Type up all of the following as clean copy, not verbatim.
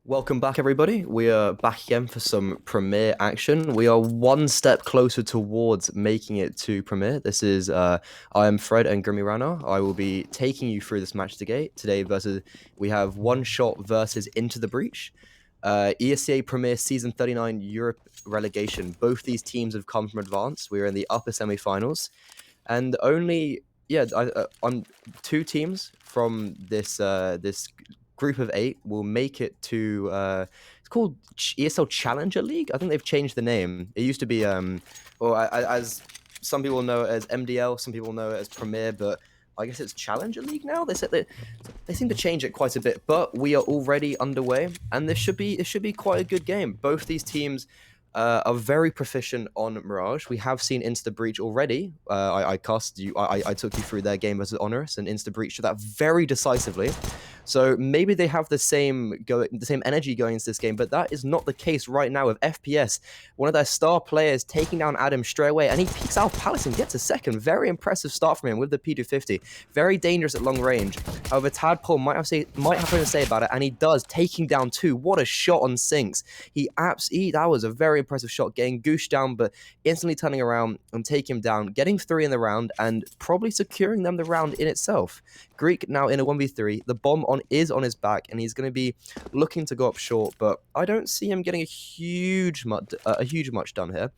Welcome back, everybody. We are back again for some Premier action. We are one step closer towards making it to Premier. I am Fred and Grimmy Rana. I will be taking you through this match today versus we have One Shot versus Into the Breach. ESEA Premier Season 39 Europe Relegation. Both these teams have come from advanced. We're in the upper semi-finals. And I'm two teams from this group of 8 will make it to it's called ESL Challenger League. I think they've changed the name. It used to be as some people know it as MDL, some people know it as Premier, but I guess it's Challenger League now. They said they seem to change it quite a bit, but we are already underway, and this should be quite a good game. Both these teams are very proficient on Mirage. We have seen Insta Breach already. I took you through their game versus Honorous, and Insta Breach did that very decisively. So maybe they have the same energy going into this game, but that is not the case right now with FPS. One of their star players taking down Adam straight away, and he peeks out Palace and gets a second. Very impressive start from him with the P250. Very dangerous at long range. However, Tadpole might have something to say about it, and he does, taking down 2. What a shot on Sinks. That was a very impressive shot, getting Goosh down, but instantly turning around and taking him down, getting 3 in the round, and probably securing them the round in itself. Greek now in a 1v3. The bomb is on his back, and he's going to be looking to go up short, but I don't see him getting a huge much done here.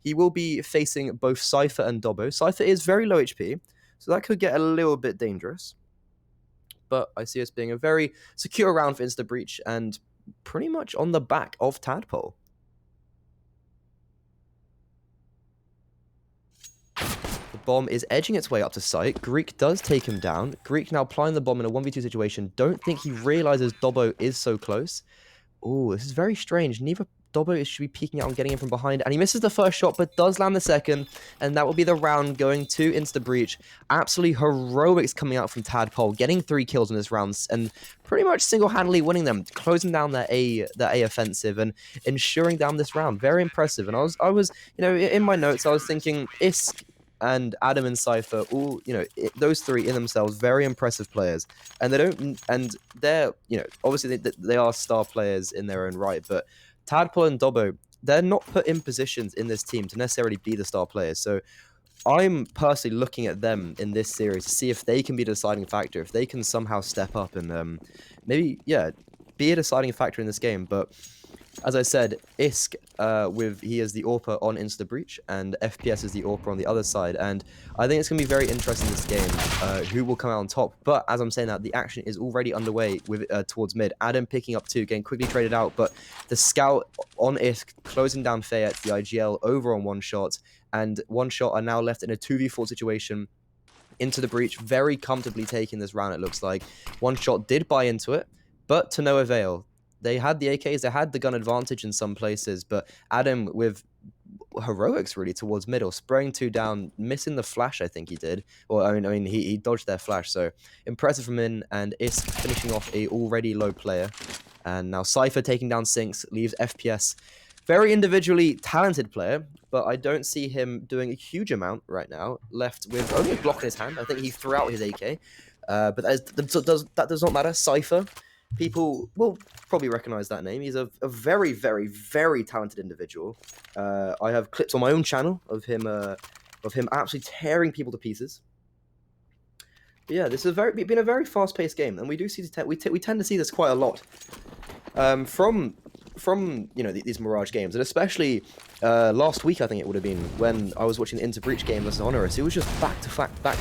He will be facing both Cypher and Dobbo. Cypher is very low HP, so that could get a little bit dangerous. But I see us being a very secure round for Insta Breach, and pretty much on the back of Tadpole. Bomb is edging its way up to site. Greek does take him down. Greek now applying the bomb in a 1v2 situation. Don't think he realizes Dobbo is so close. Oh, this is very strange. Neither Dobbo should be peeking out and getting in from behind. And he misses the first shot, but does land the second. And that will be the round going to Insta Breach. Absolutely heroics coming out from Tadpole, getting 3 kills in this round and pretty much single-handedly winning them, closing down their A offensive and ensuring down this round. Very impressive. And I was, in my notes, I was thinking, Isk and Adam and Cypher, all those 3 in themselves, very impressive players, and they're obviously they are star players in their own right, but Tadpole and Dobbo, they're not put in positions in this team to necessarily be the star players. So I'm personally looking at them in this series to see if they can be a deciding factor, if they can somehow step up and maybe be a deciding factor in this game. But as I said, Isk, he is the AWPer on Insta Breach, and FPS is the AWPer on the other side. And I think it's going to be very interesting this game, who will come out on top. But as I'm saying that, the action is already underway with towards mid. Adam picking up 2, getting quickly traded out. But the scout on Isk closing down Fayette, the IGL over on One Shot. And One Shot are now left in a 2v4 situation. Into the Breach, very comfortably taking this round, it looks like. One Shot did buy into it, but to no avail. They had the AKs, they had the gun advantage in some places, but Adam with heroics really towards middle, spraying 2 down, missing the flash, I think he did. Or I mean he dodged their flash, so impressive from him, and Isk finishing off a already low player. And now Cypher taking down Sinks, leaves FPS. Very individually talented player, but I don't see him doing a huge amount right now, left with only a Glock in his hand. I think he threw out his AK, but that does not matter. Cypher, people will probably recognize that name. He's a very, very, very talented individual. I have clips on my own channel of him absolutely tearing people to pieces. But yeah, this has been a very fast-paced game, and we do see we tend to see this quite a lot from these Mirage games, and especially last week I think it would have been when I was watching the Inter Breach game versus Honorous. It was just back to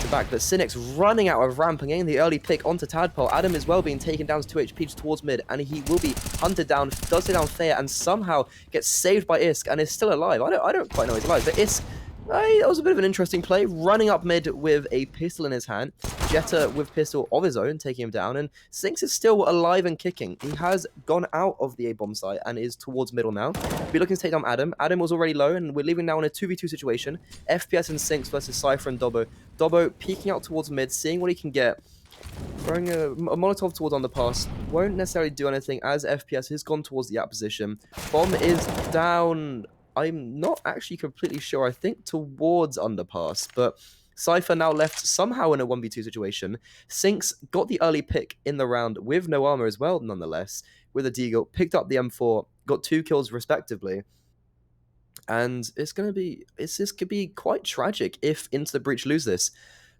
back. But Cynic's running out of ramp and getting the early pick onto Tadpole. Adam as well being taken down to 2 HP towards mid, and he will be hunted down. Does take down Fair and somehow gets saved by Isk and is still alive. I don't quite know he's alive, but Isk. That was a bit of an interesting play, running up mid with a pistol in his hand. Jetta with pistol of his own, taking him down, and Sinks is still alive and kicking. He has gone out of the A-bomb site and is towards middle now. We're looking to take down Adam. Adam was already low, and we're leaving now in a 2v2 situation. FPS and Sinks versus Cypher and Dobbo. Dobbo peeking out towards mid, seeing what he can get. Throwing a Molotov towards underpass. Won't necessarily do anything as FPS has gone towards the position. Bomb is down. I'm not actually completely sure. I think towards underpass, but Cypher now left somehow in a 1v2 situation. Sinks got the early pick in the round with no armor as well, nonetheless, with a deagle, picked up the M4, got 2 kills respectively. And this could be quite tragic if Into the Breach lose this.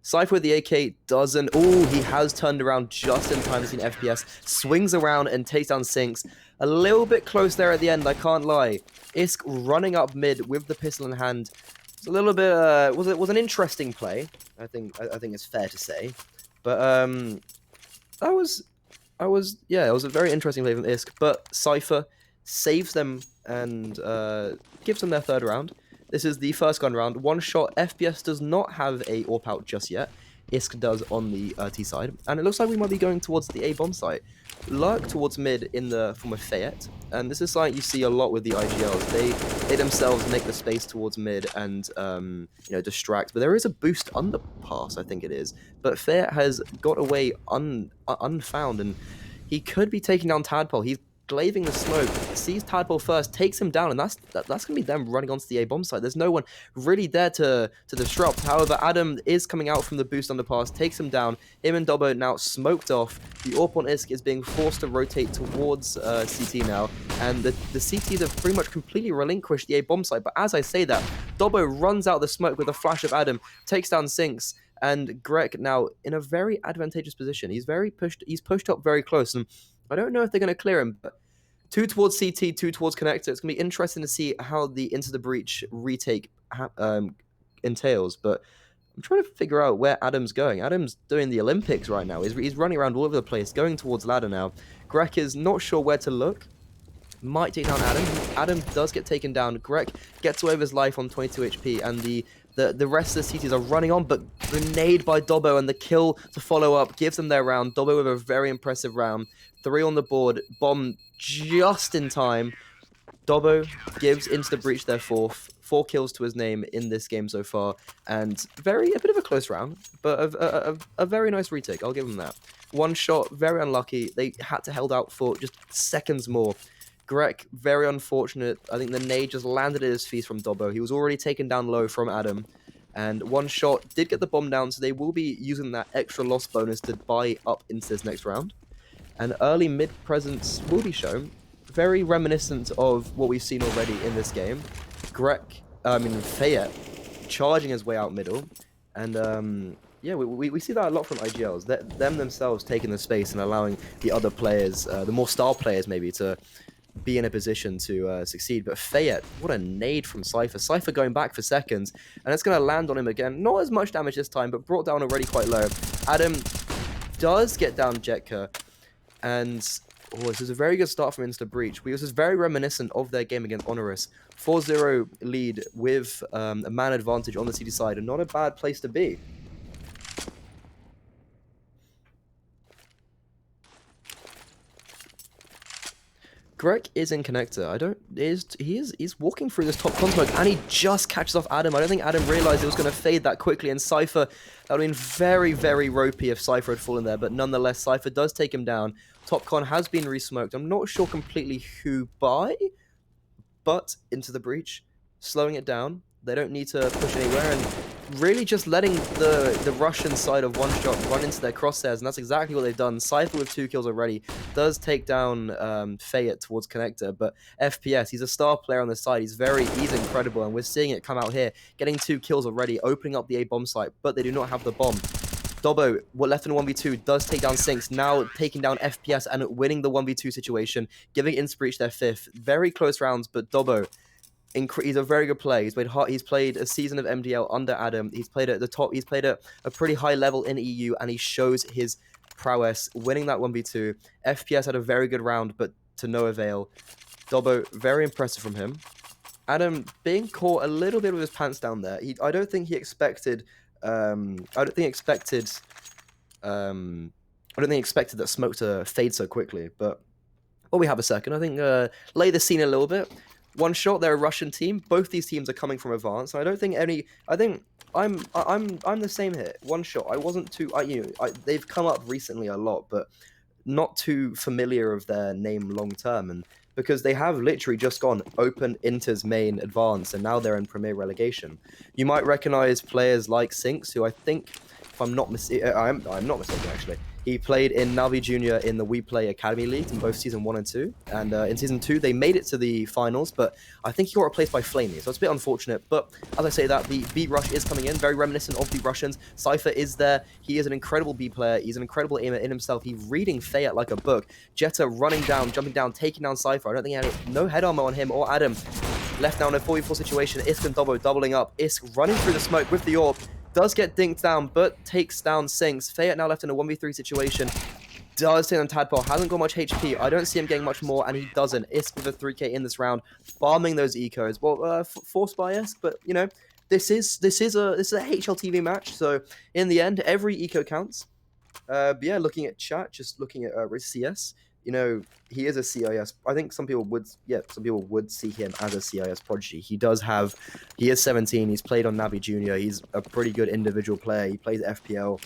Cypher with the AK doesn't. Oh, he has turned around just in time to see an FPS. Swings around and takes down Sinks. A little bit close there at the end, I can't lie. Isk running up mid with the pistol in hand. It's a little bit. Was an interesting play. I think it's fair to say. But it was a very interesting play from Isk. But Cypher saves them and gives them their 3rd round. This is the first gun round. One shot. FPS does not have a AWP out just yet. Isk does on the T side. And it looks like we might be going towards the A bomb site. Lurk towards mid in the form of Fayette. And this is something you see a lot with the IGLs. They themselves make the space towards mid and distract. But there is a boost underpass, I think it is. But Fayette has got away unfound, and he could be taking down Tadpole. He's glaive the smoke, sees Tadpole first, takes him down, and that's gonna be them running onto the A bomb site. There's no one really there to disrupt. However, Adam is coming out from the boost underpass, takes him down. Him and Dobbo now smoked off. The AWP on Isk is being forced to rotate towards CT now, and the CTs have pretty much completely relinquished the A bomb site. But as I say that, Dobbo runs out the smoke with a flash of Adam, takes down Sinks, and Greg now in a very advantageous position. He's pushed up very close, and I don't know if they're going to clear him, but 2 towards CT, 2 towards connector. It's going to be interesting to see how the Into the Breach retake entails, but I'm trying to figure out where Adam's going. Adam's doing the Olympics right now. He's running around all over the place, going towards ladder now. Greg is not sure where to look. Might take down Adam. Adam does get taken down. Greg gets away with his life on 22 HP, and the rest of the CTs are running on, but grenade by Dobbo, and the kill to follow up gives them their round. Dobbo with a very impressive round. 3 on the board. Bomb just in time. Dobbo gives Into the Breach their 4th. 4 kills to his name in this game so far, and a bit of a close round, but a very nice retake. I'll give them that. One shot, very unlucky. They had to hold out for just seconds more. Greg, very unfortunate. I think the nade just landed at his feet from Dobbo. He was already taken down low from Adam. And one shot did get the bomb down, so they will be using that extra loss bonus to buy up into this next round. And early mid presence will be shown. Very reminiscent of what we've seen already in this game. Fayette charging his way out middle. And we see that a lot from IGLs. Them themselves taking the space and allowing the other players, the more star players maybe, to be in a position to succeed. But Fayette, what a nade from Cypher. Cypher going back for seconds, and it's going to land on him again. Not as much damage this time, but brought down already quite low. Adam does get down Jetka, and this is a very good start from Into the Breach. This is very reminiscent of their game against Honoris. 4-0 lead with a man advantage on the CT side, and not a bad place to be. Greg is in connector. He's walking through this top con smoke, and he just catches off Adam. I don't think Adam realized it was going to fade that quickly, and Cypher, that would have been very, very ropey if Cypher had fallen there, but nonetheless, Cypher does take him down. Top con has been resmoked. I'm not sure completely who by, but Into the Breach, slowing it down. They don't need to push anywhere, and really just letting the Russian side of One Shot run into their crosshairs, and that's exactly what they've done. Cypher with 2 kills already does take down Fayette towards connector, but FPS, he's a star player on the side. He's incredible, and we're seeing it come out here, getting 2 kills already, opening up the A bomb site, but they do not have the bomb. Dobbo, left in a 1v2, does take down Sinks, now taking down FPS and winning the 1v2 situation, giving Into the Breach their 5th. Very close rounds, but Dobbo, he's a very good player. He's played a season of MDL under Adam. He's played at the top. He's played at a pretty high level in EU, and he shows his prowess, winning that 1v2. FPS had a very good round, but to no avail. Dobbo, very impressive from him. Adam being caught a little bit with his pants down there. I don't think he expected. I don't think expected that smoke to fade so quickly. But we have a second. I think lay the scene a little bit. One Shot, they're a Russian team. Both these teams are coming from advance. I don't think any. I think I'm the same here. One Shot. I wasn't too. They've come up recently a lot, but not too familiar of their name long term. And because they have literally just gone open Inter's main advance, and now they're in Premier Relegation. You might recognize players like Sinks, who I think, if I'm not I'm not mistaken actually. He played in Navi Junior in the We Play Academy Leagues in both Season 1 and 2. And in Season 2, they made it to the finals, but I think he got replaced by Flamey, so it's a bit unfortunate. But as I say that, the B rush is coming in, very reminiscent of the Russians. Cypher is there. He is an incredible B player. He's an incredible aimer in himself. He's reading Fayette like a book. Jetta running down, jumping down, taking down Cypher. I don't think he had no head armor on him or Adam. Left down in a 4v4 situation. Isk and Dobbo doubling up. Isk running through the smoke with the orb. Does get dinked down, but takes down Sinks. Fayette now left in a 1v3 situation. Does take on Tadpole. Hasn't got much HP. I don't see him getting much more, and he doesn't. Isk with a 3k in this round, farming those ecos. Well, forced by Isk, but you know, this is a HLTV match. So in the end, every eco counts. But yeah, looking at chat, just looking at CS. You know, he is a CIS. I think some people would see him as a CIS prodigy. He is 17. He's played on Navi Junior. He's a pretty good individual player. He plays FPL.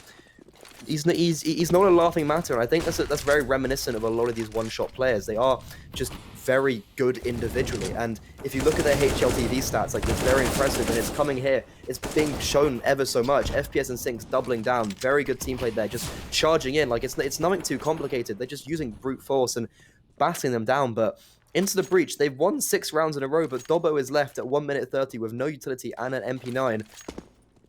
He's not a laughing matter, and I think that's very reminiscent of a lot of these one-shot players. They are just very good individually, and if you look at their HLTV stats, like, it's very impressive, and it's coming here. It's being shown ever so much. FPS and Sinks doubling down. Very good team play there, just charging in. Like, it's nothing too complicated. They're just using brute force and battling them down, but into the breach, they've won 6 rounds in a row, but Dobbo is left at 1 minute 30 with no utility and an MP9,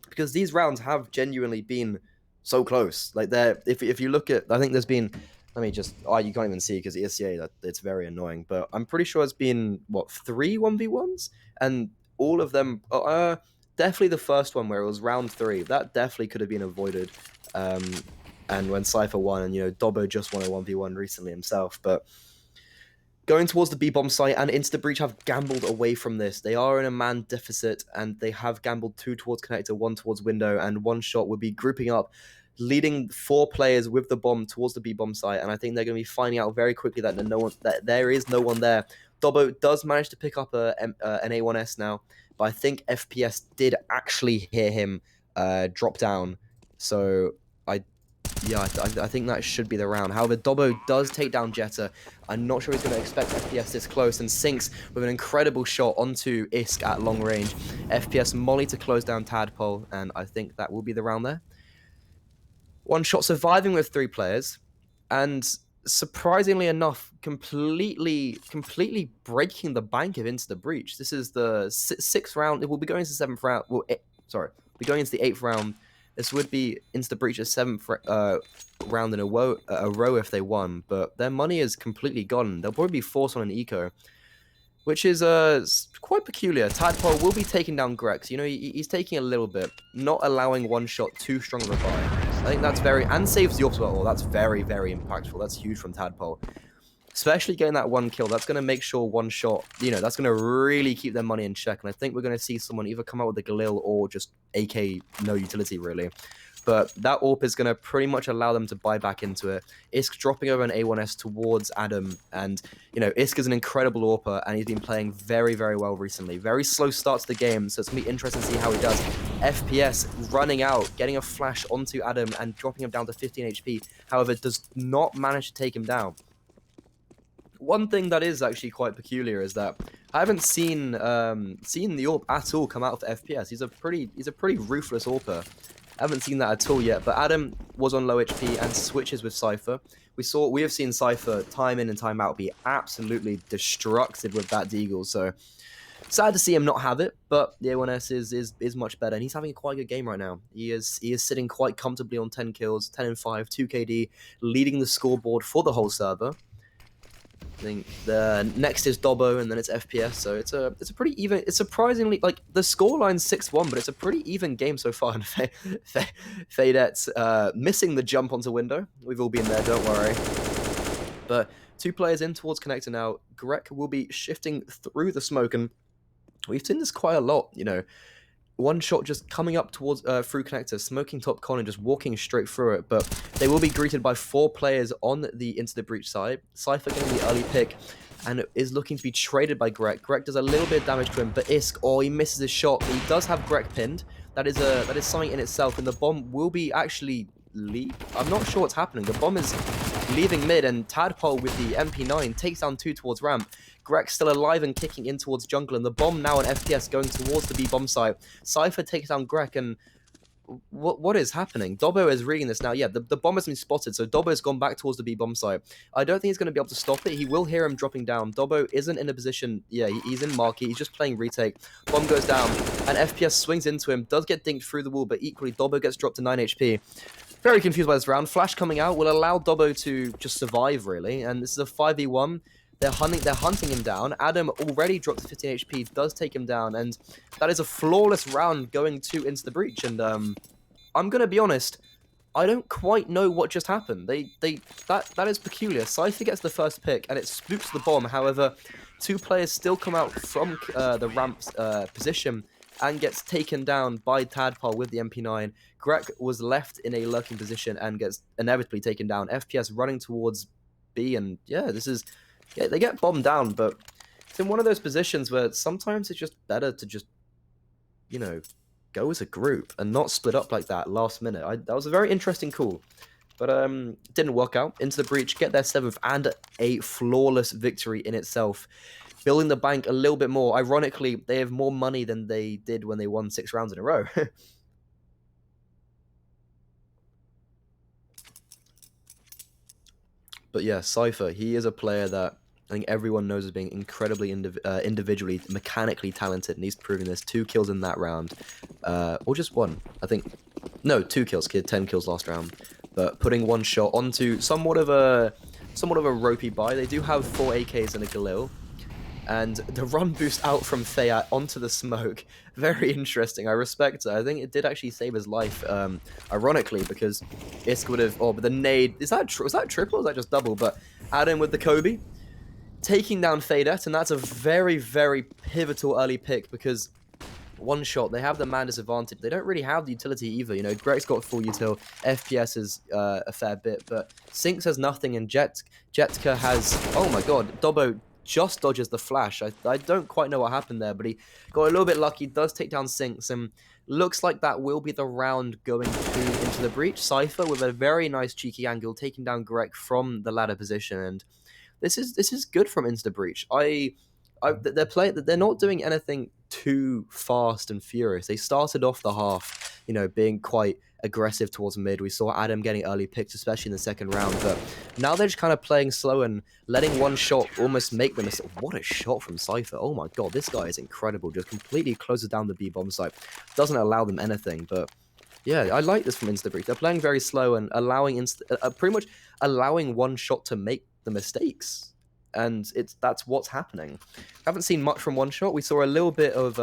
because these rounds have genuinely been so close. Like, if you look at, I think there's been, let me just, you can't even see because ESEA, it's very annoying, but I'm pretty sure it's been, what, 3 1v1s? And all of them, definitely the first one where it was round 3, that definitely could have been avoided. And when Cypher won, and, you know, Dobbo just won a 1v1 recently himself, but going towards the B-bomb site and into the breach have gambled away from this. They are in a man deficit, and they have gambled 2 towards connector, 1 towards window, and 1 shot would be grouping up, leading 4 players with the bomb towards the B-bomb site, and I think they're going to be finding out very quickly that there is no one there. Dobbo does manage to pick up an A1S now, but I think FPS did actually hear him drop down, so I think that should be the round. However, Dobbo does take down Jetta. I'm not sure he's going to expect FPS this close, and Sinks with an incredible shot onto Isk at long range. FPS molly to close down Tadpole, and I think that will be the round there. 1 shot surviving with 3 players, and surprisingly enough, completely breaking the bank of Into the Breach. This is the 6th round. It will be going into the 7th round. Well, be going into the 8th round. This would be Into the Breach's 7th round in a row if they won, but their money is completely gone. They'll probably be forced on an eco, which is quite peculiar. Tadpole will be taking down Grex. You know, he's taking a little bit, not allowing 1 shot too strong of a buy. I think that's and saves the Orb all. That's very, very impactful. That's huge from Tadpole. Especially getting that 1 kill, that's going to make sure 1 shot, you know, that's going to really keep their money in check. And I think we're going to see someone either come out with a Galil or just AK no utility, really. But that AWP is going to pretty much allow them to buy back into it. Isk dropping over an A1S towards Adam. And, you know, Isk is an incredible AWPer, and he's been playing very, very well recently. Very slow start to the game, so it's going to be interesting to see how he does. FPS running out, getting a flash onto Adam and dropping him down to 15 HP. However, does not manage to take him down. One thing that is actually quite peculiar is that I haven't seen the AWP at all come out of FPS. He's a pretty ruthless AWPer. I haven't seen that at all yet. But Adam was on low HP and switches with Cypher. We have seen Cypher time in and time out be absolutely destructive with that deagle. So sad to see him not have it, but the A1S is much better, and he's having a quite good game right now. He is sitting quite comfortably on 10 kills, 10 and 5, 2 KD, leading the scoreboard for the whole server. I think the next is Dobbo, and then it's FPS, so it's a pretty even. It's surprisingly, like, the scoreline's 6-1, but it's a pretty even game so far. And Fadet's missing the jump onto window. We've all been there, don't worry. But 2 players in towards connector now. Grek will be shifting through the smoke, and we've seen this quite a lot, you know. 1 shot just coming up towards through connector, smoking top con and just walking straight through it. But they will be greeted by 4 players on the Into the Breach side. Cypher getting the early pick and is looking to be traded by Grek. Grek does a little bit of damage to him, but Isk, he misses his shot. But he does have Grek pinned. That is something in itself, and the bomb will be actually leaked. I'm not sure what's happening. The bomb is leaving mid, and Tadpole with the MP9 takes down 2 towards ramp. Grek still alive and kicking in towards jungle, and the bomb now on FPS going towards the B bomb site. Cypher takes down Grek, and what is happening? Dobbo is reading this now. Yeah, the bomb has been spotted, so Dobbo has gone back towards the B bomb site. I don't think he's going to be able to stop it. He will hear him dropping down. Dobbo isn't in a position. Yeah, he's in market. He's just playing retake. Bomb goes down, and FPS swings into him. Does get dinked through the wall, but equally Dobbo gets dropped to 9 HP. Very confused by this round. Flash coming out will allow Dobbo to just survive, really. And this is a 5v1. They're hunting him down. Adam already dropped to 15 HP, does take him down, and that is a flawless round going into the breach. And I'm gonna be honest, I don't quite know what just happened. That is peculiar. Cypher gets the first pick, and it spooks the bomb. However, 2 players still come out from the ramp's position and gets taken down by Tadpole with the MP9. Grek was left in a lurking position and gets inevitably taken down. FPS running towards B, and yeah, they get bombed down, but it's in one of those positions where sometimes it's just better to just, you know, go as a group and not split up like that last minute. That was a very interesting call, but didn't work out. Into the breach, get their 7th and a flawless victory in itself. Building the bank a little bit more. Ironically, they have more money than they did when they won 6 rounds in a row. But yeah, Cypher, he is a player that I think everyone knows as being incredibly individually, mechanically talented, and he's proving this. 2 kills in that round, or just 1, I think. No, 2 kills, 10 kills last round. But putting 1 shot onto somewhat of a ropey buy. They do have 4 AKs and a Galil. And the run boost out from Fayat onto the smoke, very interesting. I respect it. I think it did actually save his life, ironically, because Isk would have... Oh, but the nade... was that triple or was that just double? But Adam with the Kobe, taking down Fayat, and that's a very, very pivotal early pick, because 1 shot, they have the man disadvantage. They don't really have the utility either. You know, Greg's got full util, FPS is a fair bit, but Sinks has nothing, and Jetka has... Oh my god, Dobbo just dodges the flash. I don't quite know what happened there, but he got a little bit lucky, does take down Sinks, and looks like that will be the round going into the breach. Cypher with a very nice cheeky angle, taking down Greg from the ladder position, and this is good from into the breach. They're not doing anything too fast and furious. They started off the half, you know, being quite aggressive towards mid. We saw Adam getting early picks, especially in the second round, but now they're just kind of playing slow and letting 1 shot almost make them. What a shot from Cypher. Oh my god, this guy is incredible. Just completely closes down the B bomb site. Doesn't allow them anything, but yeah, I like this from Instabreach. They're playing very slow and allowing pretty much allowing 1 shot to make the mistakes. And that's what's happening. Haven't seen much from 1 shot. We saw a little bit of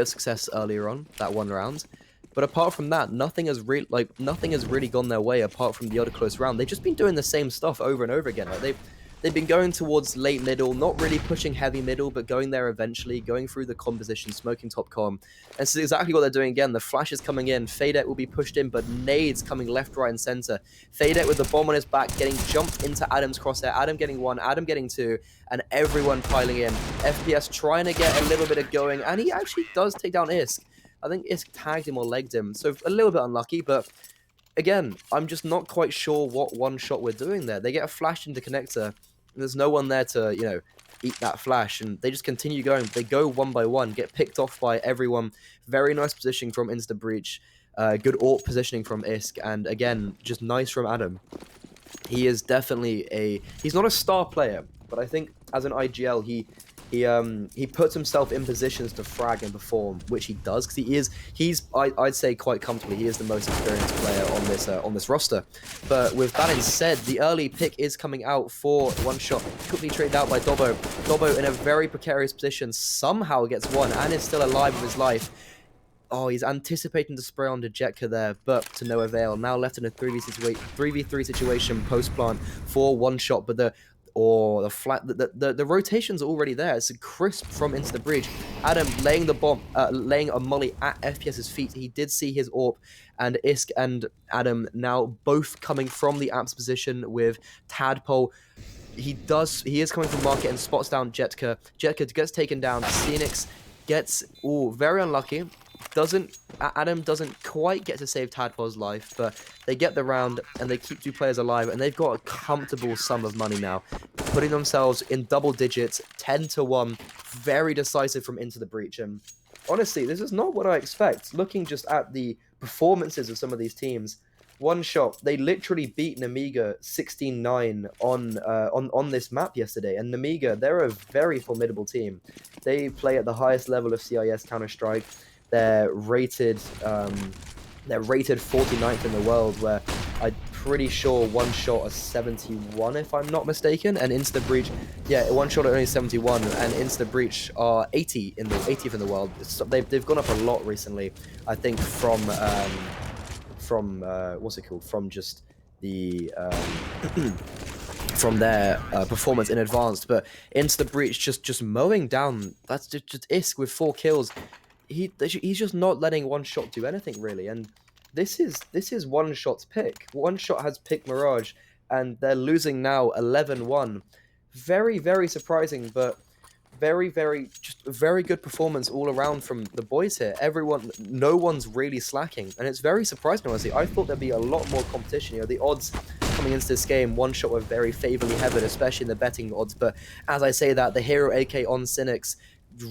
success earlier on that 1 round. But apart from that, nothing has really gone their way apart from the other close round. They've just been doing the same stuff over and over again. Like they've been going towards late middle, not really pushing heavy middle, but going there eventually, going through the composition, smoking top com. And this is exactly what they're doing again. The flash is coming in, Faydet will be pushed in, but nades coming left, right, and center. Faydet with the bomb on his back, getting jumped into Adam's crosshair. Adam getting 1, Adam getting 2, and everyone piling in. FPS trying to get a little bit of going, and he actually does take down Isk. I think Isk tagged him or legged him, so a little bit unlucky, but again, I'm just not quite sure what 1 shot we're doing there. They get a flash into connector, and there's no one there to, you know, eat that flash, and they just continue going. They go 1 by 1, get picked off by everyone. Very nice positioning from Insta Breach, good AWP positioning from Isk, and again, just nice from Adam. He is definitely he's not a star player, but I think as an IGL, he puts himself in positions to frag and perform, which he does, because I'd say quite comfortably, he is the most experienced player on this roster. But with that being said, the early pick is coming out for 1 shot, quickly traded out by Dobbo. Dobbo in a very precarious position, somehow gets 1 and is still alive with his life. Oh, he's anticipating the spray on the Jetka there, but to no avail. Now left in a 3v3 situation post-plant for 1 shot, but the rotation's already there. It's a crisp from into the breach. Adam laying the bomb, laying a molly at FPS's feet. He did see his AWP, and Isk and Adam now both coming from the apps position with Tadpole. He is coming from market and spots down Jetka. Jetka gets taken down. Phoenix gets very unlucky. Adam doesn't quite get to save Tadpole's life, but they get the round and they keep 2 players alive, and they've got a comfortable sum of money now, putting themselves in double digits, 10-1, very decisive from Into the Breach. And honestly, this is not what I expect. Looking just at the performances of some of these teams, One Shot, they literally beat Namiga 16-9 on this map yesterday. And Namiga, they're a very formidable team. They play at the highest level of CIS Counter-Strike. They're rated 49th in the world, where I'm pretty sure One Shot are 71, if I'm not mistaken, and Into the Breach, yeah, One Shot are only 71, and Into the Breach are 80th in the world. So they've gone up a lot recently, I think, from what's it called? From just the from their performance in advanced. But Into the Breach just mowing down. That's just Isk with 4 kills. He's just not letting One Shot do anything really, and this is One Shot's pick. One Shot has picked Mirage, and they're losing now 11-1. Very, very surprising, but very good performance all around from the boys here. No one's really slacking, and it's very surprising, honestly. I thought there'd be a lot more competition. You know, the odds coming into this game, One Shot were very favorably heavily, especially in the betting odds. But as I say that, the Hero AK on Cynics,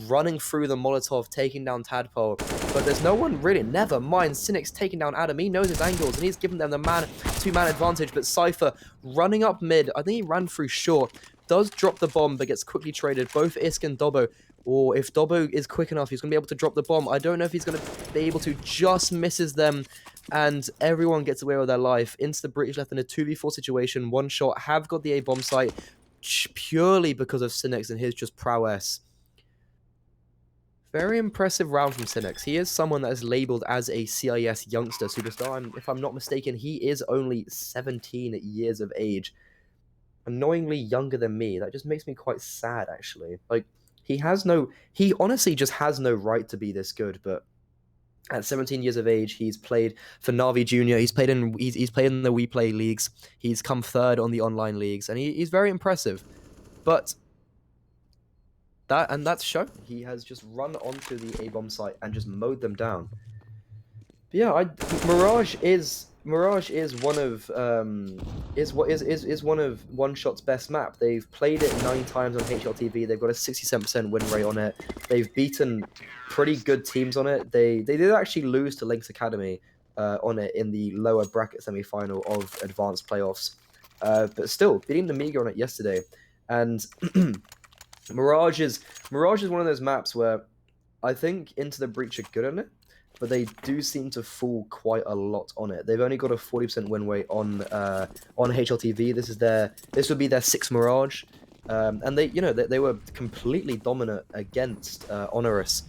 running through the Molotov, taking down Tadpole, but there's no one really. Never mind, Cynic's taking down Adam. He knows his angles, and he's given them the two-man advantage, but Cypher running up mid, I think he ran through short, does drop the bomb, but gets quickly traded. Both Isk and Dobbo, or if Dobbo is quick enough, he's going to be able to drop the bomb. I don't know if he's going to be able to, just misses them, and everyone gets away with their life. Into the British left in a 2v4 situation. One Shot have got the A bomb site, purely because of Cynics and his just prowess. Very impressive round from Cynics. He is someone that is labeled as a CIS youngster superstar, and if I'm not mistaken, he is only 17 years of age. Annoyingly younger than me. That just makes me quite sad, actually. Like, he honestly just has no right to be this good, but at 17 years of age, he's played for Navi Junior. He's played in the We Play leagues. He's come 3rd on the online leagues, and he's very impressive. But that's shown. He has just run onto the A-bomb site and just mowed them down. But yeah, Mirage is one of One Shot's best map. They've played it 9 times on HLTV. They've got a 67% win rate on it. They've beaten pretty good teams on it. They did actually lose to Lynx Academy on it in the lower bracket semi-final of advanced playoffs. But still, beating the Amiga on it yesterday. And Mirage is one of those maps where I think Into the Breach are good on it, but they do seem to fall quite a lot on it. They've only got a 40% win rate on HLTV. This would be their 6th Mirage, and they were completely dominant against Honorous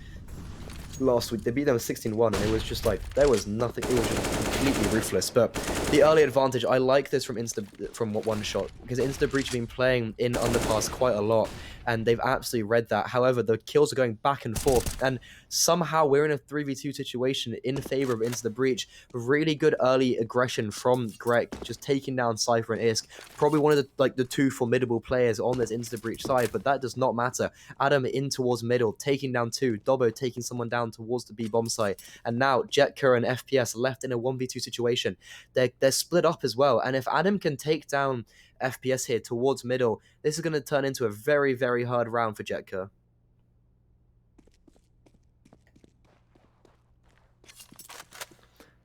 last week. They beat them 16-1, and it was just like there was nothing. It was just completely ruthless. But the early advantage, I like this from One Shot, because Into the Breach have been playing in Underpass quite a lot, and they've absolutely read that. However, the kills are going back and forth, and somehow we're in a 3v2 situation in favor of Into the Breach. Really good early aggression from Greg, just taking down Cypher and Isk. Probably one of the 2 formidable players on this Into the Breach side, but that does not matter. Adam in towards middle, taking down 2. Dobbo taking someone down towards the B bomb site, and now Jetka and FPS left in a 1v2 situation. They're split up as well, and if Adam can take down FPS here towards middle, this is going to turn into a very, very hard round for Jetka.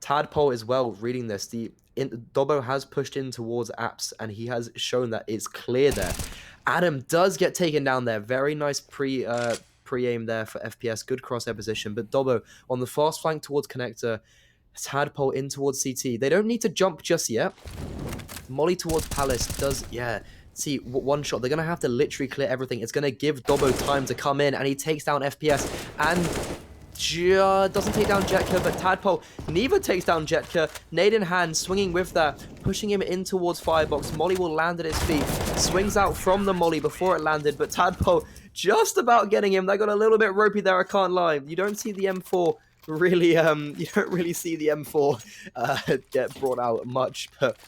Tadpole as well reading this. Dobbo has pushed in towards apps, and he has shown that it's clear there. Adam does get taken down there. Very nice pre-aim there for FPS. Good crosshair position, but Dobbo on the fast flank towards connector. Tadpole in towards CT. They don't need to jump just yet. Molly towards Palace does, yeah. See, One Shot, they're going to have to literally clear everything. It's going to give Dobbo time to come in, and he takes down FPS, and doesn't take down Jetka, but Tadpole neither takes down Jetka. Nade in hand, swinging with that, pushing him in towards Firebox. Molly will land at his feet, swings out from the Molly before it landed, but Tadpole just about getting him. They got a little bit ropey there, I can't lie. You don't see the M4 really, you don't really see the M4 get brought out much, but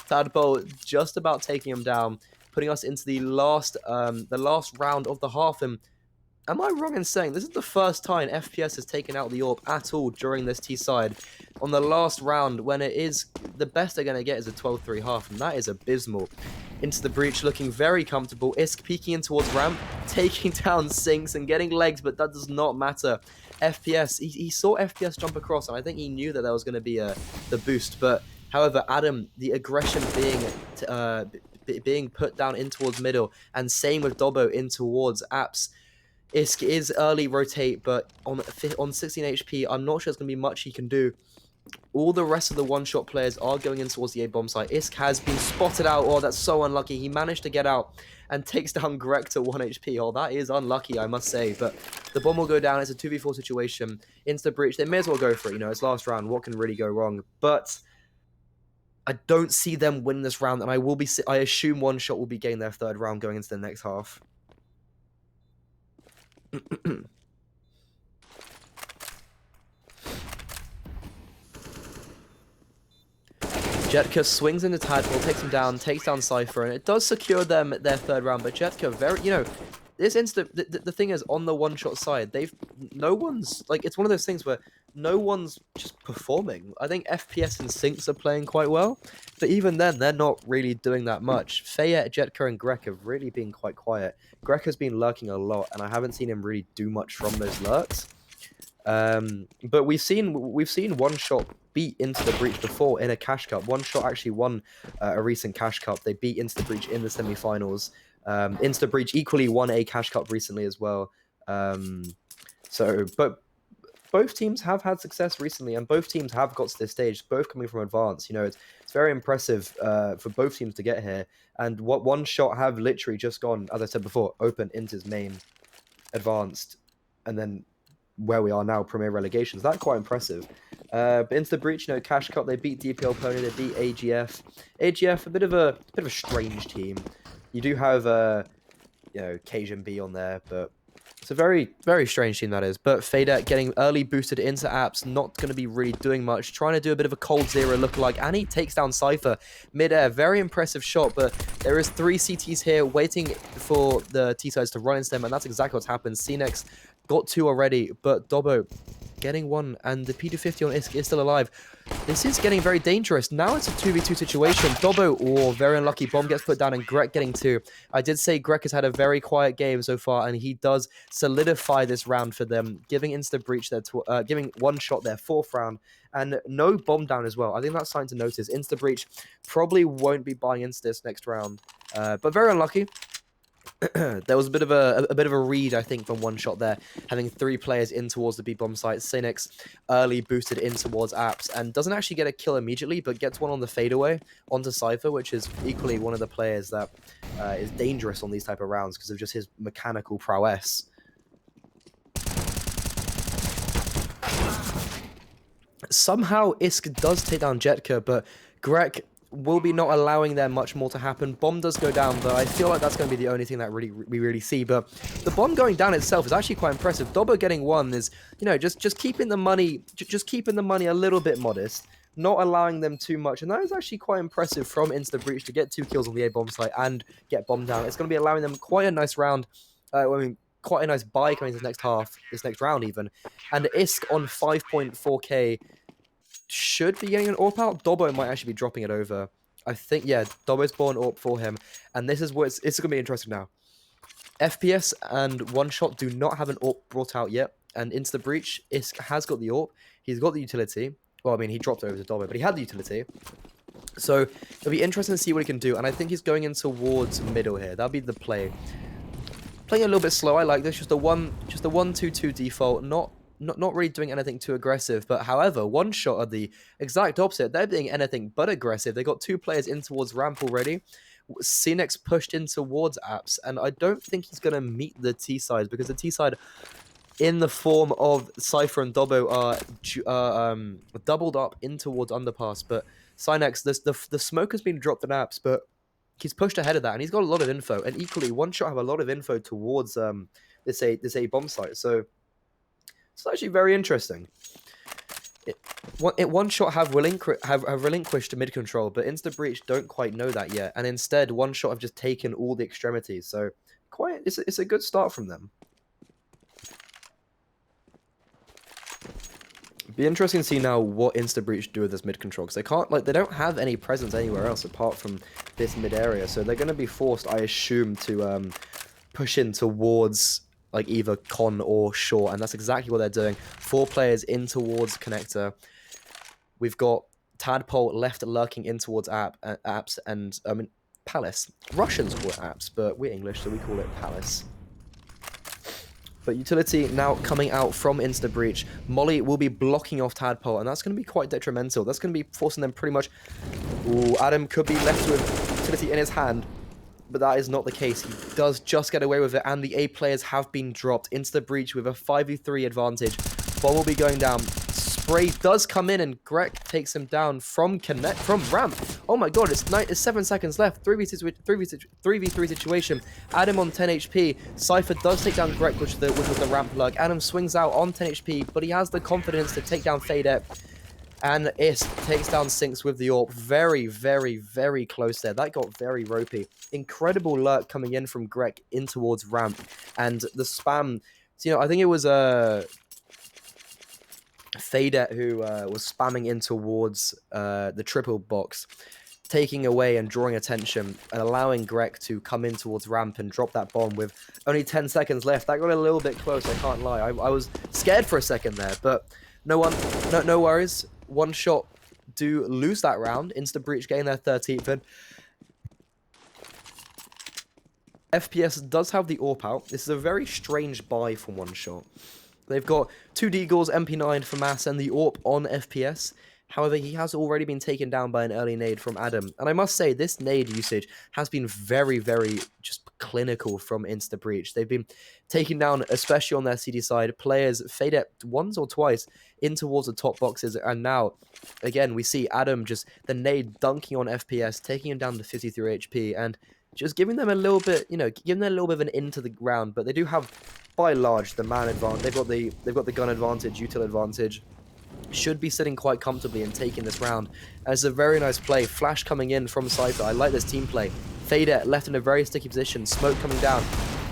Tadpole just about taking him down, putting us into the last round of the half. And Am I wrong in saying this is the first time FPS has taken out the AWP at all during this T side on the last round, when it is the best they're going to get is a 12-3 half, and that is abysmal. Into the breach, looking very comfortable. Isk peeking in towards ramp, taking down Sinks and getting legs, but that does not matter. FPS, he saw FPS jump across, and I think he knew that there was going to be the boost. But however, Adam, the aggression being put down in towards middle, and same with Dobbo in towards apps. Isk is early rotate, but on 16 HP, I'm not sure there's going to be much he can do. All the rest of the one-shot players are going in towards the A-bomb site. Isk has been spotted out. Oh, that's so unlucky. He managed to get out and takes down Greg to 1 HP. Oh, that is unlucky, I must say. But the bomb will go down. It's a 2v4 situation. Insta breach. They may as well go for it. You know, it's last round. What can really go wrong? But I don't see them winning this round, and I assume one shot will be getting their third round going into the next half. Jetka swings into Tadpole, takes him down, takes down Cypher, and it does secure them their third round. But Jetka, the thing is, on the one-shot side, no one's, like, it's one of those things where no one's just performing. I think FPS and Sinks are playing quite well, but even then, they're not really doing that much. Fayette, Jetka, and Grek have really been quite quiet. Grek has been lurking a lot, and I haven't seen him really do much from those lurks. But we've seen one shot beat Into the Breach before in a Cash Cup. One shot actually won a recent Cash Cup. They beat Into the Breach in the semi-finals. Into the Breach equally won a Cash Cup recently as well. But both teams have had success recently, and both teams have got to this stage, both coming from advance. You know, it's very impressive for both teams to get here. And what one shot have literally just gone, as I said before, open into his main, advanced, and then where we are now, Premier Relegation. So that's quite impressive. But into the breach, you know, Cash Cup, they beat DPL Pony, they beat AGF. AGF, a bit of a strange team. You do have Cajun B on there, but it's a very, very strange team, that is. But Fadet getting early boosted into apps, not going to be really doing much. Trying to do a bit of a cold zero lookalike, and he takes down Cypher mid-air. Very impressive shot, but there is 3 CTs here waiting for the T-sides to run into them, and that's exactly what's happened. CNEX got 2 already, but Dobbo getting 1, and the P250 on Isk is still alive. This is getting very dangerous. Now it's a 2v2 situation. Dobbo, very unlucky. Bomb gets put down, and Greg getting 2. I did say Greg has had a very quiet game so far, and he does solidify this round for them, giving Insta Breach giving one shot their 4th round, and no bomb down as well. I think that's something to notice. Insta Breach probably won't be buying into this next round, but very unlucky. There was a bit of a read, I think, from one shot there, having 3 players in towards the B bomb site. Cynics early boosted in towards apps and doesn't actually get a kill immediately, but gets one on the fadeaway onto Cypher, which is equally one of the players that is dangerous on these type of rounds because of just his mechanical prowess. Somehow Isk does take down Jetka, but Greg will be not allowing there much more to happen. Bomb does go down, but I feel like that's going to be the only thing that we really see. But the bomb going down itself is actually quite impressive. Dobbo getting 1 is, you know, just keeping the money, a little bit modest, not allowing them too much, and that is actually quite impressive from Insta Breach to get 2 kills on the A bomb site and get bomb down. It's going to be allowing them quite a nice round. Quite a nice buy coming into this next round even. And Isk on 5.4k. Should be getting an AWP out. Dobbo might actually be dropping it over. I think, yeah, Dobbo's born AWP for him. And this is what it's going to be interesting now. FPS and One Shot do not have an AWP brought out yet. And into the breach, Isk has got the AWP. He's got the utility. Well, I mean, he dropped it over to Dobbo, but he had the utility. So it'll be interesting to see what he can do. And I think he's going in towards middle here. That'll be the play. Playing a little bit slow. I like this. Just a 1-2-2 default. Not really doing anything too aggressive, but however, One Shot are the exact opposite. They're doing anything but aggressive. They got 2 players in towards ramp already. CNEX pushed in towards apps, and I don't think he's going to meet the T-side because the T-side, in the form of Cypher and Dobbo, are doubled up in towards underpass. But CNEX, the smoke has been dropped in apps, but he's pushed ahead of that, and he's got a lot of info. And equally, One Shot have a lot of info towards this A bomb site. So it's actually very interesting. One Shot have relinquished mid control, but Insta Breach don't quite know that yet, and instead One Shot have just taken all the extremities. So it's a good start from them. Be interesting to see now what Insta Breach do with this mid control, because they can't, like, they don't have any presence anywhere else apart from this mid area, so they're going to be forced, I assume, to push in towards like either con or short, and that's exactly what they're doing. 4 players in towards connector. We've got Tadpole left lurking in towards apps, and Palace. Russians call it apps, but we're English, so we call it Palace. But utility now coming out from Insta Breach. Molly will be blocking off Tadpole, and that's going to be quite detrimental. That's going to be forcing them pretty much... Ooh, Adam could be left with utility in his hand, but that is not the case. He does just get away with it, and the A players have been dropped. Insta Breach with a 5v3 advantage. Bomb will be going down. Spray does come in, and Greg takes him down from ramp. Oh my god, it's 7 seconds left. 3v3 situation. Adam on 10 HP. Cypher does take down Greg, which was the ramp plug. Adam swings out on 10 HP, but he has the confidence to take down Fadette. And ISK takes down Sinks with the AWP. Very, very, very close there. That got very ropey. Incredible lurk coming in from Greg in towards ramp. And the spam... So, you know, I think it was Fadette who was spamming in towards the triple box, taking away and drawing attention and allowing Greg to come in towards ramp and drop that bomb with only 10 seconds left. That got a little bit close, I can't lie. I was scared for a second there, but no worries. One shot do lose that round. Insta Breach getting their 13th. And FPS does have the AWP out. This is a very strange buy for one shot. They've got 2 Deagles, MP9 for Mass, and the AWP on FPS. However, he has already been taken down by an early nade from Adam. And I must say, this nade usage has been very, very just clinical from Insta Breach. They've been taking down, especially on their CD side, players Fadette once or twice in towards the top boxes. And now, again, we see Adam just the nade dunking on FPS, taking him down to 53 HP, and just giving them a little bit, you know, giving them a little bit of an into the round. But they do have, by large, the man advantage. They've got the gun advantage, util advantage. Should be sitting quite comfortably and taking this round. And it's a very nice play. Flash coming in from Cypher. I like this team play. Fadette left in a very sticky position. Smoke coming down.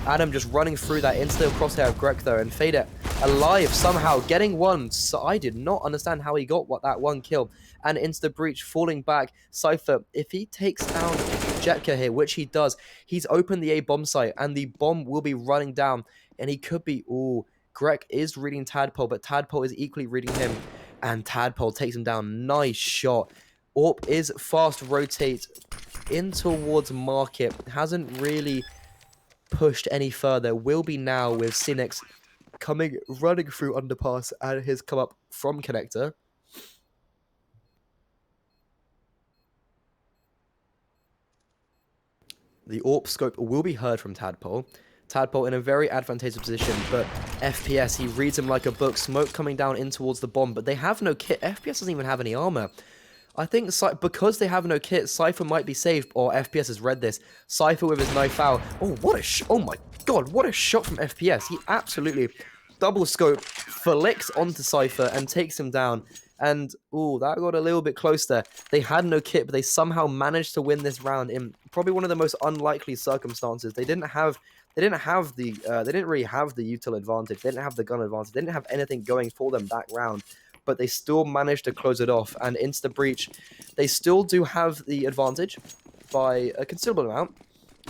Adam just running through that insta crosshair of Greg though, and Fadette alive somehow, getting one. So I did not understand how he got that one kill. And Insta Breach falling back. Cypher, if he takes down Jetka here, which he does, he's opened the A bomb site, and the bomb will be running down, and he could be... Ooh, Greg is reading Tadpole, but Tadpole is equally reading him, and Tadpole takes him down. Nice shot. AWP is fast rotate in towards market. Hasn't really pushed any further. Will be now with Cynics running through underpass, and his come up from connector. The AWP scope will be heard from Tadpole. Tadpole in a very advantageous position, but FPS, he reads him like a book. Smoke coming down in towards the bomb, but they have no kit. FPS doesn't even have any armor. I think because they have no kit, Cypher might be safe, or FPS has read this. Cypher with his knife out. Oh, oh my god, what a shot from FPS. He absolutely double scope, flicks onto Cypher and takes him down. And, ooh, that got a little bit close there. They had no kit, but they somehow managed to win this round in probably one of the most unlikely circumstances. They didn't really have the util advantage. They didn't have the gun advantage. They didn't have anything going for them that round, but they still managed to close it off. And Insta Breach, they still do have the advantage by a considerable amount.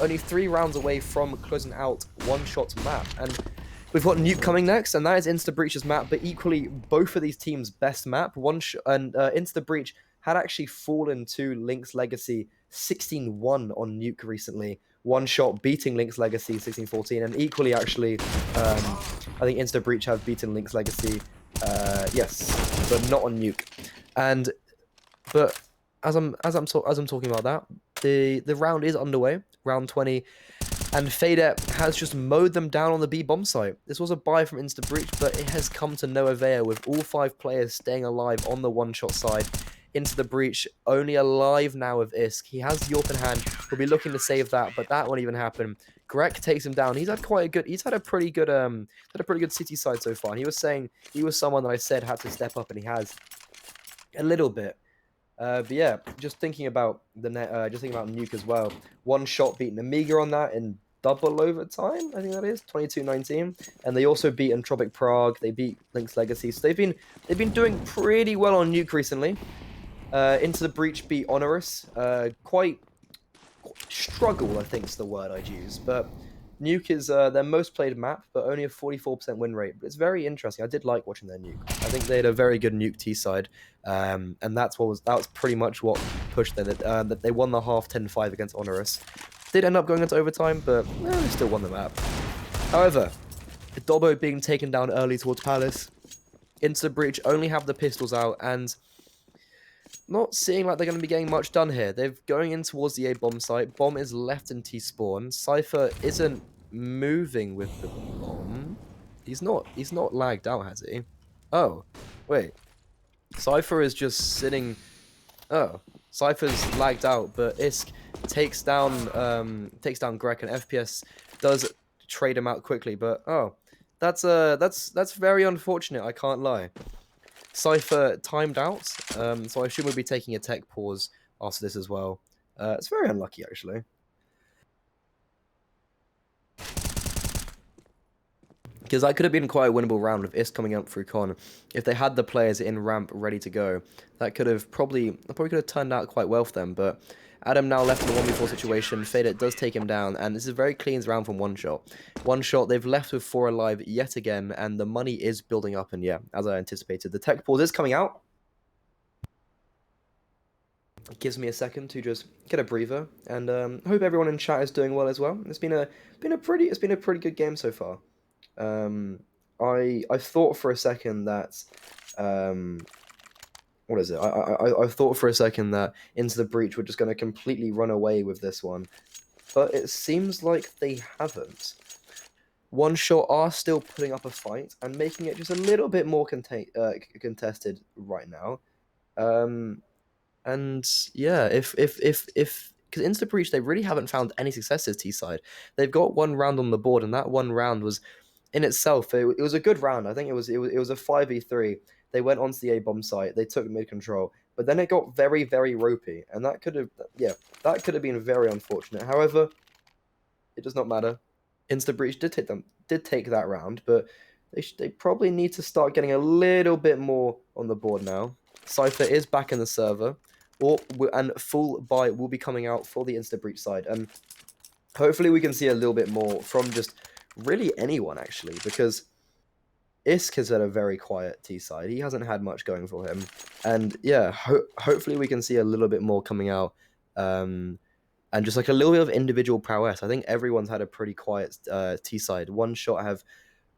Only 3 rounds away from closing out one-shot map. And we've got Nuke coming next, and that is Insta Breach's map, but equally both of these teams' best map. Insta Breach had actually fallen to Link's Legacy 16-1 on Nuke recently. One shot beating Link's Legacy 16-14, and equally actually, I think Insta Breach have beaten Link's Legacy, yes, but not on Nuke. But as I'm talking about that, the round is underway, round 20. And Fadette has just mowed them down on the B bomb site. This was a buy from Insta Breach, but it has come to no avail with all 5 players staying alive on the one-shot side. Into the Breach, only alive now with ISK. He has the AWP in hand. He'll be looking to save that, but that won't even happen. Greg takes him down. He's had a pretty good city side so far. And he was saying he was someone that I said had to step up, and he has a little bit. But yeah, just thinking about Nuke as well. One shot beating Amiga on that, and double overtime, I think that is 22-19, and they also beat Entropic Prague. They beat Link's Legacy, so they've been doing pretty well on Nuke recently. Into the Breach beat Onerous. Quite struggle, I think is the word I'd use, but Nuke is their most played map, but only a 44% win rate. But it's very interesting. I did like watching their Nuke. I think they had a very good Nuke T side, and that was pretty much what pushed them. That they won the half 10-5 against Onerous. Did end up going into overtime, but they still won the map. However, Dobbo being taken down early towards Palace, into the Breach only have the pistols out, and not seeing like they're going to be getting much done here. They're going in towards the A bomb site. Bomb is left in T spawn. Cypher isn't moving with the bomb. He's not lagged out, has he? Oh, wait. Cypher is just sitting. Oh, Cypher's lagged out, but Isk takes down Greg, and FPS does trade him out quickly. But oh, that's very unfortunate. I can't lie. Cypher timed out, so I assume we'll be taking a tech pause after this as well. It's very unlucky, actually. Because that could have been quite a winnable round with Isk coming up through con. If they had the players in ramp ready to go, that could have probably could have turned out quite well for them. But Adam now left in a 1v4 situation. Fader does take him down, and this is a very clean round from One Shot. One Shot, they've left with 4 alive yet again, and the money is building up, and yeah, as I anticipated, the tech pause is coming out. It gives me a second to just get a breather, and hope everyone in chat is doing well as well. It's been a pretty good game so far. I thought for a second that what is it? I thought for a second that Into the Breach were just going to completely run away with this one, but it seems like they haven't. One Shot are still putting up a fight and making it just a little bit more contested right now. And yeah, if because Into the Breach, they really haven't found any successes T-side. They've got 1 round on the board, and that 1 round was in itself, it was a good round. I think it was a 5v3. They went onto the A bomb site. They took mid control, but then it got very, very ropey, and that could have been very unfortunate. However, it does not matter. Into the Breach did take that round, but they probably need to start getting a little bit more on the board now. Cypher is back in the server, and full buy will be coming out for the Into the Breach side, and hopefully we can see a little bit more from just really anyone, actually, because Isk has had a very quiet T side. He hasn't had much going for him, and yeah, hopefully we can see a little bit more coming out, and just like a little bit of individual prowess. I think everyone's had a pretty quiet T side. One Shot have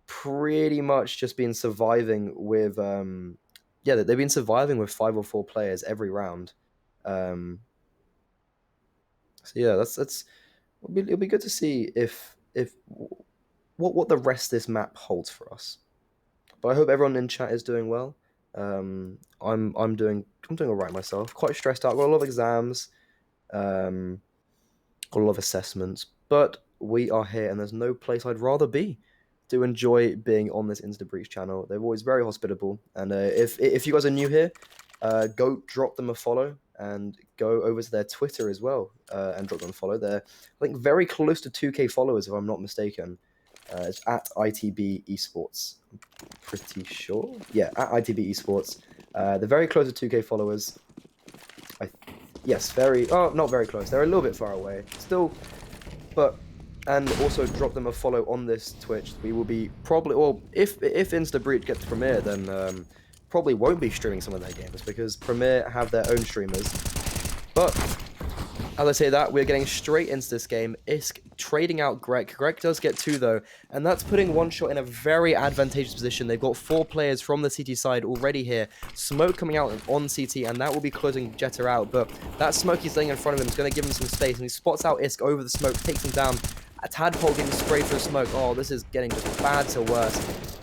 pretty much just been surviving with they've been surviving with 5 or 4 players every round. So yeah, it'll be good to see if what the rest of this map holds for us. But I hope everyone in chat is doing well. I'm doing all right myself. Quite stressed out. Got a lot of exams. Got a lot of assessments. But we are here, and there's no place I'd rather be. Do enjoy being on this Into the Breach channel. They're always very hospitable. And if you guys are new here, go drop them a follow and go over to their Twitter as well and drop them a follow. They're, I think, very close to 2K followers, if I'm not mistaken. It's at ITB Esports. I'm pretty sure. Yeah, at ITB Esports. They're very close to 2K followers. Not very close. They're a little bit far away. Still, but... And also drop them a follow on this Twitch. We will be probably... Well, if Into the Breach gets Premier, then probably won't be streaming some of their games, because Premier have their own streamers. But... As I say that, we're getting straight into this game. Isk trading out Greg. Greg does get 2, though, and that's putting One Shot in a very advantageous position. They've got 4 players from the CT side already here. Smoke coming out on CT, and that will be closing Jetta out, but that smoke he's laying in front of him is going to give him some space, and he spots out Isk over the smoke, takes him down. A Tadpole getting sprayed through smoke. Oh, this is getting just bad to worse.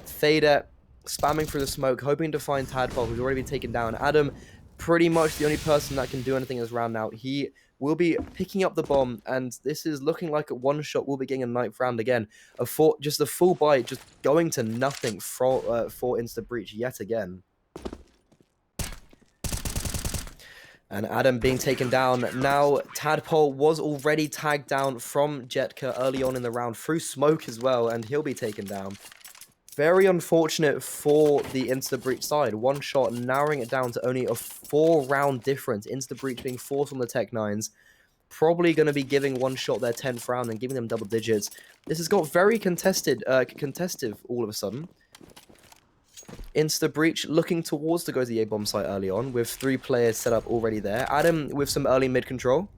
Fader spamming through the smoke, hoping to find Tadpole, who's already been taken down. Adam, pretty much the only person that can do anything in this round now. He will be picking up the bomb, and this is looking like a One Shot will be getting a 9th round again. Just a full bite, just going to nothing for Into the Breach yet again. And Adam being taken down. Now, Tadpole was already tagged down from Jetka early on in the round through smoke as well, and he'll be taken down. Very unfortunate for the Insta Breach side. One shot narrowing it down to only a 4-round difference. Insta Breach being forced on the Tech 9s. Probably going to be giving one shot their 10th round and giving them double digits. This has got very contested all of a sudden. Insta Breach looking towards to go to the A-bomb site early on with 3 players set up already there. Adam with some early mid control.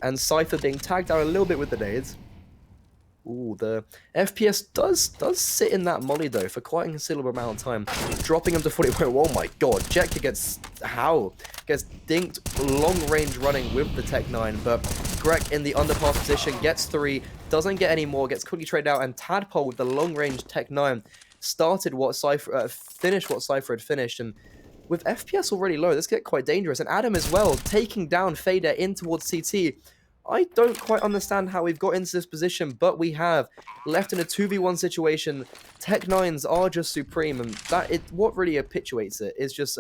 And Cypher being tagged out a little bit with the nades. Ooh, the FPS does sit in that molly though for quite a considerable amount of time. Dropping him to 40. Oh my god, Jetka gets dinked long range running with the Tech 9, but Greg in the underpass position gets 3, doesn't get any more, gets quickly traded out, and Tadpole with the long range Tech 9 started what Cypher finished what Cypher had finished, and with FPS already low, this get quite dangerous. And Adam as well, taking down Fader in towards CT. I don't quite understand how we've got into this position, but we have left in a 2v1 situation. Tech 9s are just supreme, and what really perpetuates it is just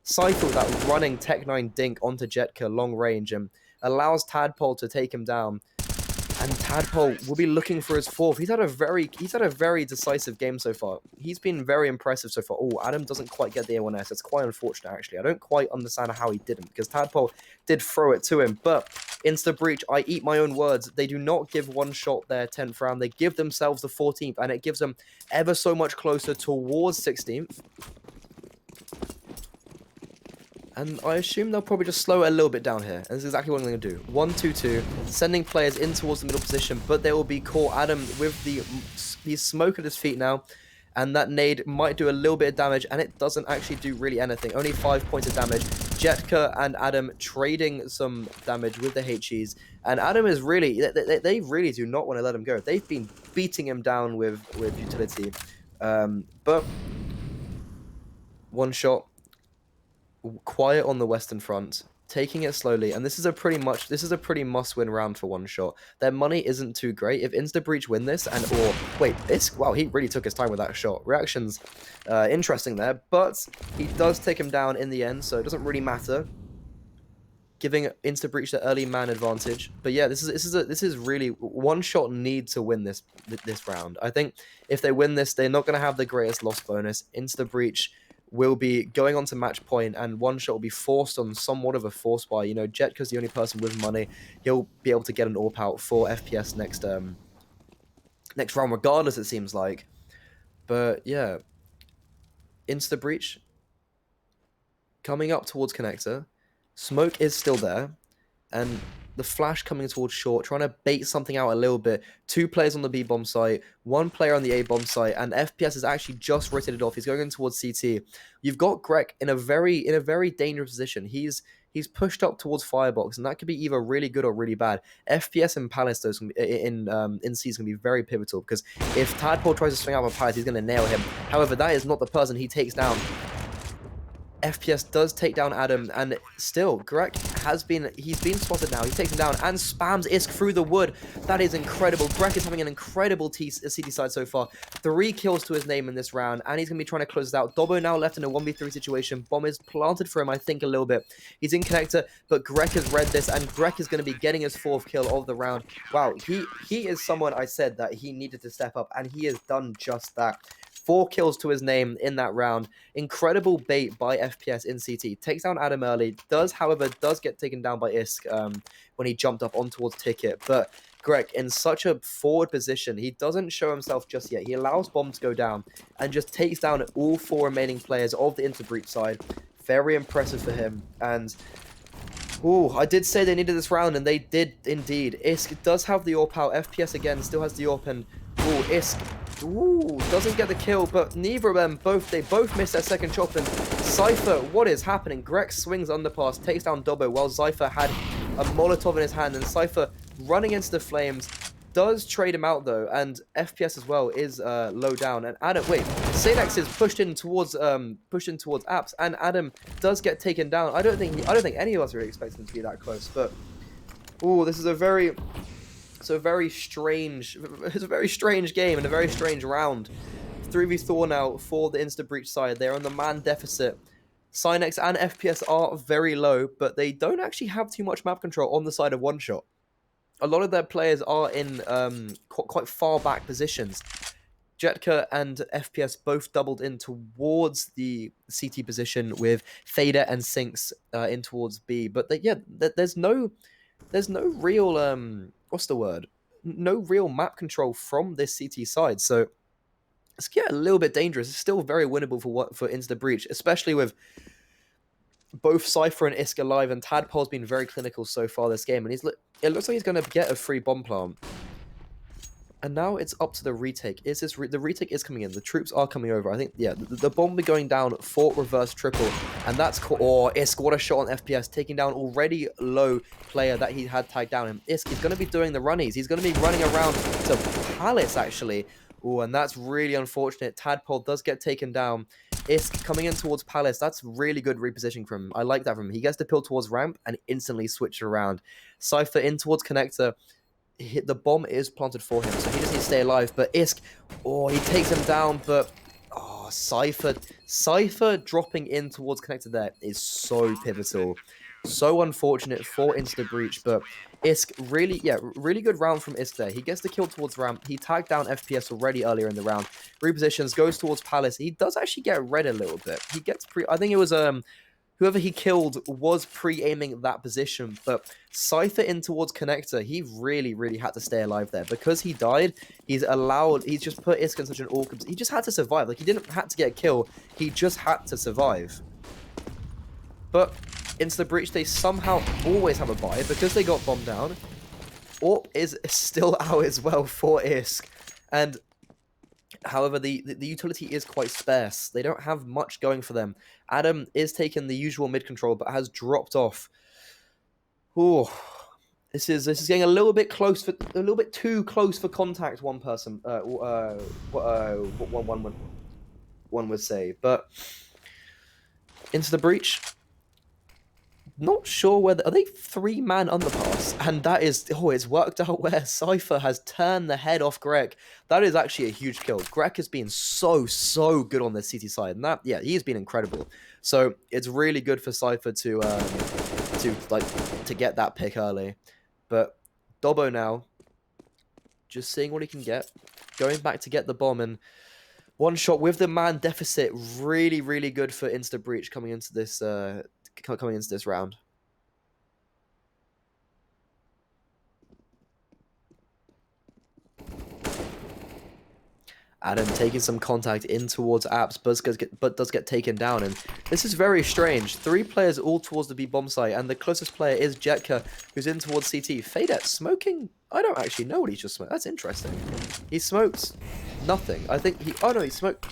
Cypher with that running Tech 9 dink onto Jetka long range and allows Tadpole to take him down. And Tadpole will be looking for his 4th. He's had a very decisive game so far. He's been very impressive so far. Oh, Adam doesn't quite get the A1S. It's quite unfortunate, actually. I don't quite understand how he didn't, because Tadpole did throw it to him. But Insta Breach, I eat my own words. They do not give one shot their 10th round. They give themselves the 14th, and it gives them ever so much closer towards 16th. And I assume they'll probably just slow it a little bit down here. And this is exactly what I'm going to do. 1-2-2, sending players in towards the middle position, but they will be caught. Adam with the smoke at his feet now. And that nade might do a little bit of damage, and it doesn't actually do really anything. Only 5 points of damage. Jetka and Adam trading some damage with the HEs. And Adam is really, they really do not want to let him go. They've been beating him down with utility. But one shot. Quiet on the Western Front, taking it slowly, and this is a pretty must-win round for one shot. Their money isn't too great. If Insta Breach win this, wow, he really took his time with that shot. Reactions, interesting there, but he does take him down in the end, so it doesn't really matter. Giving Insta Breach the early man advantage, but yeah, this is really one shot need to win this round. I think if they win this, they're not going to have the greatest loss bonus. Insta Breach will be going on to match point, and one shot will be forced on somewhat of a force buy. You know, Jetka's the only person with money. He'll be able to get an AWP out for FPS next round, regardless, it seems like. But yeah, Insta Breach coming up towards connector. Smoke is still there, and the flash coming towards short, trying to bait something out a little bit. 2 players on the B-bomb site, 1 player on the A-bomb site, and FPS has actually just rotated off. He's going in towards CT. You've got Greg in a very dangerous position. He's pushed up towards Firebox, and that could be either really good or really bad. FPS and Palace though, in C is going to be very pivotal, because if Tadpole tries to swing out on Palace, he's going to nail him. However, that is not the person he takes down. FPS does take down Adam, and still, Greg he's been spotted now. He takes him down and spams Isk through the wood. That is incredible. Greg is having an incredible CT side so far. 3 kills to his name in this round, and he's going to be trying to close this out. Dobbo now left in a 1v3 situation. Bomb is planted for him, I think, a little bit. He's in connector, but Greg has read this, and Greg is going to be getting his 4th kill of the round. Wow, he is someone I said that he needed to step up, and he has done just that. 4 kills to his name in that round. Incredible bait by FPS in CT. Takes down Adam early. However, does get taken down by Isk when he jumped up on towards Ticket. But Greg, in such a forward position, he doesn't show himself just yet. He allows Bomb to go down and just takes down all 4 remaining players of the Interbreach side. Very impressive for him. And ooh, I did say they needed this round, and they did indeed. Isk does have the AWP out. FPS again still has the AWP, and ooh, Isk doesn't get the kill, but neither of them they both miss their second chop. And Cypher, what is happening? Greg swings underpass, takes down Dobbo, while Cypher had a Molotov in his hand, and Cypher running into the flames does trade him out though, and FPS as well is low down. And Adam, Sanex is pushed in towards Apps, and Adam does get taken down. I don't think any of us really expected him to be that close, but ooh, this is a very strange game and a very strange round. 3v4 now for the Insta Breach side. They're on the man deficit. Cynex and FPS are very low, but they don't actually have too much map control on the side of One Shot. A lot of their players are in quite far back positions. Jetka and FPS both doubled in towards the CT position with Fader and Sinks in towards B. But there's no real what's the word? No real map control from this CT side. So it's getting a little bit dangerous. It's still very winnable for Into the Breach, especially with both Cypher and Isk alive, and Tadpole's been very clinical so far this game, and it looks like he's going to get a free bomb plant. And now it's up to the retake. The retake is coming in. The troops are coming over. I think, yeah, the bomb will be going down for reverse triple. And that's... Oh, Isk, what a shot on FPS. Taking down already low player that he had tagged down. And Isk, he's going to be doing the runnies. He's going to be running around to Palace, actually. Oh, and that's really unfortunate. Tadpole does get taken down. Isk coming in towards Palace. That's really good repositioning from him. I like that from him. He gets the pill towards ramp and instantly switch around. Cypher in towards connector. The bomb is planted for him, so he just needs to stay alive. But Isk, oh, he takes him down, but oh, Cypher dropping in towards connector there is so pivotal. So unfortunate for Into the Breach, but Isk really good round from Isk there. He gets the kill towards ramp. He tagged down FPS already earlier in the round. Repositions, goes towards Palace. He does actually get red a little bit. He gets I think it was whoever he killed was pre-aiming that position, but Cypher in towards connector, he really had to stay alive there. Because he died, he's just put Isk in such an awkward... He just had to survive. Like, he didn't have to get a kill. He just had to survive. But Into the Breach, they somehow always have a buy because they got bombed down. AWP is still out as well for Isk. And... However, the utility is quite sparse. They don't have much going for them. Adam is taking the usual mid control, but has dropped off. Ooh, this is getting a little bit too close for contact. One person, one would say. But Into the Breach. Not sure whether... Are they 3-man underpass? And that is... Oh, it's worked out where Cypher has turned the head off Greg. That is actually a huge kill. Greg has been so good on the CT side. And that, yeah, he's been incredible. So it's really good for Cypher to get that pick early. But Dobbo now, just seeing what he can get. Going back to get the bomb, and One Shot with the man deficit. Really good for Into the Breach coming into this round. Adam taking some contact in towards Apps, but does get taken down. And this is very strange. 3 players all towards the B bomb site, and the closest player is Jetka, who's in towards CT. Fader smoking? I don't actually know what he just smoked. That's interesting. He smoked nothing. I think he... Oh, no, he smoked...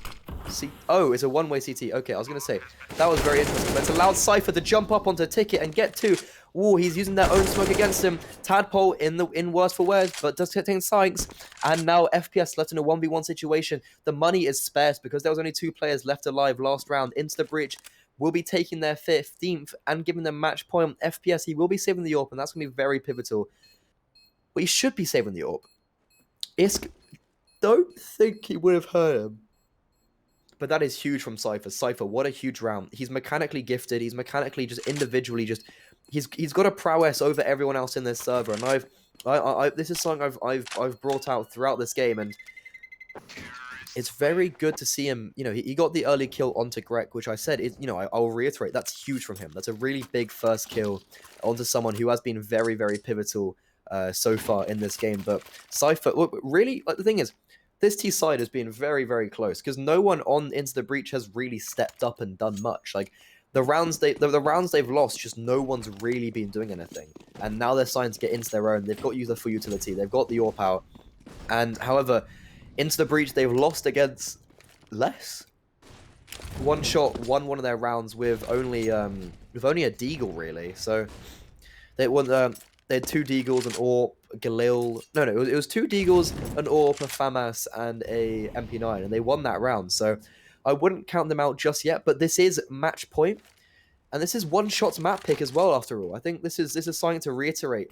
Oh, it's a one-way CT. Okay, I was going to say, that was very interesting. But it's allowed Cypher to jump up onto Ticket and get 2. Ooh, he's using their own smoke against him. Tadpole in worse for wears, but does get taken Sykes. And now FPS left in a 1v1 situation. The money is sparse because there was only 2 players left alive last round. Into the Breach will be taking their 15th and giving them match point. FPS, he will be saving the AWP, and that's going to be very pivotal. But he should be saving the AWP. Isk, don't think he would have heard him. But that is huge from Cypher. Cypher, what a huge round. He's mechanically gifted. He's mechanically just individually just... He's got a prowess over everyone else in this server. And this is something I've brought out throughout this game. And it's very good to see him... You know, he got the early kill onto Greg, which I said, is, you know, I'll reiterate, that's huge from him. That's a really big first kill onto someone who has been very pivotal so far in this game. But Cypher... Look, really, like, the thing is... This T side has been very close because no one on Into the Breach has really stepped up and done much. Like the rounds they've lost, just no one's really been doing anything. And now they're starting to get into their own. They've got user for utility. They've got the AWP out. And however, Into the Breach they've lost against less. One Shot won one of their rounds with only a Deagle really. So they won. They had 2 Deagles, an AWP, Galil... No, it was 2 Deagles, an AWP, a FAMAS, and a MP9, and they won that round. So I wouldn't count them out just yet, but this is match point, and this is One Shot's map pick as well, after all. I think this is something to reiterate.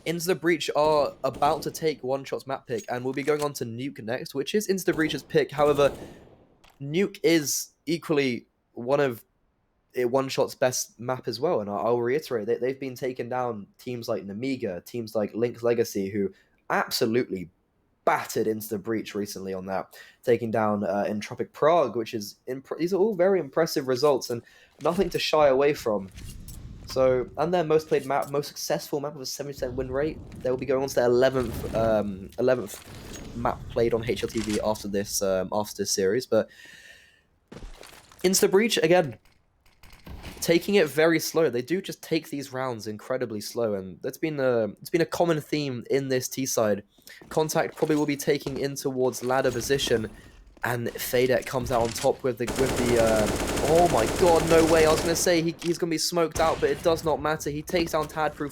Into the Breach are about to take One Shot's map pick, and we'll be going on to Nuke next, which is Into the Breach's pick. However, Nuke is equally one of One Shot's best map as well. And I'll reiterate that they've been taking down teams like Namiga, teams like Link's Legacy, who absolutely battered into the breach recently on that, taking down Entropic Prague, which is these are all very impressive results and nothing to shy away from. So, and their most played map, most successful map with a 70% win rate. They will be going on to their 11th map played on HLTV after this series. But Insta Breach again, taking it very slow. They do just take these rounds incredibly slow, and it's been a common theme in this T side. Contact probably will be taking in towards ladder position, and Fadek comes out on top with the oh my god, no way. I was gonna say he's gonna be smoked out, but it does not matter. He takes down Tadpole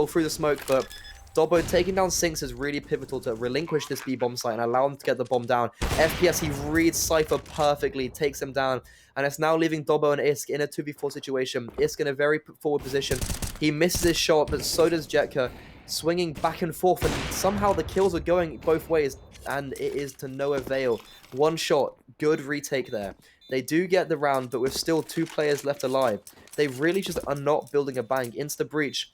through the smoke, but Dobbo taking down Sinks is really pivotal to relinquish this B-bomb site and allow him to get the bomb down. FPS, he reads Cypher perfectly, takes him down, and it's now leaving Dobbo and Isk in a 2v4 situation. Isk in a very forward position. He misses his shot, but so does Jetka, swinging back and forth, and somehow the kills are going both ways, and it is to no avail. One shot, good retake there. They do get the round, but with still 2 players left alive. They really just are not building a bank. Insta Breach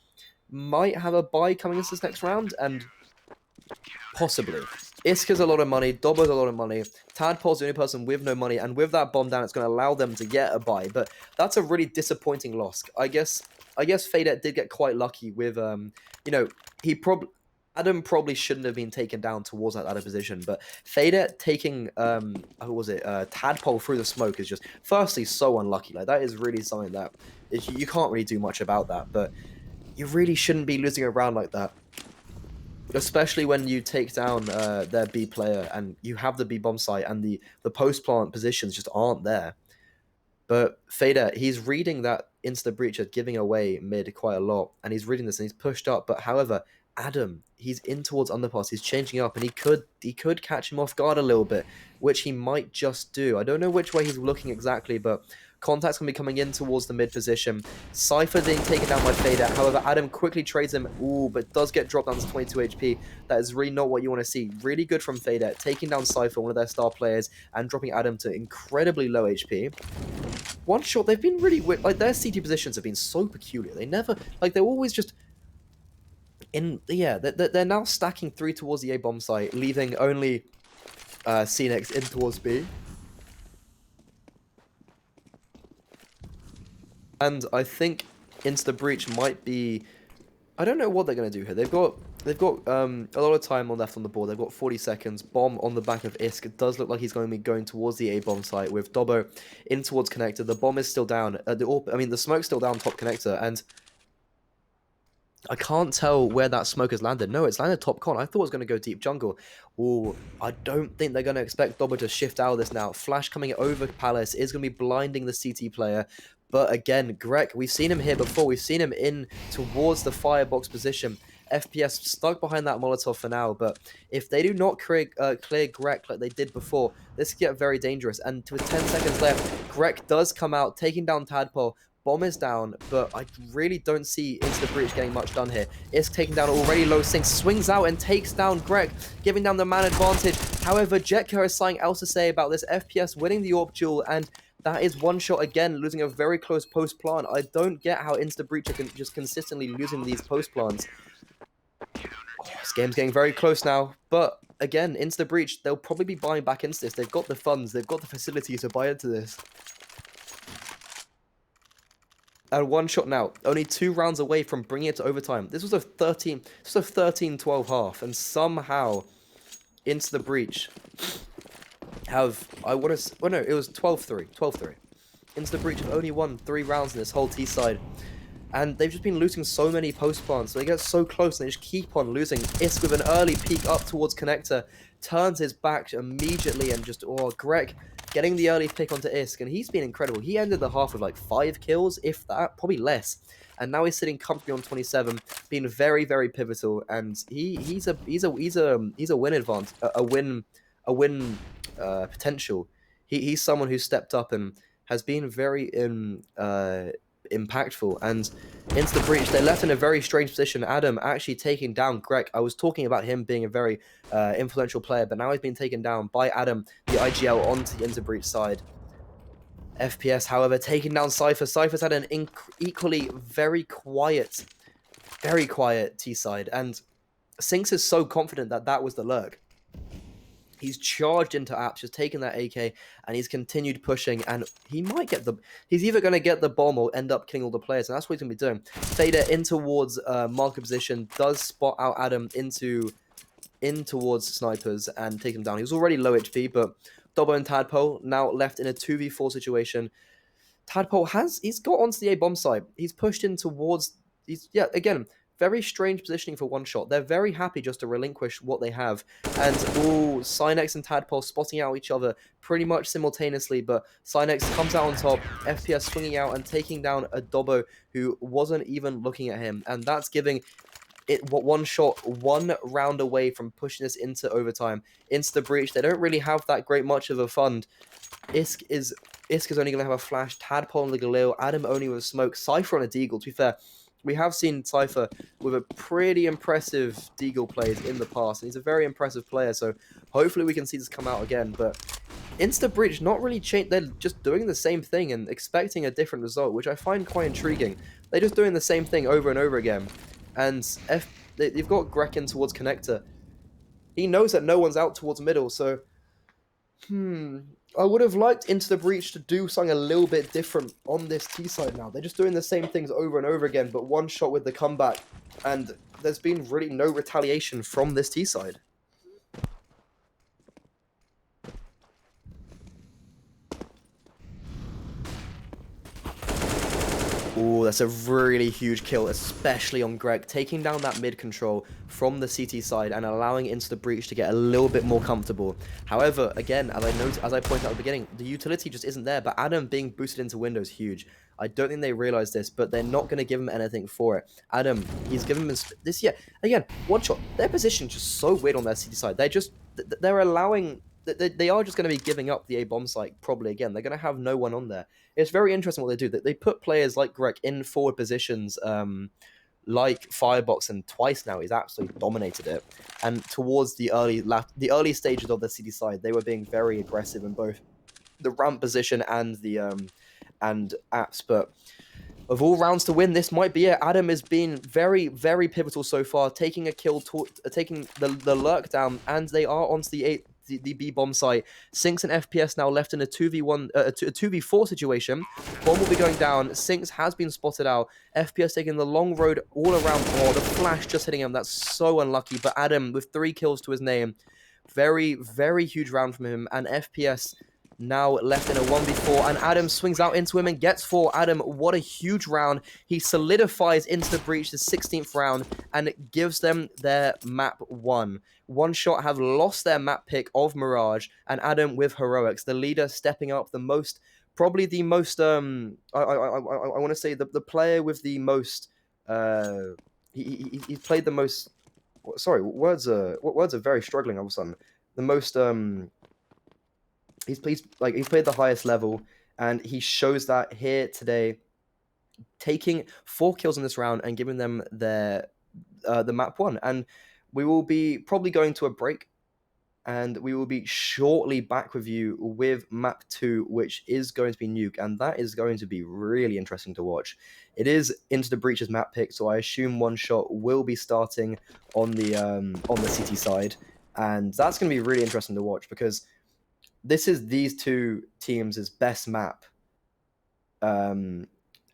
might have a buy coming into this next round, and possibly. Iska's a lot of money, Dobbo's a lot of money, Tadpole's the only person with no money, and with that bomb down, it's going to allow them to get a buy, but that's a really disappointing loss. I guess Fadek did get quite lucky with, you know, Adam probably shouldn't have been taken down towards that ladder position, but Fadek taking, Tadpole through the smoke is just, firstly, so unlucky. Like, that is really something that you can't really do much about that, but you really shouldn't be losing a round like that. Especially when you take down their B player and you have the B bomb site and the post plant positions just aren't there. But Fader, he's reading that Insta Breacher giving away mid quite a lot, and he's reading this and he's pushed up. But however, Adam, he's in towards underpass, he's changing up, and he could catch him off guard a little bit, which he might just do. I don't know which way he's looking exactly, but Contact's going to be coming in towards the mid position. Cypher being taken down by Fader. However, Adam quickly trades him. Ooh, but does get dropped down to 22 HP. That is really not what you want to see. Really good from Fader, taking down Cypher, one of their star players, and dropping Adam to incredibly low HP. One shot, they've been really weird. Like, their CT positions have been so peculiar. They never, like, they're always just in, yeah, they're now stacking 3 towards the A bomb site, leaving only Cnex in towards B. And I think Insta Breach might be, I don't know what they're going to do here. They've got a lot of time left on the board. They've got 40 seconds. Bomb on the back of Isk. It does look like he's going to be going towards the A-bomb site with Dobbo in towards connector. The bomb is still down. The smoke's still down top connector, and I can't tell where that smoke has landed. No, it's landed top con. I thought it was going to go deep jungle. Ooh, I don't think they're going to expect Dobbo to shift out of this now. Flash coming over Palace is going to be blinding the CT player. But again, Greg, we've seen him here before. We've seen him in towards the firebox position. FPS stuck behind that Molotov for now, but if they do not clear Greg like they did before, this could get very dangerous. And with 10 seconds left, Greg does come out, taking down Tadpole. Bomb is down, but I really don't see Insta Breach getting much done here. Isk taking down already low Sync, swings out and takes down Greg, giving down the man advantage. However, Jetka has something else to say about this. FPS winning the AWP duel, and that is one shot again, losing a very close post plant. I don't get how Insta Breacher can just consistently losing these post plants. Oh, this game's getting very close now, but again, Insta Breach, they'll probably be buying back into this. They've got the funds, they've got the facilities to buy into this. And one shot now, only 2 rounds away from bringing it to overtime. This was a 13-12 half, and somehow Insta Breach have, it was 12-3. Insta Breach have only won 3 rounds in this whole T side. And they've just been losing so many post plants. So they get so close and they just keep on losing. Isk with an early peek up towards connector, turns his back immediately and just, Greg getting the early pick onto Isk. And he's been incredible. He ended the half with like 5 kills, if that, probably less. And now he's sitting comfortably on 27, being very, very pivotal. And he's a win advance, a win potential. He's someone who stepped up and has been very impactful. And Insta Breach, they're left in a very strange position. Adam actually taking down Greg. I was talking about him being a very influential player, but now he's been taken down by Adam, the IGL, onto the Insta Breach side. FPS, however, taking down Cypher. Cypher's had an equally very quiet T-side, and Sinks is so confident that that was the lurk. He's charged into Apps, just taken that AK, and he's continued pushing, and he might get the... He's either going to get the bomb or end up killing all the players, and that's what he's going to be doing. Fader in towards marker position, does spot out Adam in towards snipers and take him down. He was already low HP, but Dobbo and Tadpole now left in a 2v4 situation. Tadpole he's got onto the A bomb site. He's pushed in towards... again, very strange positioning for one shot. They're very happy just to relinquish what they have. And, Cynex and Tadpole spotting out each other pretty much simultaneously, but Cynex comes out on top, FPS swinging out and taking down a Dobbo who wasn't even looking at him. And that's giving it one shot, 1 round away from pushing this into overtime. Insta breach, they don't really have that great much of a fund. Isk is only going to have a flash, Tadpole on the Galil, Adam only with smoke, Cypher on a Deagle. To be fair, we have seen Cypher with a pretty impressive Deagle plays in the past, and he's a very impressive player, so hopefully we can see this come out again. But Insta Breach not really changed. They're just doing the same thing and expecting a different result, which I find quite intriguing. They're just doing the same thing over and over again. And they've got Grekin towards connector. He knows that no one's out towards middle, so... I would have liked Into the Breach to do something a little bit different on this T-side now. They're just doing the same things over and over again, but one shot with the comeback, and there's been really no retaliation from this T-side. Ooh, that's a really huge kill, especially on Greg, taking down that mid control from the CT side and allowing Into the Breach to get a little bit more comfortable. However, again, as I pointed out at the beginning, the utility just isn't there, but Adam being boosted into window is huge. I don't think they realize this, but they're not going to give him anything for it. Adam, he's given him this year. Again, one shot. Their position just so weird on their CT side. They're allowing... They are just going to be giving up the A-bomb site probably again. They're going to have no one on there. It's very interesting what they do. They put players like Greg in forward positions, like Firebox, and twice now he's absolutely dominated it. And towards the early stages of the city side, they were being very aggressive in both the ramp position and the and apps. But of all rounds to win, this might be it. Adam has been very, very pivotal so far, taking a kill, taking the lurk down, and they are onto the B bomb site. Sinks and FPS now left in a 2v4 situation. Bomb will be going down. Sinks has been spotted out. FPS taking the long road all around. Oh, the flash just hitting him. That's so unlucky. But Adam with 3 kills to his name. Very, very huge round from him. And FPS now left in a 1v4, and Adam swings out into him and gets 4. Adam, what a huge round. He solidifies Into the Breach the 16th round and gives them their map 1. One Shot have lost their map pick of Mirage, and Adam with Heroics, the leader stepping up, probably the most, I want to say the player with the most, he played the most, sorry, words are very struggling all of a sudden. The most, He's played the highest level, and he shows that here today, taking 4 kills in this round and giving them the map 1. And we will be probably going to a break, and we will be shortly back with you with map 2, which is going to be Nuke, and that is going to be really interesting to watch. It is Into the Breach's map pick, so I assume One Shot will be starting on the CT side, and that's going to be really interesting to watch because this is these two teams' best map. And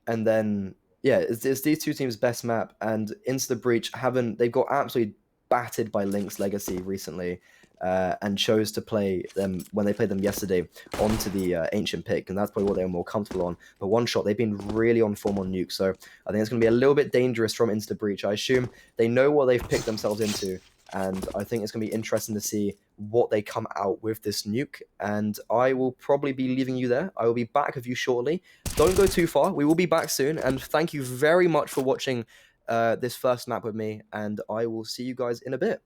then, yeah, it's these two teams' best map. And Into the Breach they've got absolutely battered by Link's Legacy recently, and chose to play them when they played them yesterday onto the Ancient pick. And that's probably what they were more comfortable on. But One Shot, they've been really on form on Nuke. So I think it's going to be a little bit dangerous from Into the Breach. I assume they know what they've picked themselves into. And I think it's going to be interesting to see what they come out with this Nuke. And I will probably be leaving you there. I will be back with you shortly. Don't go too far. We will be back soon. And thank you very much for watching this first map with me. And I will see you guys in a bit.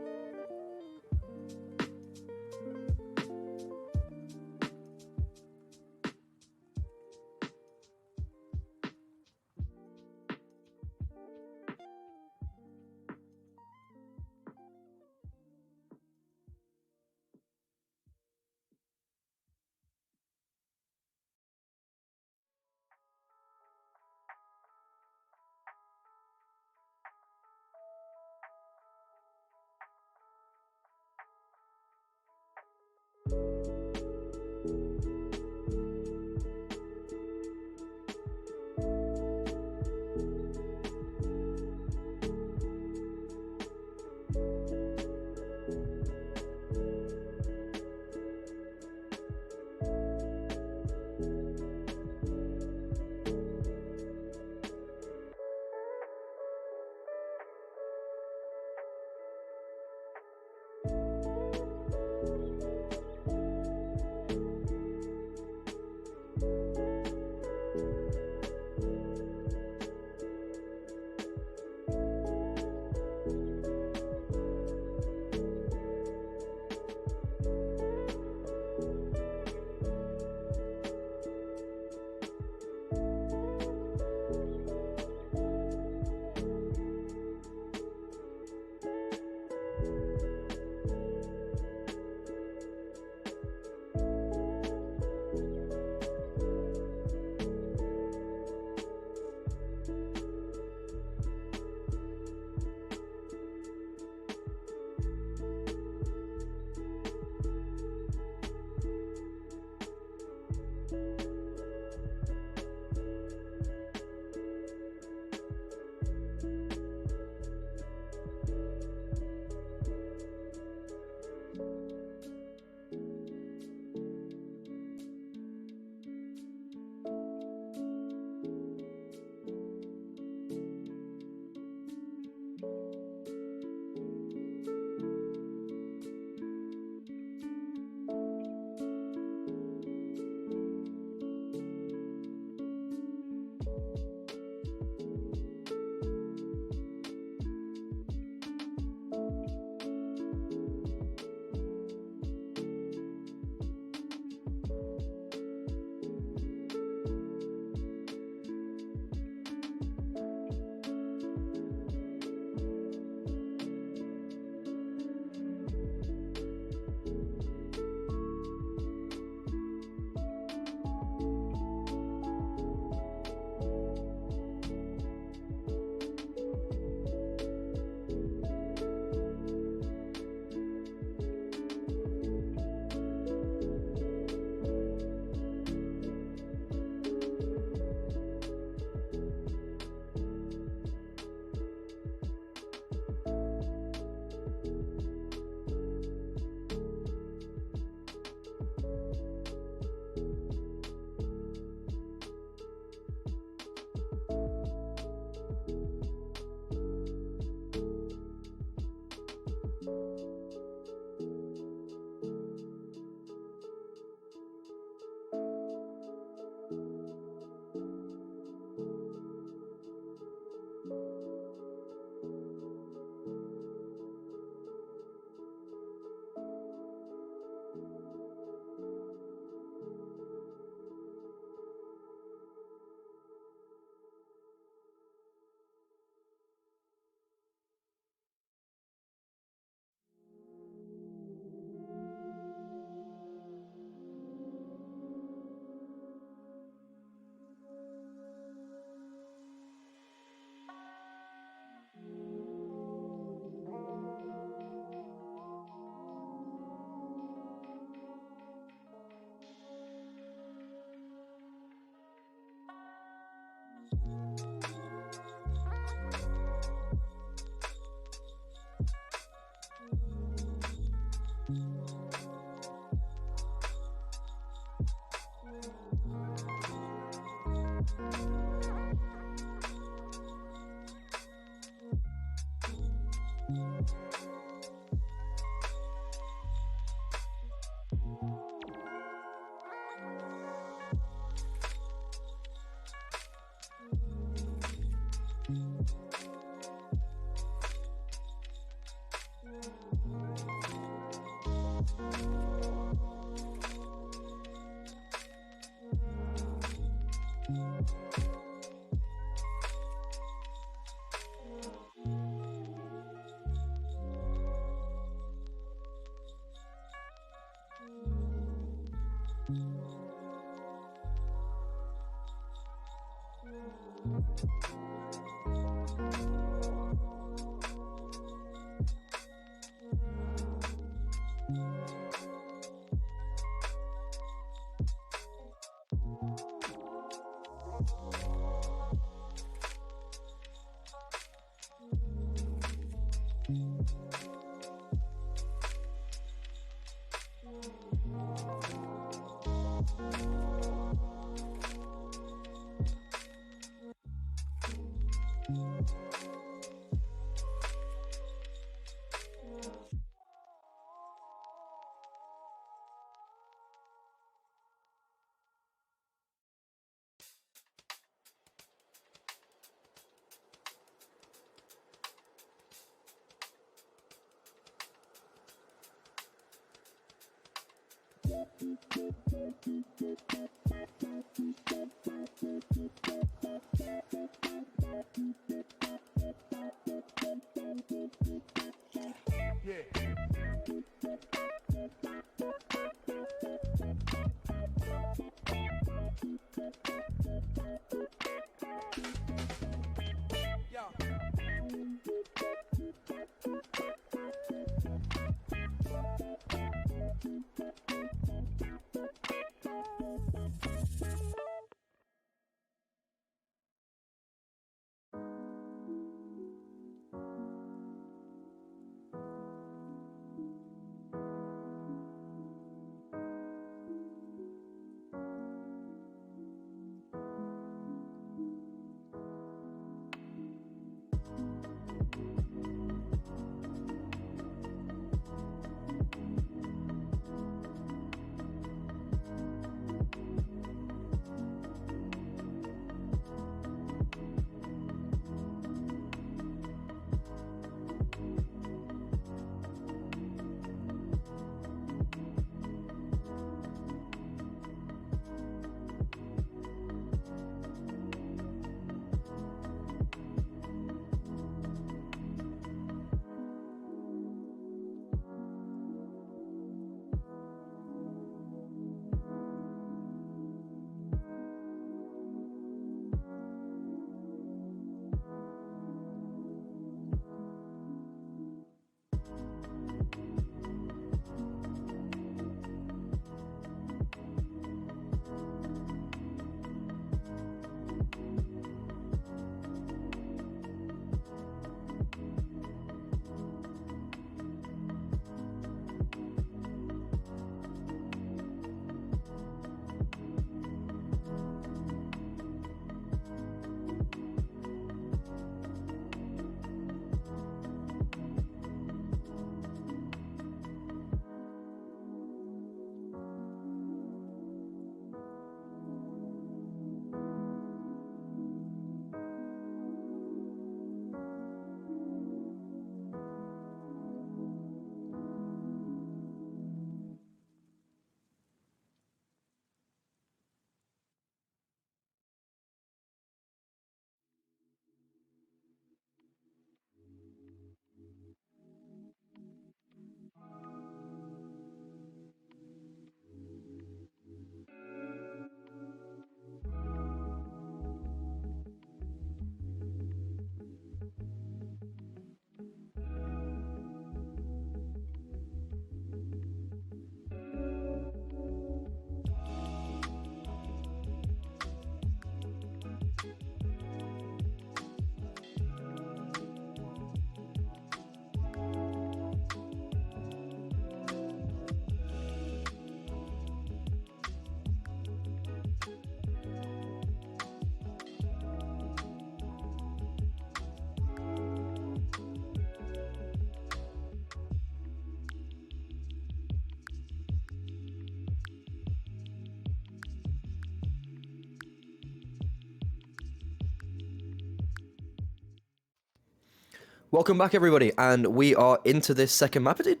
Welcome back, everybody, and we are into this second map. It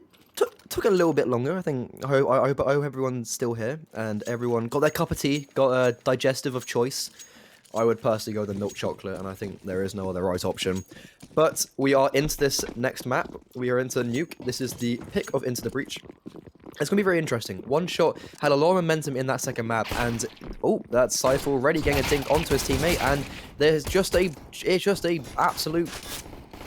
took a little bit longer. I think. I hope everyone's still here and everyone got their cup of tea, got a digestive of choice. I would personally go with the milk chocolate, and I think there is no other right option. But we are into this next map. We are into Nuke. This is the pick of Into the Breach. It's going to be very interesting. One shot had a lot of momentum in that second map, and oh, that's Cypher already getting a dink onto his teammate, and there's it's just a absolute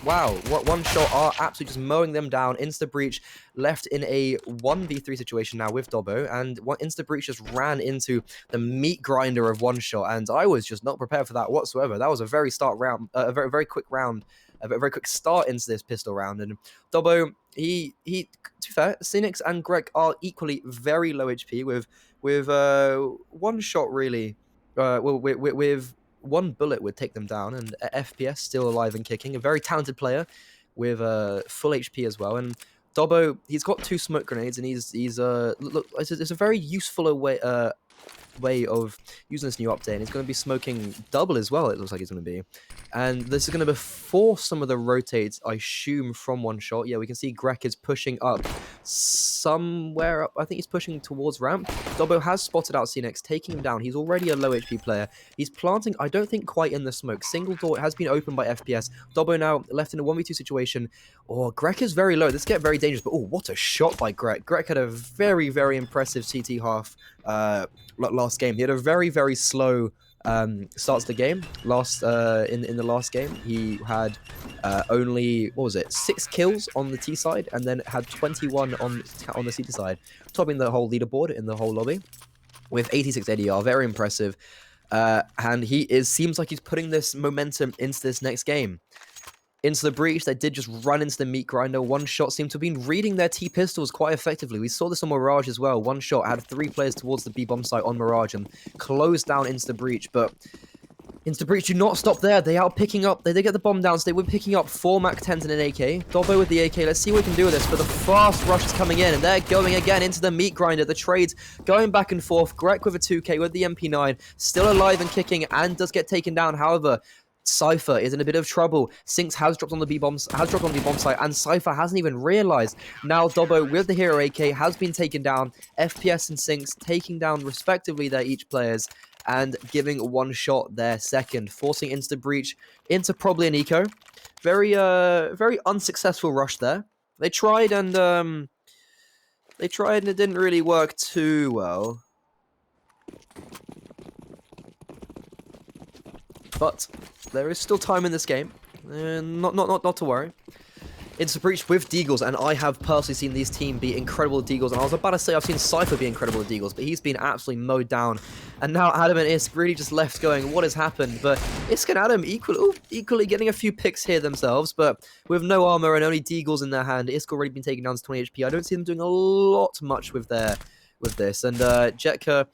wow. One shot are absolutely just mowing them down. Insta Breach left in a 1v3 situation now with Dobbo, and Insta Breach just ran into the meat grinder of one shot, and I was just not prepared for that whatsoever. That was a very very quick round, a very quick start into this pistol round, and Dobbo, he to be fair, Cynics and Greg are equally very low HP with one shot really, with one bullet would take them down, and FPS still alive and kicking. A very talented player with full HP as well. And Dobbo, he's got 2 smoke grenades, and he's look, it's a very useful way of using this new update, and he's going to be smoking double as well, it looks like he's going to be. And this is going to be before some of the rotates, I assume, from one shot. Yeah, we can see Greg is pushing up somewhere up. I think he's pushing towards ramp. Dobbo has spotted out CNX, taking him down. He's already a low HP player. He's planting, I don't think, quite in the smoke. Single door has been opened by FPS. Dobbo now left in a 1v2 situation. Oh, Greg is very low. This get very dangerous, but oh, what a shot by Greg. Greg had a very, very impressive CT half last game. He had a very, very slow start to the game. In the last game, he had only, what was it, 6 kills on the T side, and then had 21 on the CT side, topping the whole leaderboard in the whole lobby with 86 ADR. Very impressive. And he seems like he's putting this momentum into this next game. Into the breach, they did just run into the meat grinder. One shot seemed to have been reading their T-pistols quite effectively. We saw this on Mirage as well. One shot had 3 players towards the B-bomb site on Mirage and closed down into the breach. But into the breach do not stop there. They are picking up. They did get the bomb down, so they were picking up 4 MAC-10s and an AK. Dobbo with the AK. Let's see what we can do with this. But the fast rush is coming in, and they're going again into the meat grinder. The trades going back and forth. Greg with a 2K with the MP9. Still alive and kicking, and does get taken down. However, Cypher is in a bit of trouble. Sinks has dropped on the B-bomb site, and Cypher hasn't even realized. Now Dobbo with the hero AK has been taken down. FPS and Sinks taking down respectively their each players, and giving one shot their second, forcing Insta Breach into probably an eco. Very unsuccessful rush there. They tried and it didn't really work too well. But there is still time in this game. Not to worry. Insta Breach with Deagles, and I have personally seen these team be incredible at Deagles, and I was about to say I've seen Cypher be incredible at Deagles, but he's been absolutely mowed down. And now Adam and Isk really just left going, what has happened? But Isk and Adam equally getting a few picks here themselves, but with no armor and only Deagles in their hand. Isk already been taken down to 20 HP. I don't see them doing a lot much with this. And Jetka,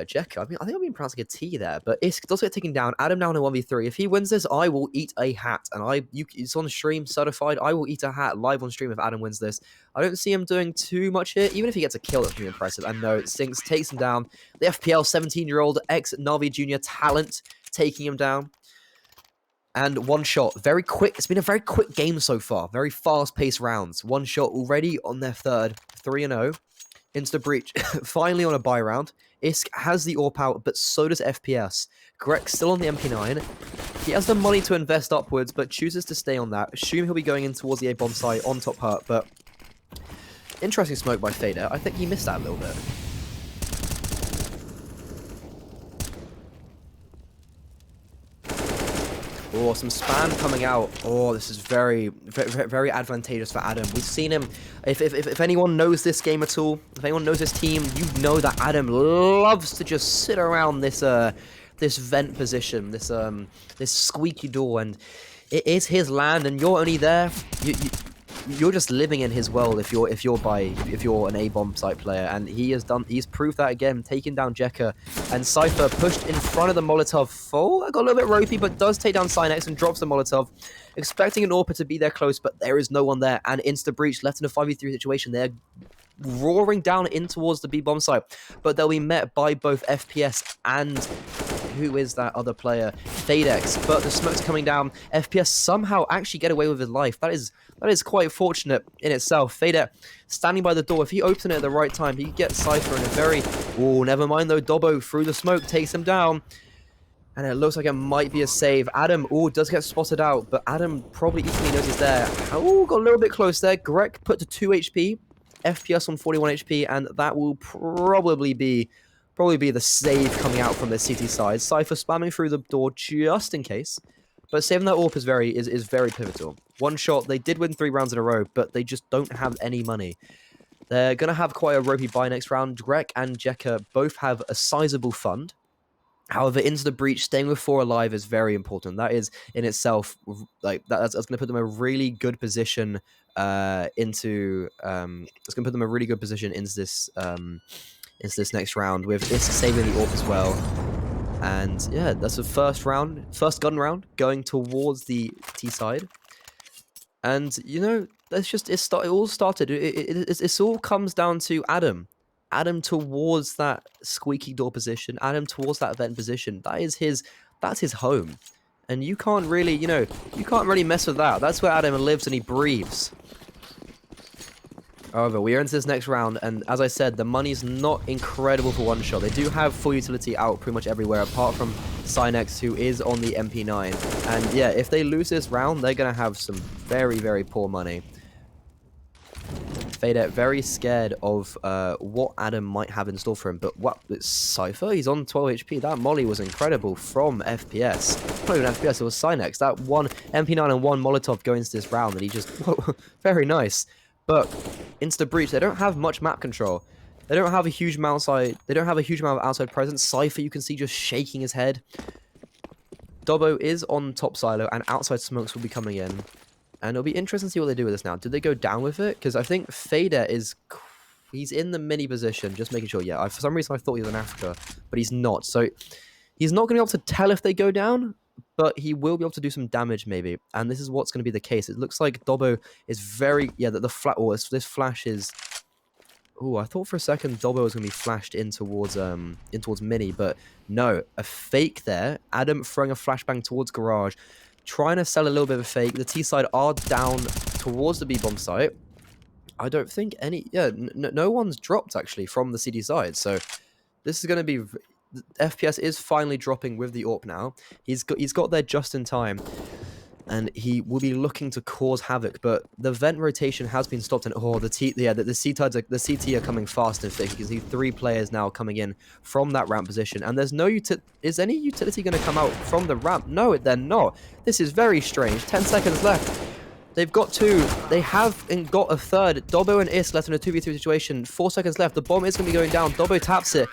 Jetka. I think I'm being pronouncing a T there, but Isk does get taken down. Adam now in a 1v3. If he wins this, I will eat a hat. And it's on stream, certified. I will eat a hat live on stream if Adam wins this. I don't see him doing too much here. Even if he gets a kill, that's going to be impressive. And no, Sinks takes him down. The FPL 17-year-old ex-Navi Junior talent taking him down. And one shot. Very quick. It's been a very quick game so far. Very fast-paced rounds. One shot already on their third. 3-0. Insta Breach finally on a buy round. Isk has the AWP out, but so does FPS. Greg still on the MP9. He has the money to invest upwards, but chooses to stay on that. Assume he'll be going in towards the A-bomb site on top hurt, but interesting smoke by Fader. I think he missed that a little bit. Oh, some spam coming out. Oh, this is very advantageous for Adam. We've seen him. If anyone knows this game at all, if anyone knows this team, you know that Adam loves to just sit around this this vent position, this squeaky door, and it is his land, and you're only there. You're just living in his world if you're an A-bomb site player, and he's proved that again, taking down Jetka, and Cypher pushed in front of the Molotov. I got a little bit ropey, but does take down Cynex and drops the Molotov, expecting an AWP to be there close, but there is no one there, and Insta Breach left in a 5v3 situation. They're roaring down in towards the B-bomb site, but they'll be met by both FPS and who is that other player? Fadex, but the smoke's coming down. FPS somehow actually get away with his life. That is quite fortunate in itself. Fadex standing by the door. If he opens it at the right time, he gets Cypher in a very... Oh, never mind though. Dobbo through the smoke takes him down. And it looks like it might be a save. Adam, does get spotted out, but Adam probably equally knows he's there. Got a little bit close there. Greg put to 2 HP, FPS on 41 HP, and that will probably be the save coming out from the CT side. Cypher spamming through the door just in case, but saving that AWP is very pivotal. One shot, they did win 3 rounds in a row, but they just don't have any money. They're going to have quite a ropey buy next round. Greg and Jekka both have a sizable fund. However, into the breach, staying with 4 alive is very important. That is in itself like that's going to put them in a really good position it's going to put them in a really good position into this next round with IS saving the AWP as well. And yeah, that's the first gun round going towards the T side. And you know, it all comes down to Adam. Adam towards that squeaky door position, Adam towards that vent position. That's his home. And you can't really mess with that. That's where Adam lives and he breathes. However, we are into this next round, and as I said, the money's not incredible for one shot. They do have full utility out pretty much everywhere, apart from Cynex, who is on the MP9. And yeah, if they lose this round, they're going to have some very, very poor money. Fader very scared of what Adam might have in store for him, but what? It's Cypher? He's on 12 HP. That molly was incredible from FPS. Not even FPS, it was Cynex. That one MP9 and 1 Molotov going into this round, and he just... very nice. But into the breach, they don't have much map control. They don't have a huge amount of outside presence. Cypher, you can see just shaking his head. Dobbo is on top silo, and outside smokes will be coming in. And it'll be interesting to see what they do with this now. Did they go down with it? Because I think Fader he's in the mini position, just making sure. Yeah, for some reason I thought he was in Africa, but he's not. So he's not going to be able to tell if they go down, but he will be able to do some damage maybe. And this is what's going to be the case. It looks like Dobbo is very... Yeah, that the flat... Oh, this flash is... Oh, I thought for a second Dobbo was going to be flashed in towards mini, but no. A fake there. Adam throwing a flashbang towards garage. Trying to sell a little bit of a fake. The T side are down towards the B-bomb site. I don't think any... Yeah, no one's dropped, actually, from the CD side. So this is going to be... FPS is finally dropping with the AWP now. He's got there just in time. And he will be looking to cause havoc. But the vent rotation has been stopped. And the CT are coming fast and thick. You can see 3 players now coming in from that ramp position. And there's no is any utility going to come out from the ramp? No, they're not. This is very strange. 10 seconds left. They've got 2. They have got a third. Dobbo and IS left in a 2v3 situation. 4 seconds left. The bomb is going to be going down. Dobbo taps it.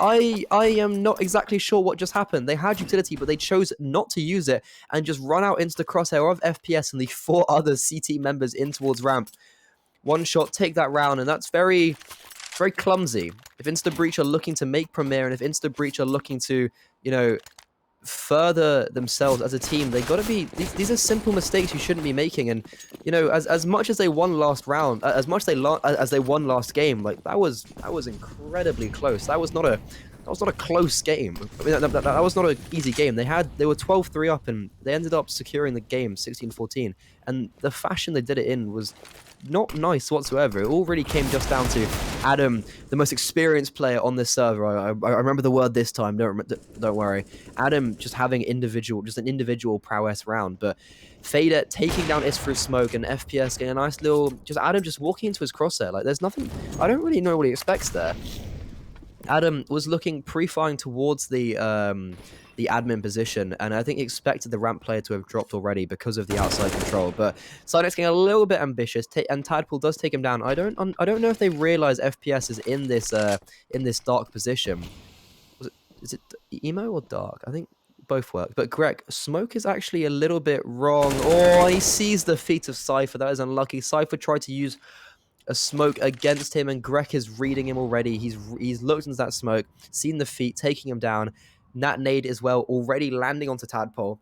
I am not exactly sure what just happened. They had utility, but they chose not to use it and just run out into the crosshair of FPS and the 4 other CT members in towards ramp. One shot, take that round, and that's very, very clumsy. If Insta Breach are looking to make Premier, and if Insta Breach are looking to, further themselves as a team, they got to be... These are simple mistakes you shouldn't be making. And, as much as they won last round, as they won last game, like, that was incredibly close. That was not a close game. I mean, that was not an easy game. They were 12-3 up, and they ended up securing the game 16-14. And the fashion they did it in was not nice whatsoever. It all really came just down to Adam, the most experienced player on this server. I remember the word this time. Don't worry. Adam just having an individual prowess round, but Fader taking down IS through smoke and FPS getting a nice little... Just Adam just walking into his crosshair. Like, there's nothing... I don't really know what he expects there. Adam was looking pre-firing towards the admin position, and I think he expected the ramp player to have dropped already because of the outside control. But Cynex getting a little bit ambitious, and Tadpool does take him down. I don't know if they realize FPS is in this dark position. Is it emo or dark? I think both work. But Greg, smoke is actually a little bit wrong. Oh, he sees the feet of Cypher. That is unlucky. Cypher tried to use a smoke against him, and Greg is reading him already. He's looked into that smoke, seen the feet, taking him down. Nat nade as well, already landing onto Tadpole,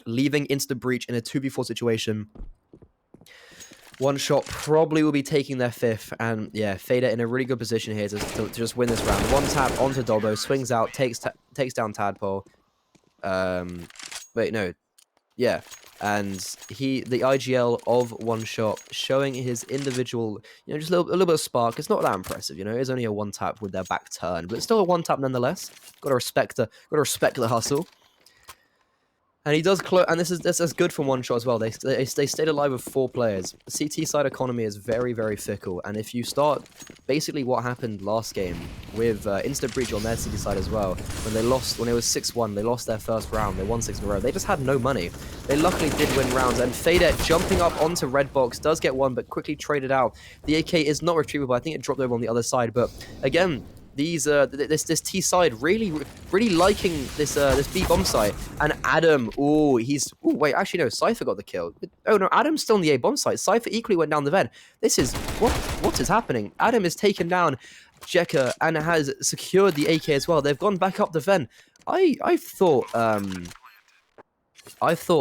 leaving Insta Breach in a 2v4 situation. One shot probably will be taking their 5th, and yeah, Fader in a really good position here to just win this round. One tap onto Dobbo, swings out, takes takes down Tadpole. Wait, no. Yeah. And the IGL of one shot, showing his individual, just a little bit of spark. It's not that impressive, It's only a one tap with their back turn, but it's still a one tap nonetheless. Gotta respect the hustle. And he does close, and this is good from one shot as well. They stayed alive with 4 players. The CT side economy is very, very fickle, and if you start basically what happened last game with Instant Breach on their CT side as well, when it was 6-1, they lost their first round, they won 6 in a row. They just had no money. They luckily did win rounds, and Fadet jumping up onto Red Box does get one, but quickly traded out. The AK is not retrievable. I think it dropped over on the other side, but again, this T side really liking this B bomb site, and Adam, wait, actually no, Cypher got the kill. Oh no, Adam's still on the A bomb site. Cypher equally went down the vent. This is what is happening. Adam has taken down Jekka and has secured the AK as well. They've gone back up the vent. I thought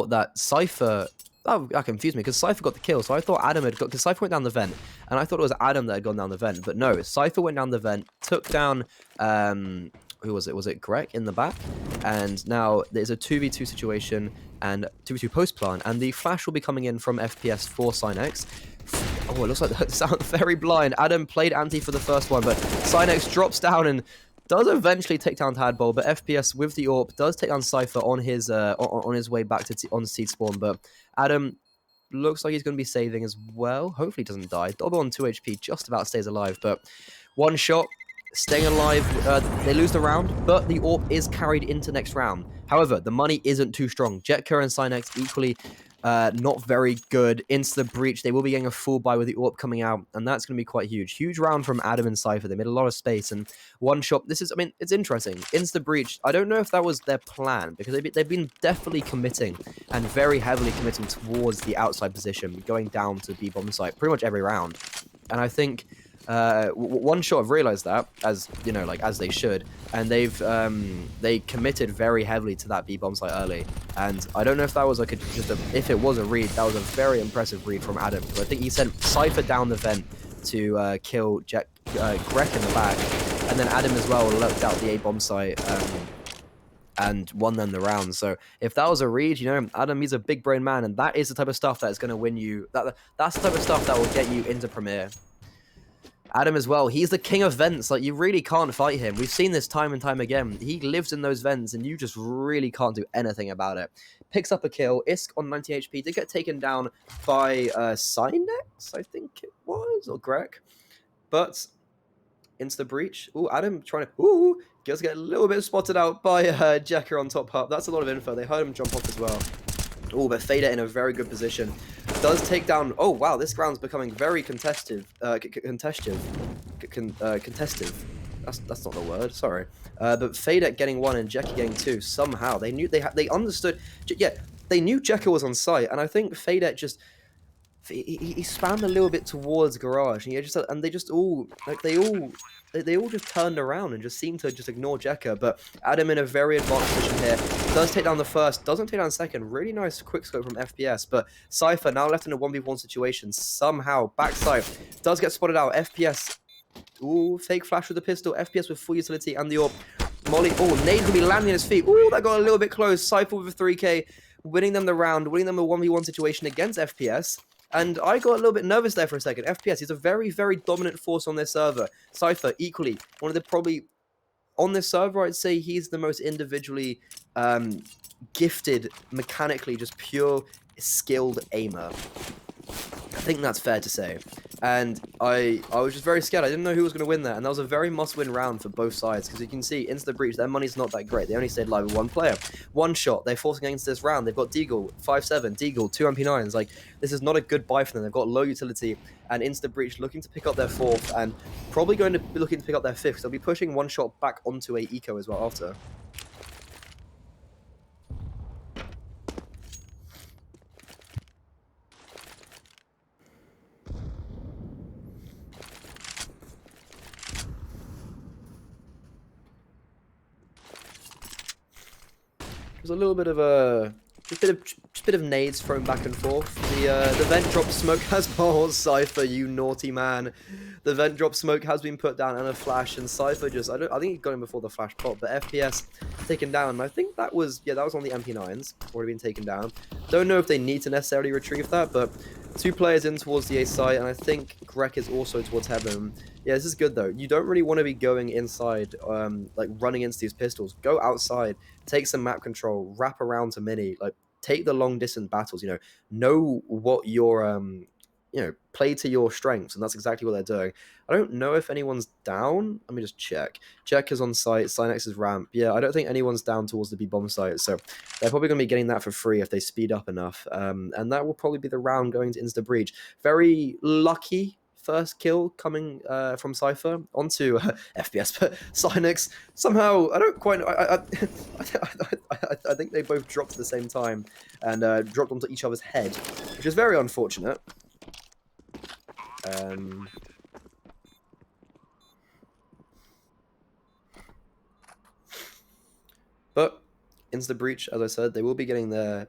that Cypher. Oh, that confused me because Cypher got the kill, so I thought Adam had got, because Cypher went down the vent, and I thought it was Adam that had gone down the vent, but no, Cypher went down the vent, took down, who was it? Was it Greg in the back? And now there's a 2v2 situation, and 2v2 post-plant, and the flash will be coming in from FPS for Cynex. Oh, it looks like that sounds very blind. Adam played anti for the first one, but Cynex drops down and does eventually take down Tadpole, but FPS with the AWP does take down Cypher on his way back to on seed spawn. But Adam looks like he's going to be saving as well. Hopefully he doesn't die. Dobbo on 2 HP just about stays alive, but one shot, staying alive. They lose the round, but the AWP is carried into next round. However, the money isn't too strong. Jetka and Cynex equally not very good. Into the breach, they will be getting a full buy with the AWP coming out, and that's going to be quite huge. Huge round from Adam and Cypher. They made a lot of space, and one shot. It's interesting. Into the breach, I don't know if that was their plan, because they've been definitely committing, and very heavily committing towards the outside position, going down to the B-bomb site pretty much every round. And I think one shot have realized that, as as they should, and they committed very heavily to that B bomb site early. And I don't know if that was if it was a read, that was a very impressive read from Adam. I think he sent Cypher down the vent to kill Greg in the back, and then Adam as well lurked out the A bomb site and won them the round. So if that was a read, Adam, he's a big brain man, and that is the type of stuff that is going to win you. That's the type of stuff that will get you into Premier. Adam as well, he's the king of vents. Like, you really can't fight him. We've seen this time and time again. He lives in those vents, and you just really can't do anything about it. Picks up a kill. Isk on 90 HP did get taken down by Cynex, I think it was, or Greg. But into the breach. Ooh, Adam trying to... Just get a little bit spotted out by Jekker on top hub. That's a lot of info. They heard him jump off as well. Oh, but Fader in a very good position. Does take down... Oh, wow, this ground's becoming very contestive. Contestive. That's not the word, sorry. But Fader getting 1 and Jekker getting 2. Somehow. They understood... Yeah, they knew Jekker was on site, and I think Fader just... He spammed a little bit towards Garage, and they all just turned around and just seemed to just ignore Jekker. But Adam in a very advanced position here. Does take down the first, doesn't take down the second. Really nice quick scope from FPS. But Cypher now left in a 1v1 situation. Somehow, backside, does get spotted out. FPS, fake flash with the pistol. FPS with full utility and the AWP. Molly, Nade will be landing on his feet. That got a little bit close. Cypher with a 3k, winning them the round, winning them a 1v1 situation against FPS. And I got a little bit nervous there for a second. FPS is a very, very dominant force on this server. Cypher, equally, one of the probably... On this server, I'd say he's the most individually gifted, mechanically, just pure, skilled aimer. I think that's fair to say. And I was just very scared. I didn't know who was going to win that. And that was a very must-win round for both sides. Because you can see, into the breach, their money's not that great. They only stayed alive with 1 player. One shot. They're forcing against this round. They've got Deagle, 5-7. Deagle, 2 MP9s. Like, this is not a good buy for them. They've got low utility. And into the breach, looking to pick up their 4th. And probably going to be looking to pick up their 5th. They'll be pushing one shot back onto a eco as well after. There's a little bit of a just a bit of nades thrown back and forth. The vent drop smoke has balls. Cypher, you naughty man. the vent drop smoke has been put down and a flash, and Cypher just, I think he got him before the flash pop, but FPS taken down. I think that was, yeah, that was on the MP9s, already been taken down. Don't know if they need to necessarily retrieve that, but 2 players in towards the A site, and I think Greg is also towards Heaven. Yeah, this is good though. You don't really want to be going inside, like running into these pistols. Go outside, take some map control, wrap around to mini, like take the long distance battles. Know what your play to your strengths, and that's exactly what they're doing. I don't know if anyone's down. Let me just check. Jack is on site. Cynex is ramp. Yeah, I don't think anyone's down towards the B bomb site, so they're probably going to be getting that for free if they speed up enough. And that will probably be the round going to Insta Breach. Very lucky first kill coming from Cypher onto FPS, but Cynex somehow, I don't quite, I think they both dropped at the same time and dropped onto each other's head, which is very unfortunate. But Insta Breach, as I said, they will be getting their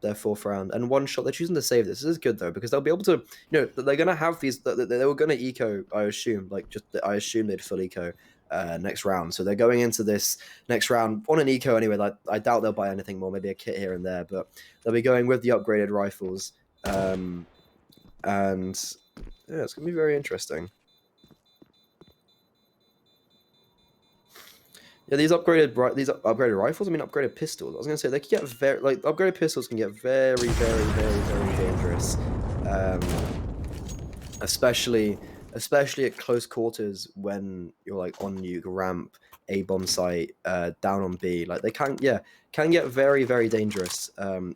4th round and 1 shot. They're choosing to save this. This is good though, because they'll be able to, they're going to have these, they were going to eco, I assume, I assume they'd full eco next round. So they're going into this next round on an eco anyway. Like, I doubt they'll buy anything more, maybe a kit here and there, but they'll be going with the upgraded rifles. And yeah, it's going to be very interesting. Yeah, these upgraded rifles. I mean, upgraded pistols. I was gonna say they can get upgraded pistols can get very, very, very, very dangerous, especially at close quarters when you're like on nuke ramp, A bomb site, down on B. Like they can get very, very dangerous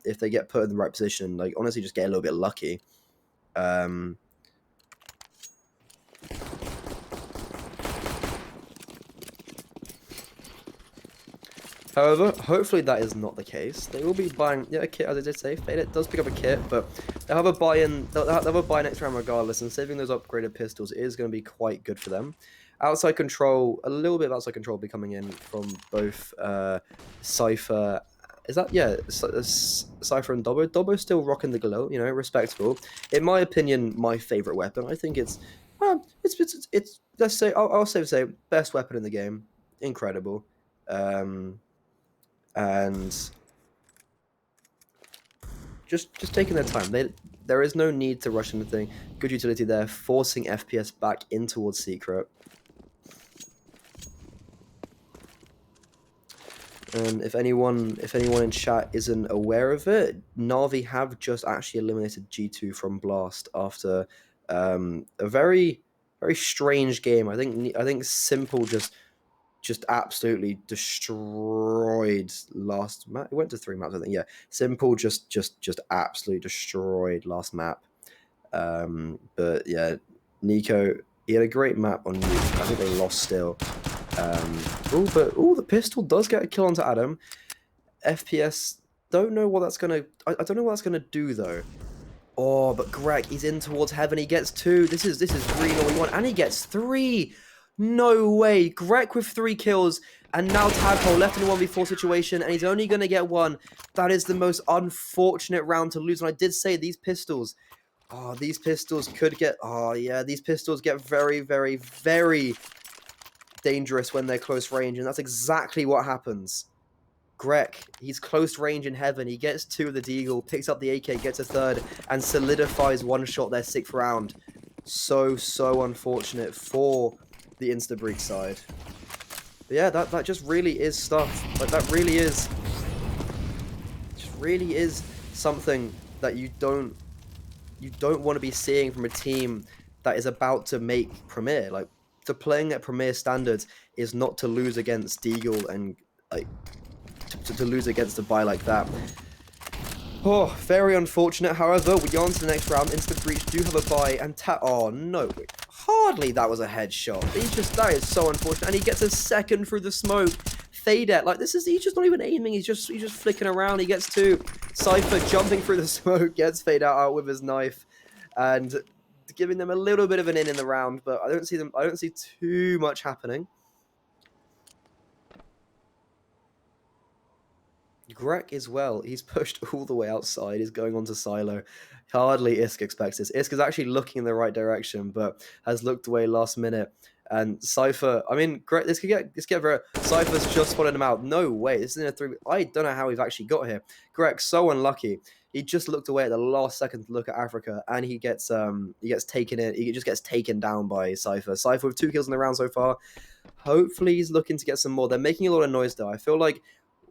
if they get put in the right position. Like honestly, just get a little bit lucky. However, hopefully that is not the case. They will be buying a kit, as I did say. Faded does pick up a kit, but they'll have a buy-in. They'll have a buy next round regardless, and saving those upgraded pistols is going to be quite good for them. Outside control, a little bit of outside control will be coming in from both Cypher. Is that, yeah, Cypher and Dobbo. Dobbo's still rocking the glow, respectable. In my opinion, my favorite weapon. I think it's let's say I'll say best weapon in the game. Incredible. And just taking their time. There is no need to rush anything. Good utility there, forcing FPS back in towards Secret. And if anyone in chat isn't aware of it, Na'Vi have just actually eliminated G2 from Blast after a very, very strange game. I think Simple just absolutely destroyed last map. It went to 3 maps, I think. Yeah, Simple just absolutely destroyed last map. But yeah, Nico, he had a great map on Nuke. I think they lost still. The pistol does get a kill onto Adam. FPS don't know what that's gonna. I don't know what that's gonna do though. Oh, but Greg, he's in towards Heaven. He gets 2. This is really all we want, and he gets 3. No way. Greg with 3 kills, and now Tadpole left in a 1v4 situation, and he's only going to get 1. That is the most unfortunate round to lose. And I did say these pistols, these pistols could get, these pistols get very, very, very dangerous when they're close range, and that's exactly what happens. Greg, he's close range in Heaven. He gets 2 of the Deagle, picks up the AK, gets a 3rd, and solidifies 1 shot their 6th round. So unfortunate for the Insta Breach side. But yeah, that just really is stuff. Like that really is something that you don't want to be seeing from a team that is about to make Premier. Like, to playing at Premier standards is not to lose against Deagle and like to lose against a buy like that. Oh, very unfortunate. However, we go on to the next round. Insta Breach do have a buy, and oh no, hardly that was a headshot. That is so unfortunate, and he gets a 2nd through the smoke. Fadet, like he's just not even aiming. He's just flicking around. He gets 2. Cypher jumping through the smoke, gets Fadet out with his knife, and giving them a little bit of an in the round. But I don't see too much happening. Greg as well. He's pushed all the way outside. He's going on to Silo. Hardly Isk expects this. Isk is actually looking in the right direction, but has looked away last minute. And Cypher, I mean, Greg, this could get very... Cypher's just followed him out. No way. This is in a 3... I don't know how we've actually got here. Greg, so unlucky. He just looked away at the last second to look at Africa, and he gets taken in. He just gets taken down by Cypher. Cypher with 2 kills in the round so far. Hopefully he's looking to get some more. They're making a lot of noise though. I feel like,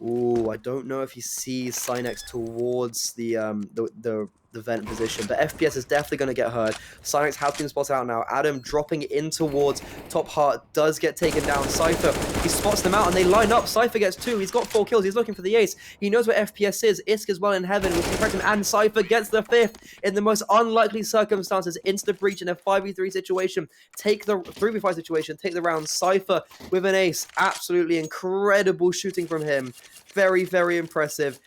I don't know if he sees Cynex towards the vent position, but FPS is definitely going to get hurt. Cynex has been spotted out now. Adam dropping in towards Top Heart does get taken down. Cypher, he spots them out and they line up. Cypher gets 2. He's got 4 kills. He's looking for the ace. He knows where FPS is. Isk as well in heaven, which can him, and Cypher gets the 5th in the most unlikely circumstances into the breach in a 5v3 situation. Take the 3v5 situation. Take the round. Cypher with an ace. Absolutely incredible shooting from him. Very, very impressive.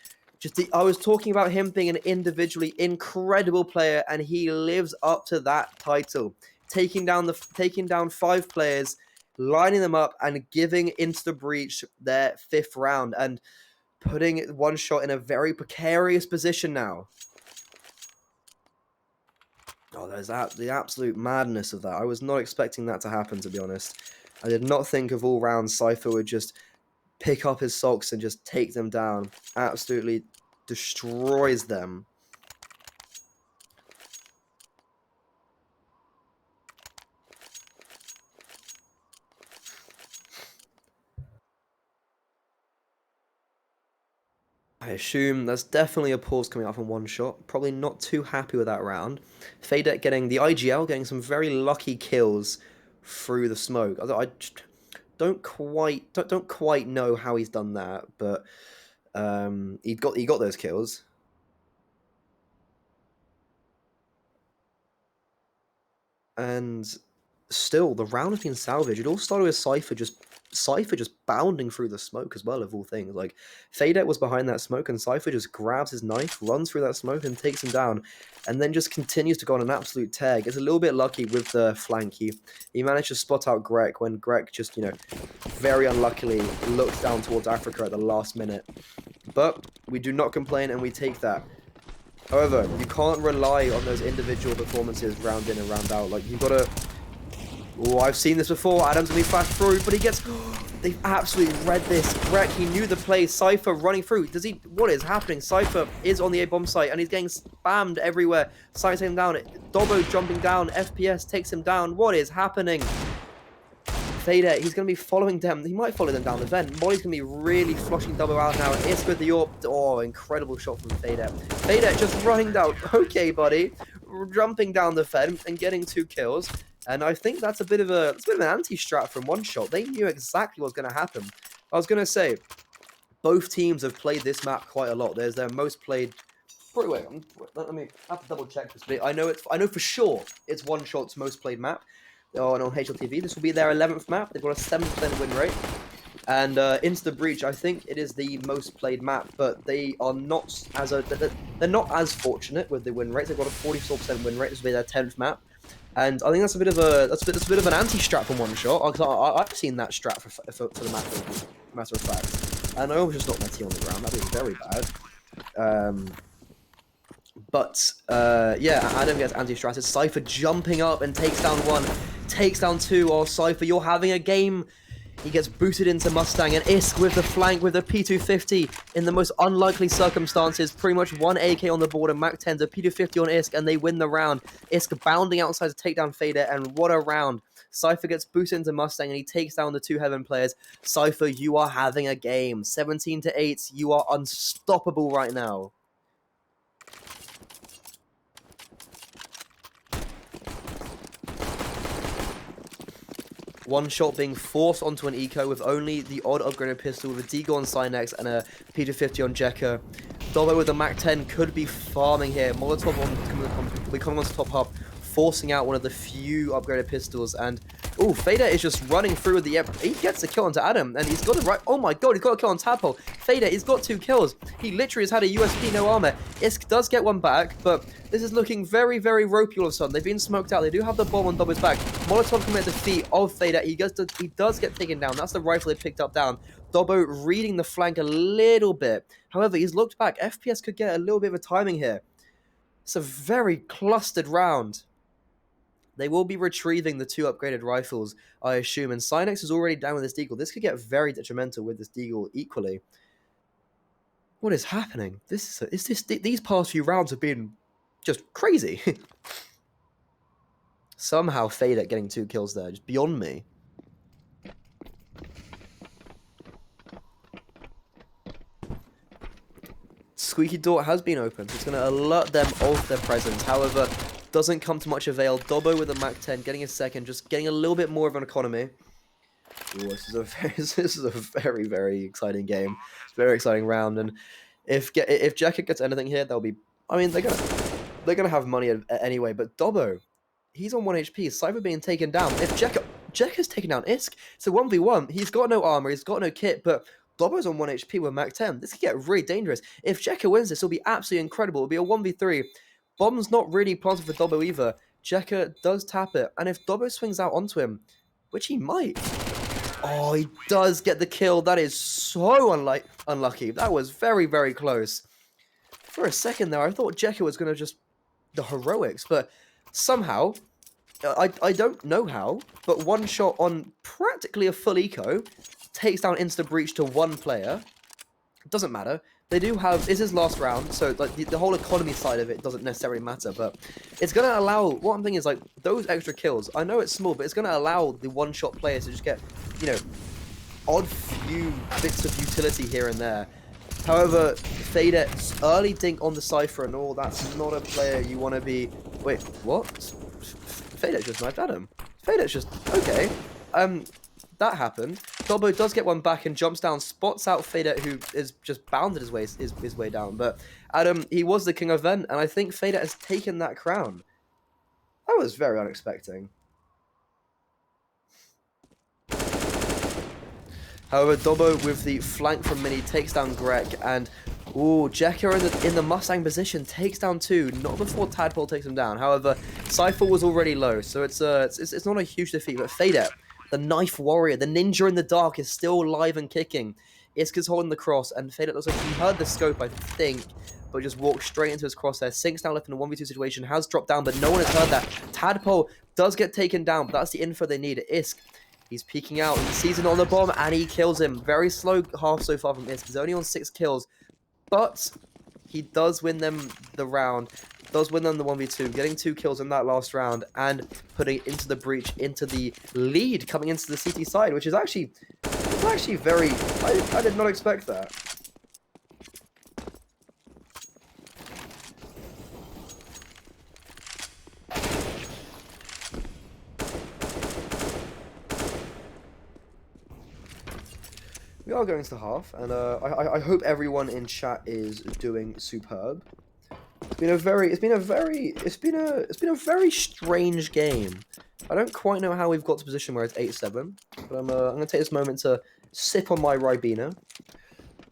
I was talking about him being an individually incredible player, and he lives up to that title. Taking down 5 players, lining them up, and giving Insta Breach their 5th round, and putting One Shot in a very precarious position now. Oh, there's the absolute madness of that. I was not expecting that to happen, to be honest. I did not think of all rounds Cypher would just pick up his sulks and just take them down. Absolutely destroys them. I assume there's definitely a pause coming out from One Shot. Probably not too happy with that round. Fadek getting the IGL, getting some very lucky kills through the smoke. I just don't quite know how he's done that, but he got those kills. And still, the round has been salvaged. It all started with Cypher just bounding through the smoke as well, of all things. Like, Fadek was behind that smoke, and Cypher just grabs his knife, runs through that smoke, and takes him down, and then just continues to go on an absolute tear. Gets a little bit lucky with the flank. He managed to spot out Greg when Greg just, very unluckily looked down towards Africa at the last minute. But we do not complain, and we take that. However, you can't rely on those individual performances round in and round out. Like, you've got to... Oh, I've seen this before. Adam's going to be flashed through, but he gets... They've absolutely read this. Greg, he knew the play. Cypher running through. What is happening? Cypher is on the A-bomb site, and he's getting spammed everywhere. Cypher takes him down. Dobbo jumping down. FPS takes him down. What is happening? Fadek, he's going to be following them. He might follow them down the vent. Molly's going to be really flushing Dobbo out now. Isk with the AWP. Oh, incredible shot from Fadek. Fadek just running down. Okay, buddy. Jumping down the vent and getting 2 kills. And I think that's a bit of an anti-strat from One Shot. They knew exactly what was going to happen. I was going to say, both teams have played this map quite a lot. There's their most played... Wait, let me have to double check this. But I know for sure it's One Shot's most played map. On HLTV. This will be their 11th map. They've got a 7% win rate. And Insta Breach, I think it is the most played map, but they are not they're not as fortunate with the win rate. They've got a 44% win rate. This will be their 10th map. And I think that's a bit of an anti-strat from One Shot. I've seen that strat for the matter of fact. And I almost just knocked my T on the ground. That was very bad. Yeah, Adam gets anti-stratted. Cypher jumping up and takes down 1, takes down 2. Oh, Cypher, you're having a game. He gets booted into Mustang, and Isk with the flank with the P250 in the most unlikely circumstances. Pretty much 1 AK on the board, and Mac 10's a P250 on Isk, and they win the round. Isk bounding outside to take down Fader, and what a round. Cypher gets boosted into Mustang, and he takes down the 2 Heaven players. Cypher, you are having a game. 17-8, you are unstoppable right now. One Shot being forced onto an eco with only the odd upgraded pistol with a Deagle on Cynex and a P250 on Jekka. Dobbo with the Mac 10 could be farming here. Molotov will be coming onto top hub, forcing out one of the few upgraded pistols, and Oh, Fader is just running through with the... He gets the kill onto Adam, and he's got it right... Oh my god, he's got a kill on Tadpole. Fader, he's got 2 kills. He literally has had a USP, no armor. Isk does get one back, but this is looking very, very ropey all of a sudden. They've been smoked out. They do have the bomb on Dobbo's back. Molotov coming at the feet of Fader. He does get taken down. That's the rifle they picked up down. Dobbo reading the flank a little bit. However, he's looked back. FPS could get a little bit of a timing here. It's a very clustered round. They will be retrieving the 2 upgraded rifles, I assume. And Cynex is already down with this deagle. This could get very detrimental with this deagle equally. What is happening? These past few rounds have been just crazy. Somehow Fader getting 2 kills there, just beyond me. Squeaky door has been opened. It's going to alert them of their presence. However, doesn't come to much avail. Dobbo with a Mac 10, getting a second, just getting a little bit more of an economy. Ooh, this is a very, very exciting game. It's a very exciting round, and if Jacket gets anything here, they'll be... I mean, they're gonna have money anyway. But Dobbo, he's on 1 HP. Cypher being taken down. If Jekka's taken down Isk, it's a 1v1. He's got no armor. He's got no kit, but Dobbo's on 1 HP with Mac 10. This could get really dangerous. If Jekka wins this, it'll be absolutely incredible. It'll be a 1v3. Bomb's not really planted for Dobbo either. Jekka does tap it, and if Dobbo swings out onto him, which he might... Oh, he does get the kill. That is so unlucky. That was very, very close. For a second there, I thought Jekka was going to just... the heroics, but somehow... I don't know how, but one shot on practically a full eco takes down Insta Breach to 1 player. It doesn't matter. They do have... This is last round, so like the whole economy side of it doesn't necessarily matter, but it's going to allow... What I'm thinking is, like, those extra kills, I know it's small, but it's going to allow the one-shot players to just get, you know, odd few bits of utility here and there. However, Fader, early dink on the Cypher and all, that's not a player you want to be... Wait, what? Fader just knifed Adam. Fader's just... Okay. That happened. Dobbo does get one back and jumps down, spots out Fader, who is just bounded his way down. But Adam, he was the king of vent, and I think Fader has taken that crown. That was very unexpected. However, Dobbo with the flank from Mini takes down Greg, and ooh, Jekka in the Mustang position takes down 2, not before Tadpole takes him down. However, Cypher was already low, so it's not a huge defeat. But Fader, the knife warrior, the ninja in the dark, is still live and kicking. Iska's holding the cross, and Fader looks like he heard the scope, I think, but just walked straight into his crosshair. Sync's now left in a 1v2 situation, has dropped down, but no one has heard that. Tadpole does get taken down, but that's the info they need. Isk, he's peeking out, he sees it on the bomb, and he kills him. Very slow half so far from Isk. He's only on 6 kills, but he does win them the round. Does win them the 1v2, getting 2 kills in that last round and putting it into the breach, into the lead, coming into the CT side, which is actually very... I did not expect that. We are going to half, and I hope everyone in chat is doing superb. It's been a very strange game. I don't quite know how we've got to a position where it's 8-7, but I'm gonna take this moment to sip on my Ribena.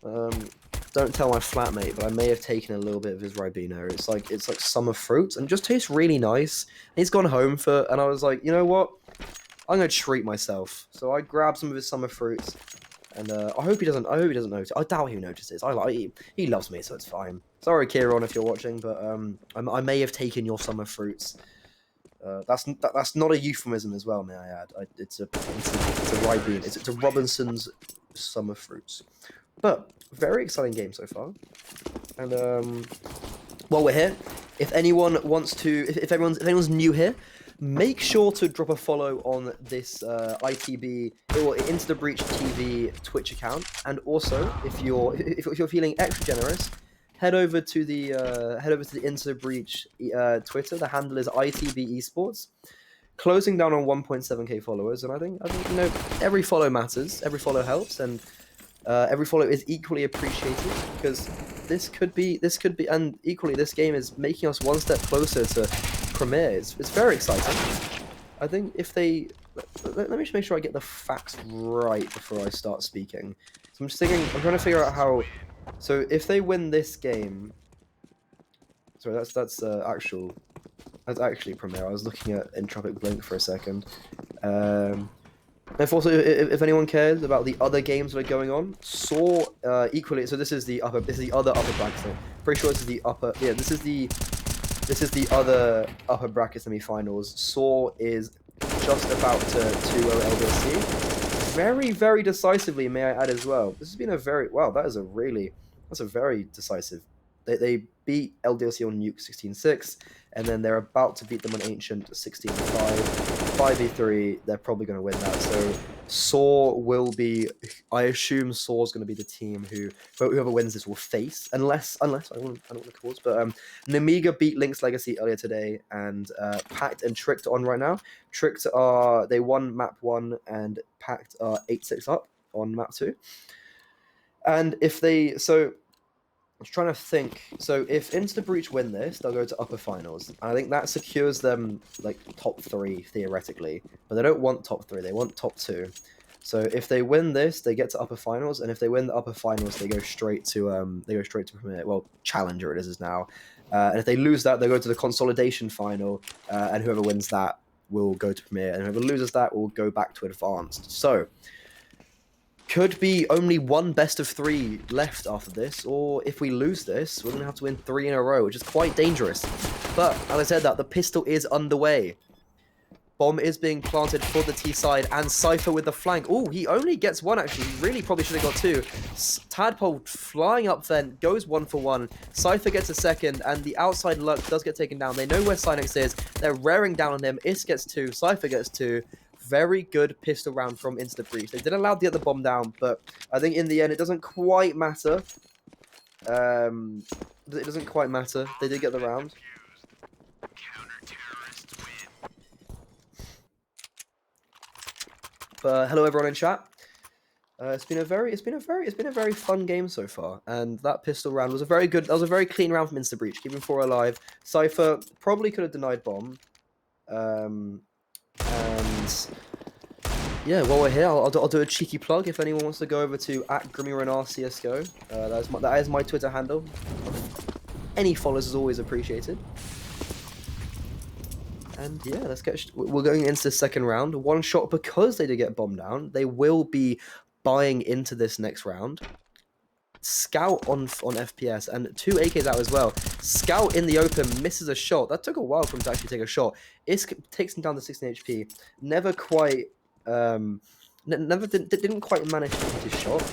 Don't tell my flatmate, but I may have taken a little bit of his Ribena. It's like summer fruit, and it just tastes really nice. And he's gone home and I was like, you know what? I'm gonna treat myself. So I grabbed some of his summer fruits. And I hope he doesn't notice. I doubt he notices. He loves me, so it's fine. Sorry, Kieran, if you're watching, but I may have taken your summer fruits. That's not a euphemism as well, may I add. It's a Ribena. It's a Robinson's summer fruits. But very exciting game so far. And while we're here, if anyone wants to, if anyone's new here, make sure to drop a follow on this ITB or Into the Breach TV Twitch account, and also if you're feeling extra generous, head over to the Into the Breach Twitter. The handle is ITB Esports, closing down on 1.7k followers, and I think you know, every follow matters, every follow helps, and every follow is equally appreciated, because this could be, and equally this game is making us one step closer to Premiere. It's very exciting. I think if they let me just make sure I get the facts right before I start speaking. So I'm just thinking, I'm trying to figure out how. So if they win this game, sorry, that's actually Premier. I was looking at Entropic Blink for a second. If also, if anyone cares about the other games that are going on, Saw equally. So this is the other upper bracket. Pretty sure this is the upper. Yeah, this is the other upper bracket semi-finals. Saw is just about to 2-0 LDLC. Very, very decisively, may I add as well. This has been a very wow. That's a very decisive. They beat LDLC on Nuke 16-6, and then they're about to beat them on Ancient 16-5. 5v3, they're probably going to win that. So Saw will be, I assume Saw's going to be the team whoever wins this will face, unless I don't want to cause, but Namiga beat Link's Legacy earlier today, and Pact and Tricked on right now. Tricked they won map 1, and Pact are 8-6 up on map 2. And if they, so I was trying to think. So if Insta Breach win this, they'll go to upper finals. I think that secures them like top 3 theoretically, but they don't want top 3. They want top 2. So if they win this, they get to upper finals, and if they win the upper finals, they go straight to Premier. Well, Challenger it is now. And if they lose that, they go to the consolidation final, and whoever wins that will go to Premier, and whoever loses that will go back to Advanced. So could be only one best of 3 left after this, or if we lose this, we're going to have to win 3 in a row, which is quite dangerous. But, as I said that, the pistol is underway. Bomb is being planted for the T side, and Cypher with the flank. Oh, he only gets 1, actually. He really probably should have got 2. Tadpole flying up then, goes 1 for 1. Cypher gets a second, and the outside luck does get taken down. They know where Synex is. They're raring down on him. Is gets 2. Cypher gets 2. Very good pistol round from Insta Breach. They did allow the other bomb down, but I think in the end it doesn't quite matter. It doesn't quite matter. They did get the round. But hello everyone in chat. It's been a very fun game so far, and that pistol round was a very clean round from Insta Breach, keeping 4 alive. Cypher probably could have denied bomb. And yeah, while we're here, I'll do a cheeky plug. If anyone wants to go over to @GrimmyRenarCSGO, that is my Twitter handle. Any follows is always appreciated. And yeah, we're going into the second round. 1 shot, because they did get bombed down. They will be buying into this next round. Scout on FPS, and 2 AKs out as well. Scout in the open misses a shot. That took a while for him to actually take a shot. Isk takes him down to 16 HP. Never quite, didn't quite manage to hit his shot.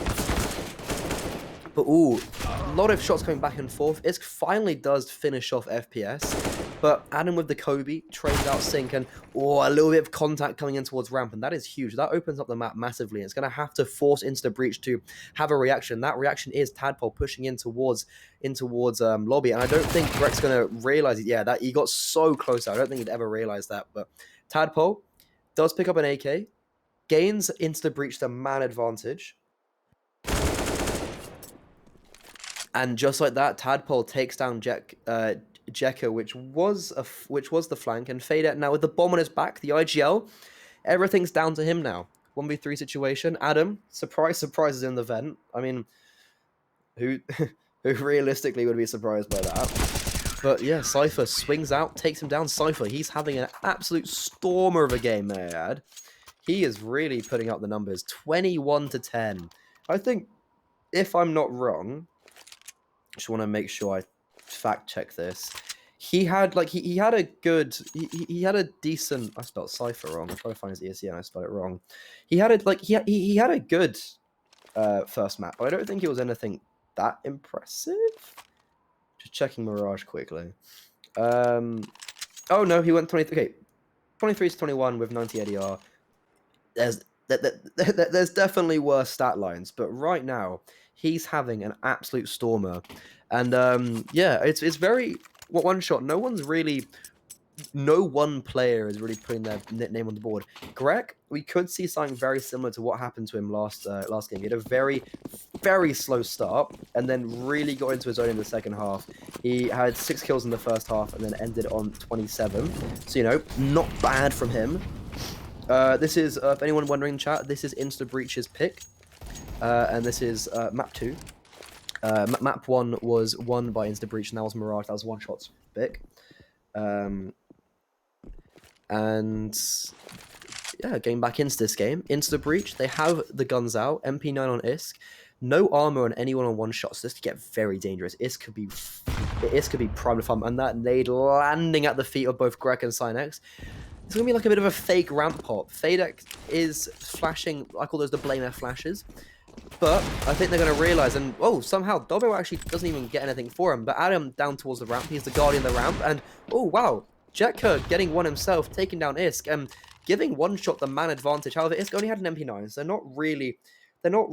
But ooh, a lot of shots coming back and forth. Isk finally does finish off FPS. But Adam with the Kobe trades out Sync, and a little bit of contact coming in towards ramp, and that is huge. That opens up the map massively. It's going to have to force Insta Breach to have a reaction. That reaction is Tadpole pushing in towards lobby, and I don't think Greg's going to realize it. Yeah, that he got so close. I don't think he'd ever realize that. But Tadpole does pick up an AK, gains Insta Breach the man advantage. And just like that, Tadpole takes down Jekka, which was the flank, and Fade now with the bomb on his back, the IGL, everything's down to him now. 1v3 situation. Adam, surprise is in the vent. I mean, who realistically would be surprised by that? But yeah, Cypher swings out, takes him down. Cypher, he's having an absolute stormer of a game, may I add. He is really putting up the numbers. 21-10. I think, if I'm not wrong, just want to make sure I fact check this. He had a decent. I spelled Cypher wrong. I'm trying to find his ESEA and I spelled it wrong. He had a good first map, but I don't think it was anything that impressive. Just checking Mirage quickly. Oh no, he went 23 to 21 with 90 ADR. There's definitely worse stat lines, but right now he's having an absolute stormer. And yeah, it's very one shot. No one player is really putting their name on the board. Greg, we could see something very similar to what happened to him last game. He had a very, very slow start, and then really got into his own in the second half. He had 6 kills in the first half, and then ended on 27. So not bad from him. This is, if anyone wondering in chat, this is Insta Breach's pick. And this is map 2. Map 1 was won by Insta Breach, and that was Mirage. That was One Shot's pick. And yeah, getting back into this game. Insta Breach, they have the guns out. MP9 on ISK. No armor on anyone on One Shot, so this could get very dangerous. ISK could be prime farm, and that nade landing at the feet of both Greg and Cynex. It's going to be like a bit of a fake ramp pop. Fadex is flashing, I call those the Blame F flashes. But I think they're going to realize, and oh, somehow Dobbo actually doesn't even get anything for him. But Adam down towards the ramp, he's the guardian of the ramp, and oh wow, Jetka getting one himself, taking down ISK, and giving One Shot the man advantage. However, ISK only had an MP9, so they're not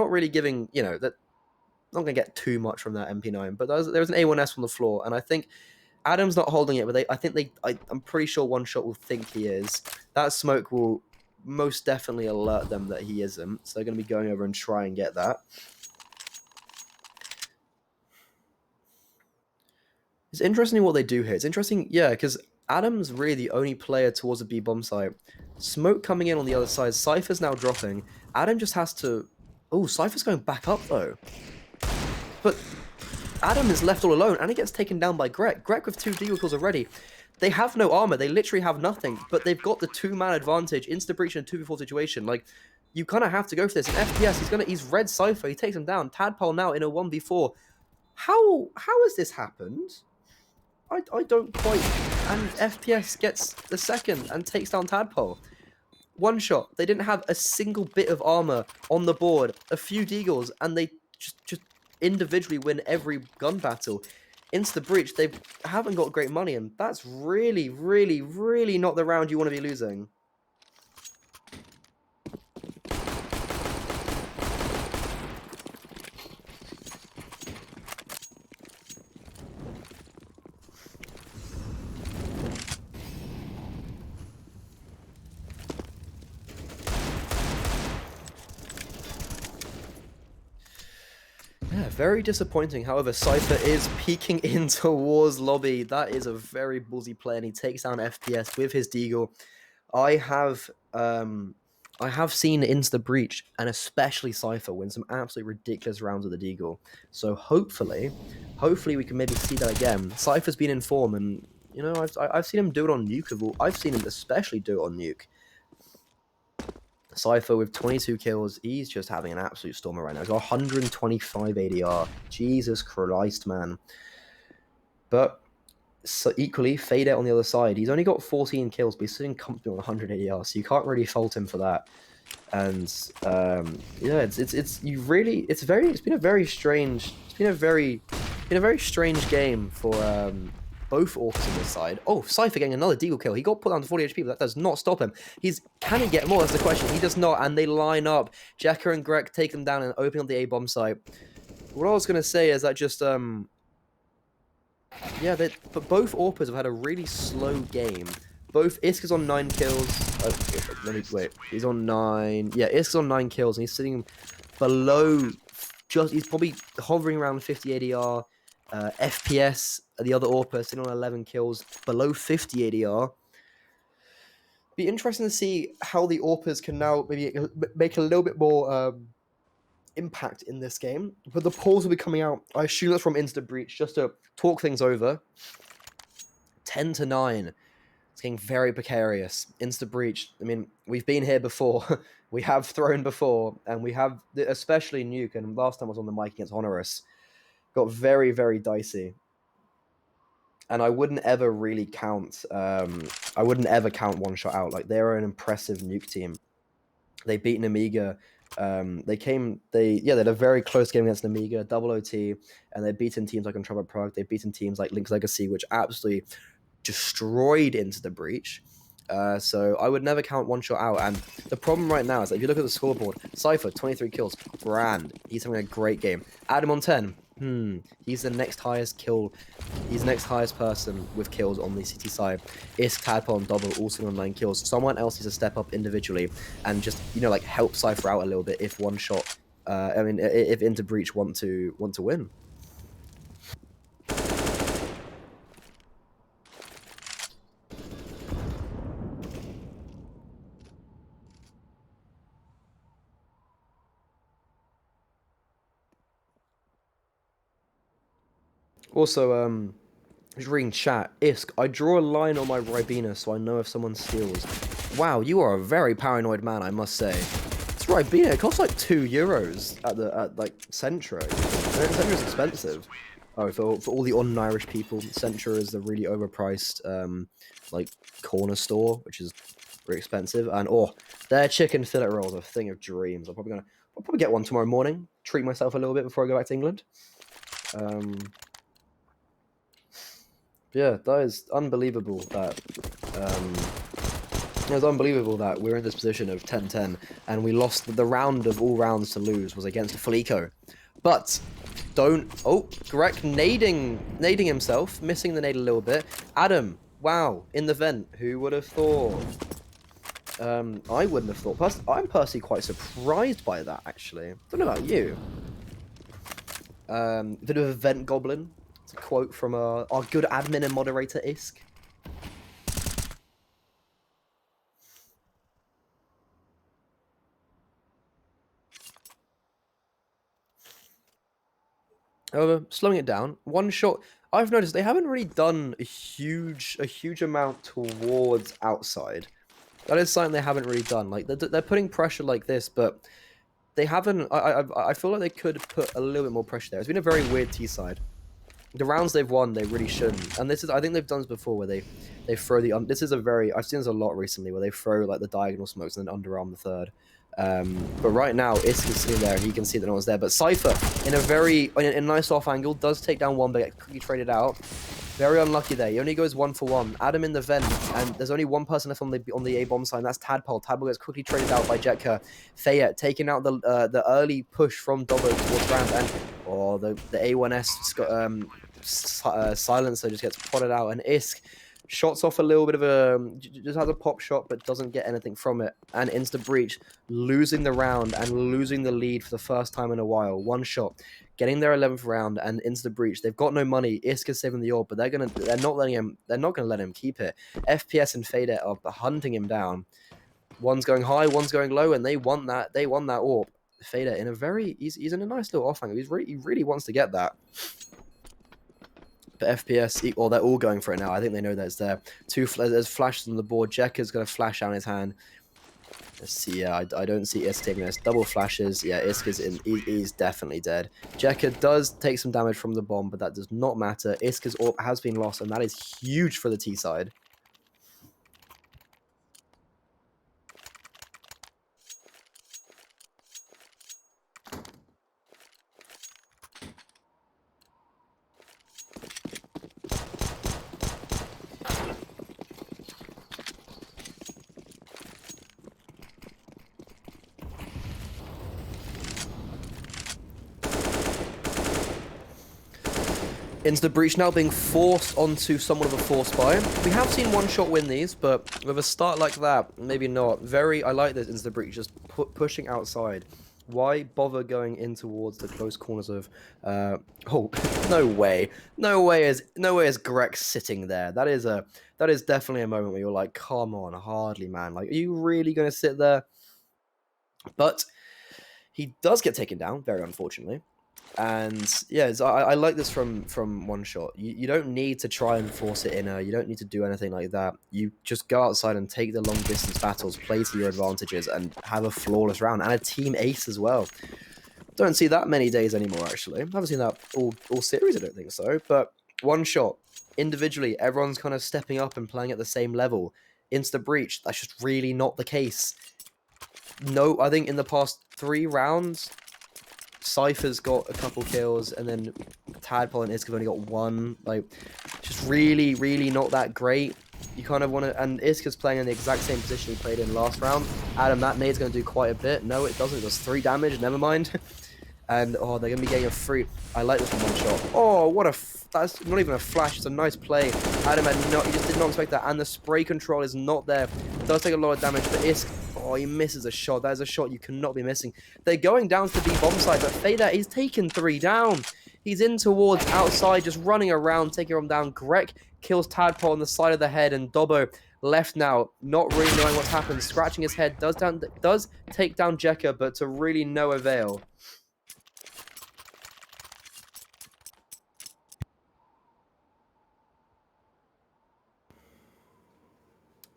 really giving, you know, that not going to get too much from that MP9. But there's an A1S on the floor, and I think Adam's not holding it, but I'm pretty sure One Shot will think he is. That smoke will most definitely alert them that he isn't, so they're going to be going over and try and get that. It's interesting what they do here. It's interesting, yeah, because Adam's really the only player towards the B bomb site. Smoke coming in on the other side. Cypher's now dropping. Adam just has to... Oh, Cypher's going back up, though. But Adam is left all alone, and he gets taken down by Greg. Greg with 2 deagle kills already. They have no armor. They literally have nothing, but they've got the 2-man advantage. Insta breach in a 2v4 situation. Like, you kind of have to go for this. In FPS, he's red Cypher. He takes him down. Tadpole now in a 1v4. How has this happened? I don't quite... And FPS gets the second and takes down Tadpole. One Shot. They didn't have a single bit of armor on the board. A few deagles, and they just individually win every gun battle. Insta breach, they haven't got great money, and that's really, really, really not the round you want to be losing. Yeah, very disappointing. However, Cypher is peeking in towards lobby. That is a very ballsy play, and he takes down FPS with his deagle. I have seen Insta Breach, and especially Cypher, win some absolutely ridiculous rounds with the deagle. So hopefully we can maybe see that again. Cypher's been in form, and you know, I've seen him do it on Nuke. I've seen him especially do it on Nuke. Cypher with 22 kills. He's just having an absolute stormer right now. He's got 125 ADR. Jesus Christ, man. But so equally, Fade Out on the other side. He's only got 14 kills, but he's sitting comfortably on 100 ADR, so you can't really fault him for that. And yeah, it's been a very strange game for both orcs on this side. Oh, Cypher getting another deagle kill. He got put down to 40 HP, but that does not stop him. Can he get more? That's the question. He does not, and they line up. Jekker and Greg take them down and open up the A-bomb site. What I was going to say is that just, yeah, but both AWPers have had a really slow game. Both ISK is on 9 kills. Wait. He's on 9. Yeah, ISK is on 9 kills, and he's sitting below. He's probably hovering around 50 ADR. FPS, the other AWPer, sitting on 11 kills, below 50 ADR. Be interesting to see how the AWPers can now maybe make a little bit more impact in this game. But the polls will be coming out. I assume that's from Insta Breach, just to talk things over. 10-9. It's getting very precarious. Insta Breach, I mean, we've been here before. We have thrown before, and we have, especially Nuke, and last time I was on the mic against Honorous, got very, very dicey. And I wouldn't ever really count, One Shot out. Like, they're an impressive Nuke team. They beat an Amiga. They had a very close game against an Amiga, double OT, and they've beaten teams like Untraveled Prague. They've beaten teams like Link's Legacy, which absolutely destroyed Into the Breach. So I would never count One Shot out. And the problem right now is that if you look at the scoreboard, Cypher, 23 kills. Brand, he's having a great game. Adam on 10. He's the next highest kill. He's the next highest person with kills on the city side. ISK, Tadpole, and Double also on 9 kills. Someone else needs to step up individually and just, you know, like, help Cypher out a little bit if One Shot, if Into Breach want to win. Also, just reading chat. Isk, I draw a line on my Ribena so I know if someone steals. Wow, you are a very paranoid man, I must say. It's Ribena. It costs like €2 at like Centro. Centro's expensive. Oh, for all the un-Irish people, Centro is the really overpriced like corner store, which is very expensive. And oh, their chicken fillet rolls are a thing of dreams. I'll probably get one tomorrow morning. Treat myself a little bit before I go back to England. Yeah, that is unbelievable that it was unbelievable that we're in this position of 10-10 and we lost the round of all rounds to lose was against Felico. But Greg nading himself, missing the nade a little bit. Adam, wow, in the vent. Who would have thought? I wouldn't have thought. I'm personally quite surprised by that, actually. Don't know about you. Bit of a vent goblin. It's a quote from our good admin and moderator, Isk. However, slowing it down, one shot. I've noticed they haven't really done a huge amount towards outside. That is something they haven't really done. Like they're putting pressure like this, but they haven't. I feel like they could put a little bit more pressure there. It's been a very weird T side. The rounds they've won, they really shouldn't. And this is, I think they've done this before, where they throw the. This is a very. I've seen this a lot recently, where they throw like the diagonal smokes and then underarm the third. But right now, Isk is sitting there and he can see that no one's there. But Cypher, in a nice off angle, does take down one, but gets quickly traded out. Very unlucky there. He only goes 1 for 1. Adam in the vent, and there's only one person left on the A bomb side. That's Tadpole. Tadpole gets quickly traded out by Jetka. Fayette taking out the early push from Dobbo towards ramp, and the A1S silencer just gets potted out, and Isk shots off a little bit of just has a pop shot but doesn't get anything from it, and insta breach, losing the round and losing the lead for the first time in a while. One shot, getting their 11th round and insta breach. They've got no money. Isk is saving the orb, but they're not gonna let him keep it. FPS and Fade are hunting him down. One's going high, one's going low, and they want that orb. Fade in a very he's in a nice little off angle. He really wants to get that. But FPS, well, they're all going for it now. I think they know that it's there. There's flashes on the board. Jekka's going to flash out his hand. Let's see, yeah, I don't see Isk taking this. Double flashes. Yeah, Isk is in. He's definitely dead. Jekka does take some damage from the bomb, but that does not matter. Iska's orb has been lost, and that is huge for the T side. Insta breach now being forced onto somewhat of a force buy. We have seen one shot win these, but with a start like that, maybe not. I like this insta breach just pushing outside. Why bother going in towards the close corners of? Oh, no way! No way is Greg sitting there. That is definitely a moment where you're like, come on, hardly, man. Like, are you really gonna sit there? But he does get taken down, very unfortunately. And yeah, I like this from one shot. You don't need to try and force it in. You don't need to do anything like that. You just go outside and take the long distance battles, play to your advantages, and have a flawless round and a team ace as well. Don't see that many days anymore. Actually, I haven't seen that all series. I don't think so. But one shot individually, everyone's kind of stepping up and playing at the same level. Insta breach. That's just really not the case. No, I think in the past 3 rounds, Cypher's got a couple kills, and then Tadpole and Isk have only got 1. Like, just really, really not that great. You kind of want to... And Isk is playing in the exact same position he played in last round. Adam, that nade's going to do quite a bit. No, it doesn't. It does 3 damage. Never mind. And, oh, they're going to be getting a free... I like this one shot. Oh, what a... That's not even a flash. It's a nice play. Adam he just did not expect that. And the spray control is not there. It does take a lot of damage, but Isk... Oh, he misses a shot. That is a shot you cannot be missing. They're going down to the B bomb side, but Fader, he's taken 3 down. He's in towards outside, just running around, taking him down. Greg kills Tadpole on the side of the head, and Dobbo left now, not really knowing what's happened, scratching his head, does take down Jekka, but to really no avail.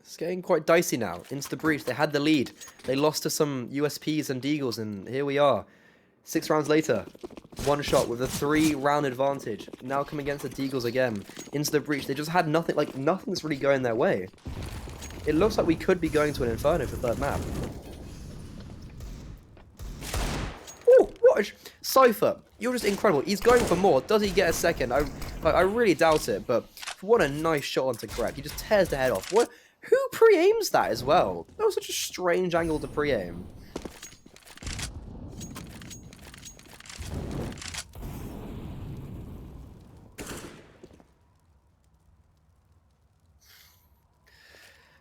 It's getting quite dicey now. Into the breach. They had the lead. They lost to some USPs and Deagles, and here we are. 6 rounds later. One shot with a 3-round advantage. Now coming against the Deagles again. Into the breach. They just had nothing, like, nothing's really going their way. It looks like we could be going to an Inferno for third map. Oh, what? Cypher, you're just incredible. He's going for more. Does he get a second? I really doubt it, but what a nice shot onto Greg. He just tears the head off. What? Who pre-aims that as well? That was such a strange angle to pre-aim.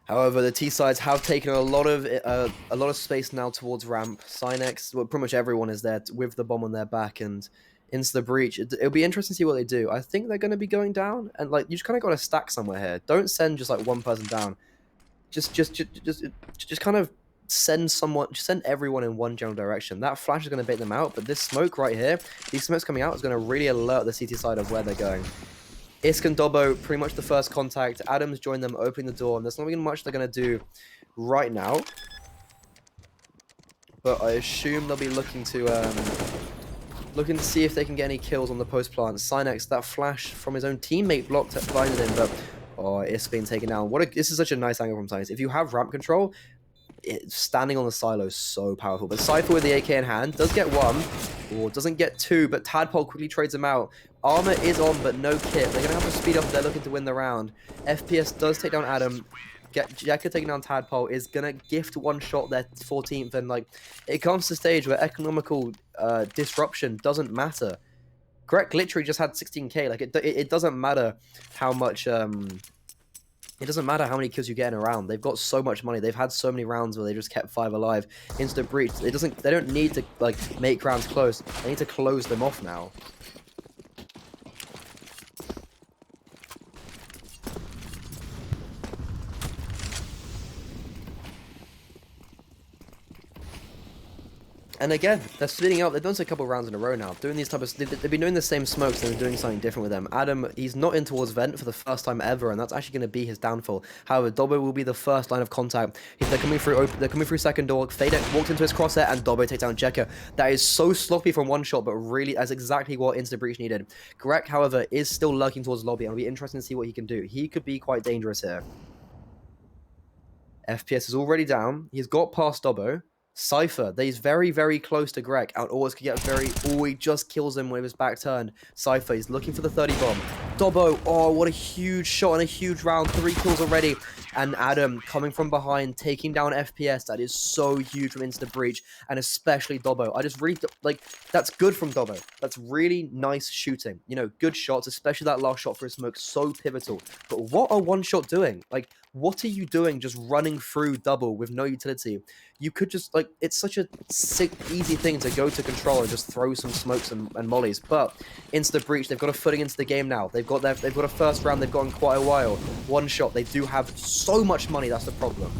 However, the T sides have taken a lot of space now towards ramp. Cynex, well, pretty much everyone is there with the bomb on their back and into the breach. It'll be interesting to see what they do. I think they're going to be going down, and like you just kind of got to stack somewhere here. Don't send just like one person down. Just kind of send someone. Just send everyone in one general direction. That flash is going to bait them out, but this smoke right here, these smokes coming out, is going to really alert the CT side of where they're going. Isk and Dobbo, pretty much the first contact. Adams joined them, opening the door, and there's not really much they're going to do right now. But I assume they'll be looking to see if they can get any kills on the post plant. Cynex, that flash from his own teammate blocked, blinded him, but Isk being taken down. This is such a nice angle from Cynex. If you have ramp control, standing on the silo is so powerful. But Cypher with the AK in hand does get one, or doesn't get two, but Tadpole quickly trades him out. Armor is on, but no kit. They're going to have to speed up if they're looking to win the round. FPS does take down Adam. Jekka taking down Tadpole is going to gift one shot their 14th, and like it comes to a stage where economical disruption doesn't matter. Greg literally just had 16k. Like it doesn't matter how much it doesn't matter how many kills you get in a round. They've got so much money. They've had so many rounds where they just kept 5 alive. Instant breach. They don't need to like make rounds close. They need to close them off now. And again, they're splitting out. They've done this a couple of rounds in a row now. Doing these they've been doing the same smokes and doing something different with them. Adam, he's not in towards vent for the first time ever, and that's actually going to be his downfall. However, Dobbo will be the first line of contact. They're coming through second door. Fadek walked into his crosshair, and Dobbo takes down Jekka. That is so sloppy from one shot, but really that's exactly what Instant Breach needed. Greg, however, is still lurking towards lobby, and it'll be interesting to see what he can do. He could be quite dangerous here. FPS is already down. He's got past Dobbo. Cypher, he's very, very close to Greg. And always could get he just kills him with his back turned. Cypher, he's looking for the 30 bomb. Dobbo, what a huge shot and a huge round. 3 kills already. And Adam coming from behind, taking down FPS. That is so huge from Instant Breach. And especially Dobbo. I just really, like, that's good from Dobbo. That's really nice shooting. You know, good shots, especially that last shot for his smoke. So pivotal. But what are one shot doing? Like, what are you doing just running through double with no utility? You could just, like, it's such a sick, easy thing to go to control and just throw some smokes and mollies. But Instant Breach, they've got a footing into the game now. They've got a first round they've got in quite a while. One shot, they do have so much money, that's the problem.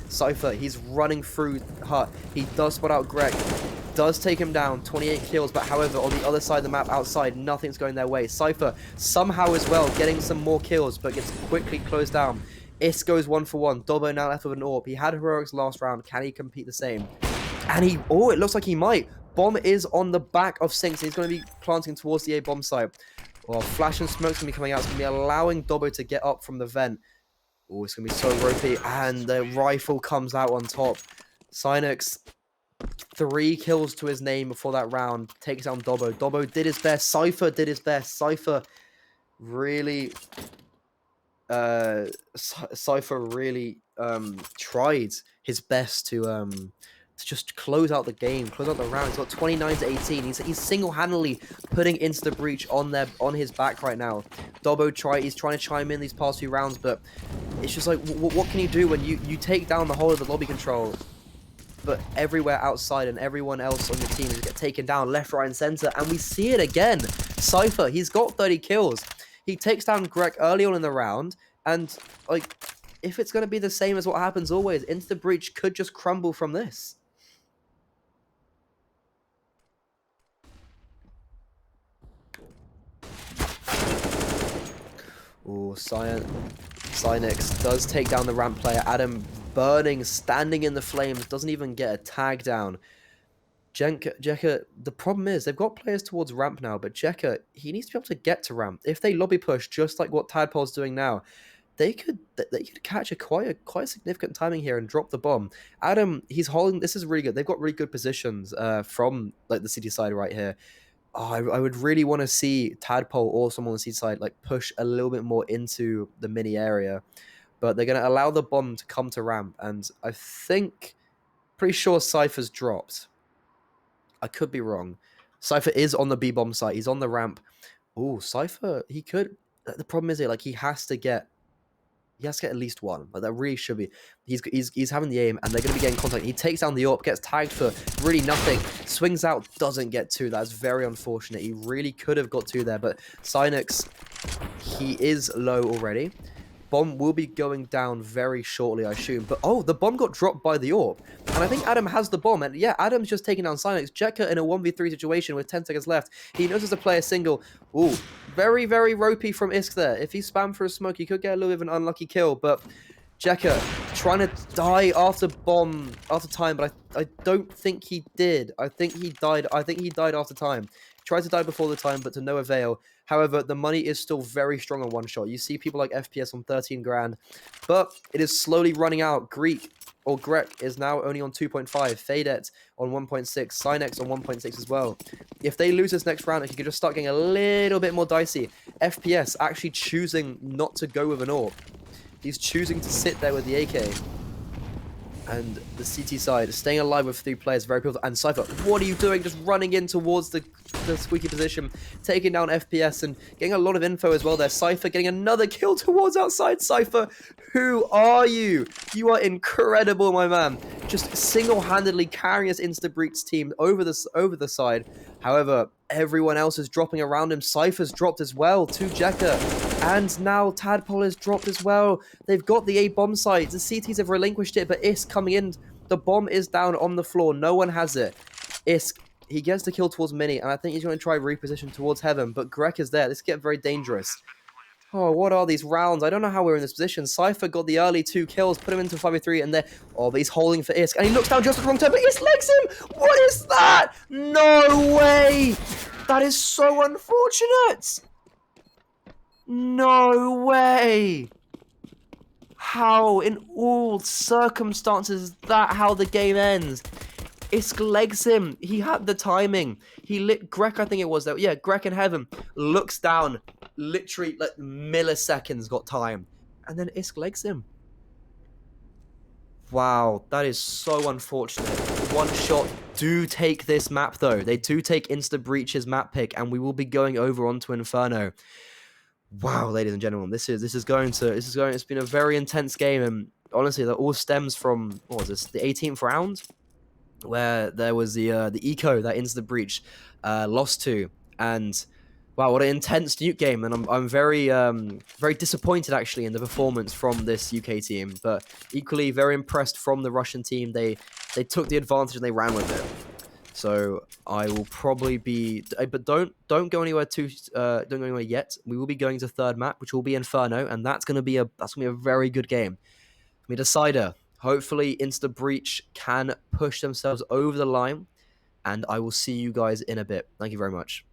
Cypher, he's running through hut. He does spot out Greg. Does take him down, 28 kills, but however, on the other side of the map, outside, nothing's going their way. Cypher, somehow as well, getting some more kills, but gets quickly closed down. Isk goes 1 for 1. Dobbo now left with an AWP. He had heroics last round. Can he compete the same? And it looks like he might. Bomb is on the back of Sinks. He's going to be planting towards the A bomb site. Flash and smoke's going to be coming out. It's going to be allowing Dobbo to get up from the vent. It's going to be so ropey. And the rifle comes out on top. Cynex, 3 kills to his name before that round. Takes down Dobbo. Dobbo did his best. Cypher did his best. Cypher really... Cypher really tried his best to just close out the game, close out the round. He's got 29 to 18. He's single-handedly putting Instant Breach on his back right now. Dobbo he's trying to chime in these past few rounds, but it's just like, what can you do when you take down the whole of the lobby control, but everywhere outside and everyone else on your team is get taken down left, right, and center, and we see it again. Cypher, he's got 30 kills. He takes down Greg early on in the round, and, like, if it's going to be the same as what happens always, Instant Breach could just crumble from this. Cynex does take down the ramp player. Adam burning, standing in the flames, doesn't even get a tag down. Jekka, the problem is they've got players towards ramp now, but Jekka, he needs to be able to get to ramp. If they lobby push just like what Tadpole's doing now, they could catch quite a significant timing here and drop the bomb. Adam, he's holding. This is really good. They've got really good positions from like the city side right here. Oh, I would really want to see Tadpole or someone on the city side like push a little bit more into the mini area, but they're going to allow the bomb to come to ramp, and I think pretty sure Cypher's dropped. I could be wrong. Cypher is on the B bomb site. He's on the ramp. Oh, Cypher, he could. The problem is, like, he has to get at least one. Like, that really should be. He's having the aim, and they're going to be getting contact. He takes down the AWP, gets tagged for really nothing. Swings out, doesn't get two. That's very unfortunate. He really could have got two there, but Cynex, he is low already. Bomb will be going down very shortly, I assume. But, oh, the bomb got dropped by the AWP. And I think Adam has the bomb. And, yeah, Adam's just taking down Cynex. Jekka in a 1v3 situation with 10 seconds left. He knows there's a player single. Ooh, very, very ropey from Isk there. If he spammed for a smoke, he could get a little bit of an unlucky kill. But Jekka trying to die after time, but I don't think he did. I think he died after time. Tried to die before the time, but to no avail. However, the money is still very strong on one shot. You see people like FPS on 13 grand, but it is slowly running out. Grek is now only on 2.5. Fadet on 1.6. Cynex on 1.6 as well. If they lose this next round, it could just start getting a little bit more dicey. FPS actually choosing not to go with an AWP. He's choosing to sit there with the AK. And the CT side, staying alive with 3 players, very pivotal. And Cypher, what are you doing? Just running in towards the squeaky position, taking down FPS and getting a lot of info as well there. Cypher getting another kill towards outside. Cypher, who are you? You are incredible, my man. Just single-handedly carrying his Insta-Breach team over the side. However, everyone else is dropping around him. Cypher's dropped as well to Jekka. And now Tadpole has dropped as well. They've got the A bomb site. The CTs have relinquished it, but Isk coming in. The bomb is down on the floor. No one has it. Isk, he gets the kill towards Mini, and I think he's going to try reposition towards Heaven, but Grek is there. This gets very dangerous. Oh, what are these rounds? I don't know how we're in this position. Cypher got the early 2 kills, put him into 5v3, and oh, but he's holding for Isk, and he looks down just at the wrong time, but Isk legs him! What is that? No way! That is so unfortunate! No way! How, in all circumstances, is that how the game ends? Isk legs him. He had the timing. He lit Grek, I think it was, though. Yeah, Grek in Heaven looks down. Literally, like, milliseconds got time. And then Isk legs him. Wow, that is so unfortunate. One shot do take this map, though. They do take Insta-Breach's map pick, and we will be going over onto Inferno. Wow, ladies and gentlemen, it's been a very intense game, and honestly, that all stems from, what was this, the 18th round, where there was the eco that Insta-Breach lost to, and wow, what an intense nuke game, and I'm very very disappointed actually in the performance from this UK team, but equally very impressed from the Russian team. They took the advantage and they ran with it. So I will probably be, but don't go anywhere don't go anywhere yet. We will be going to third map, which will be Inferno, and that's gonna be a very good game. I mean, Decider. Hopefully, Insta-Breach can push themselves over the line, and I will see you guys in a bit. Thank you very much.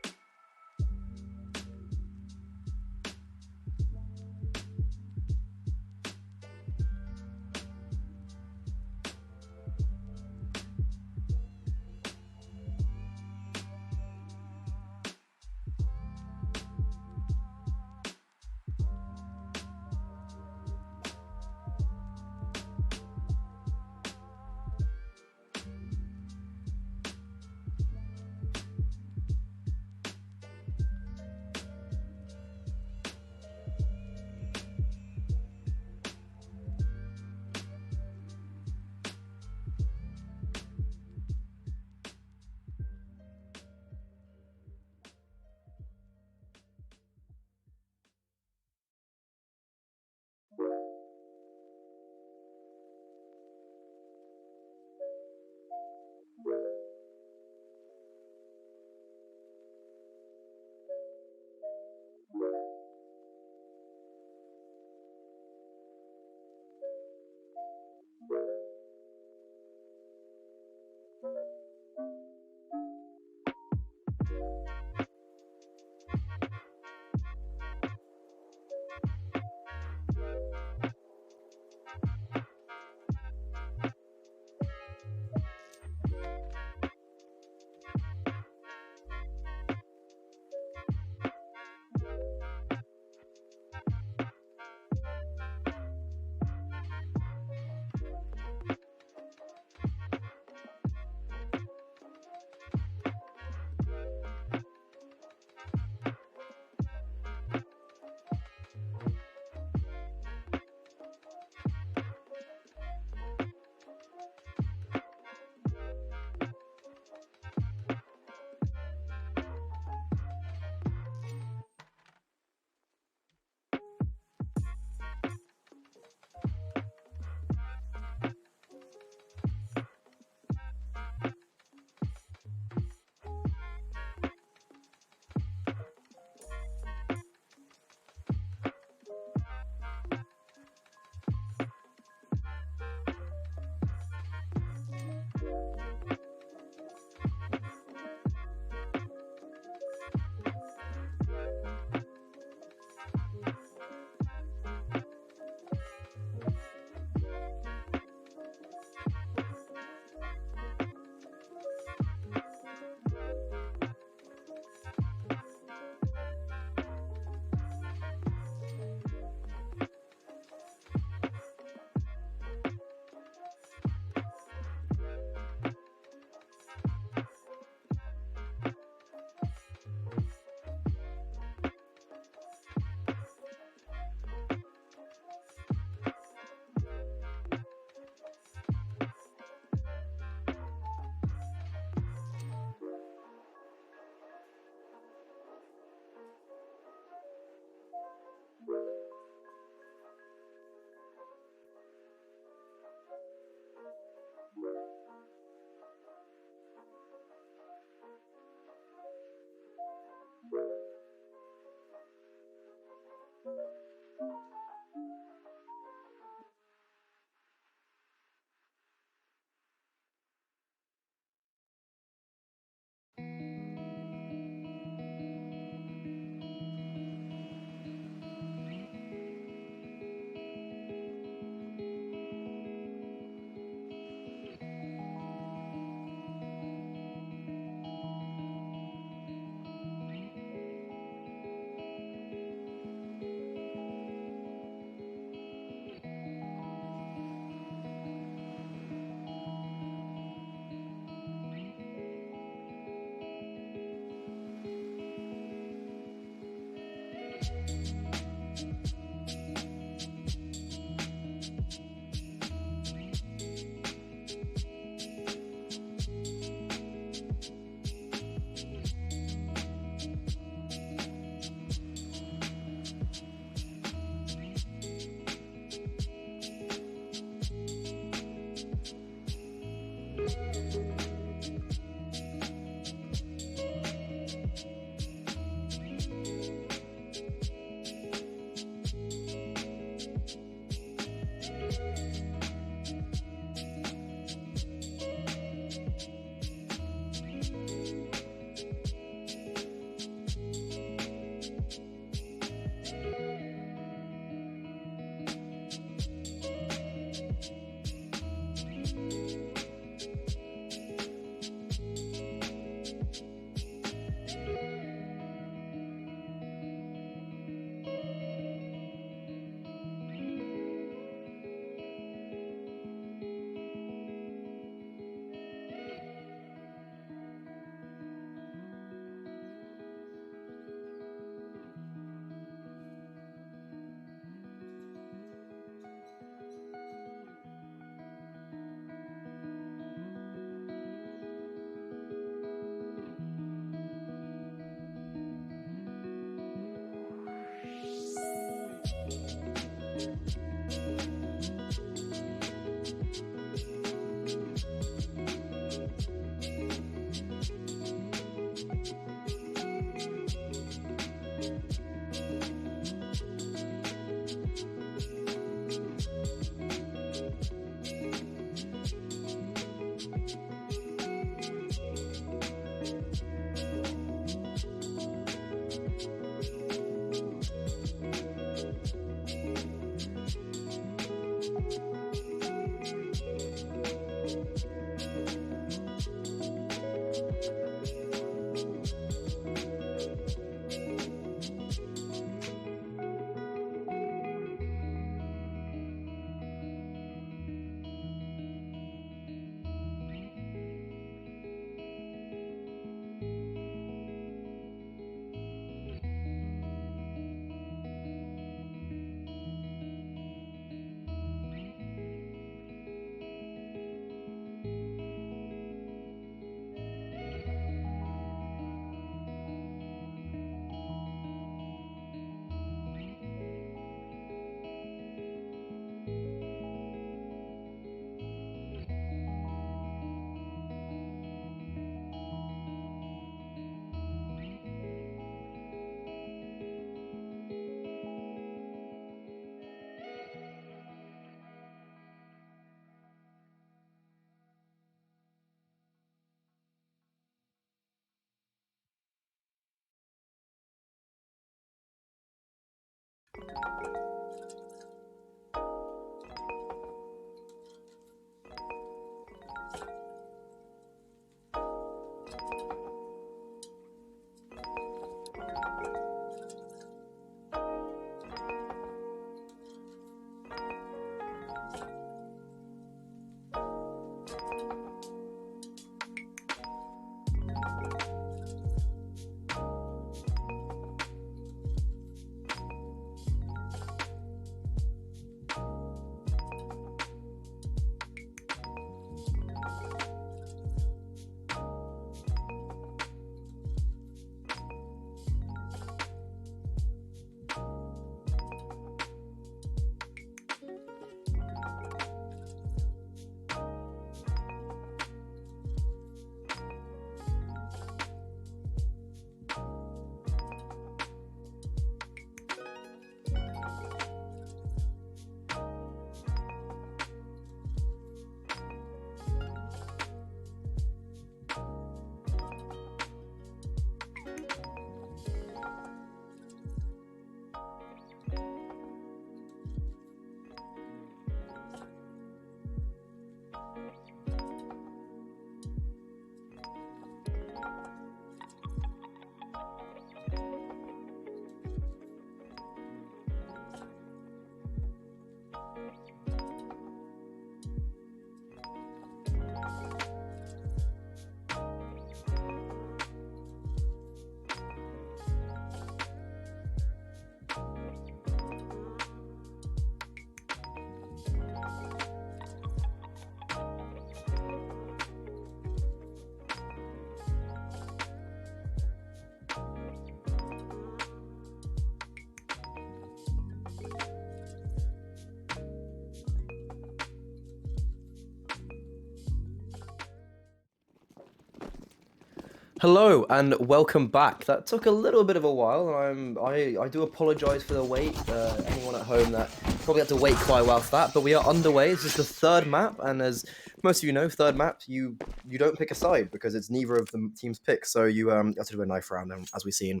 Hello and welcome back. That took a little bit of a while, and I do apologise for the wait. Anyone at home that probably had to wait quite a while for that, but we are underway. This is the third map, and as most of you know, third map you don't pick a side because it's neither of the team's pick. So you have to do a knife round, and as we've seen,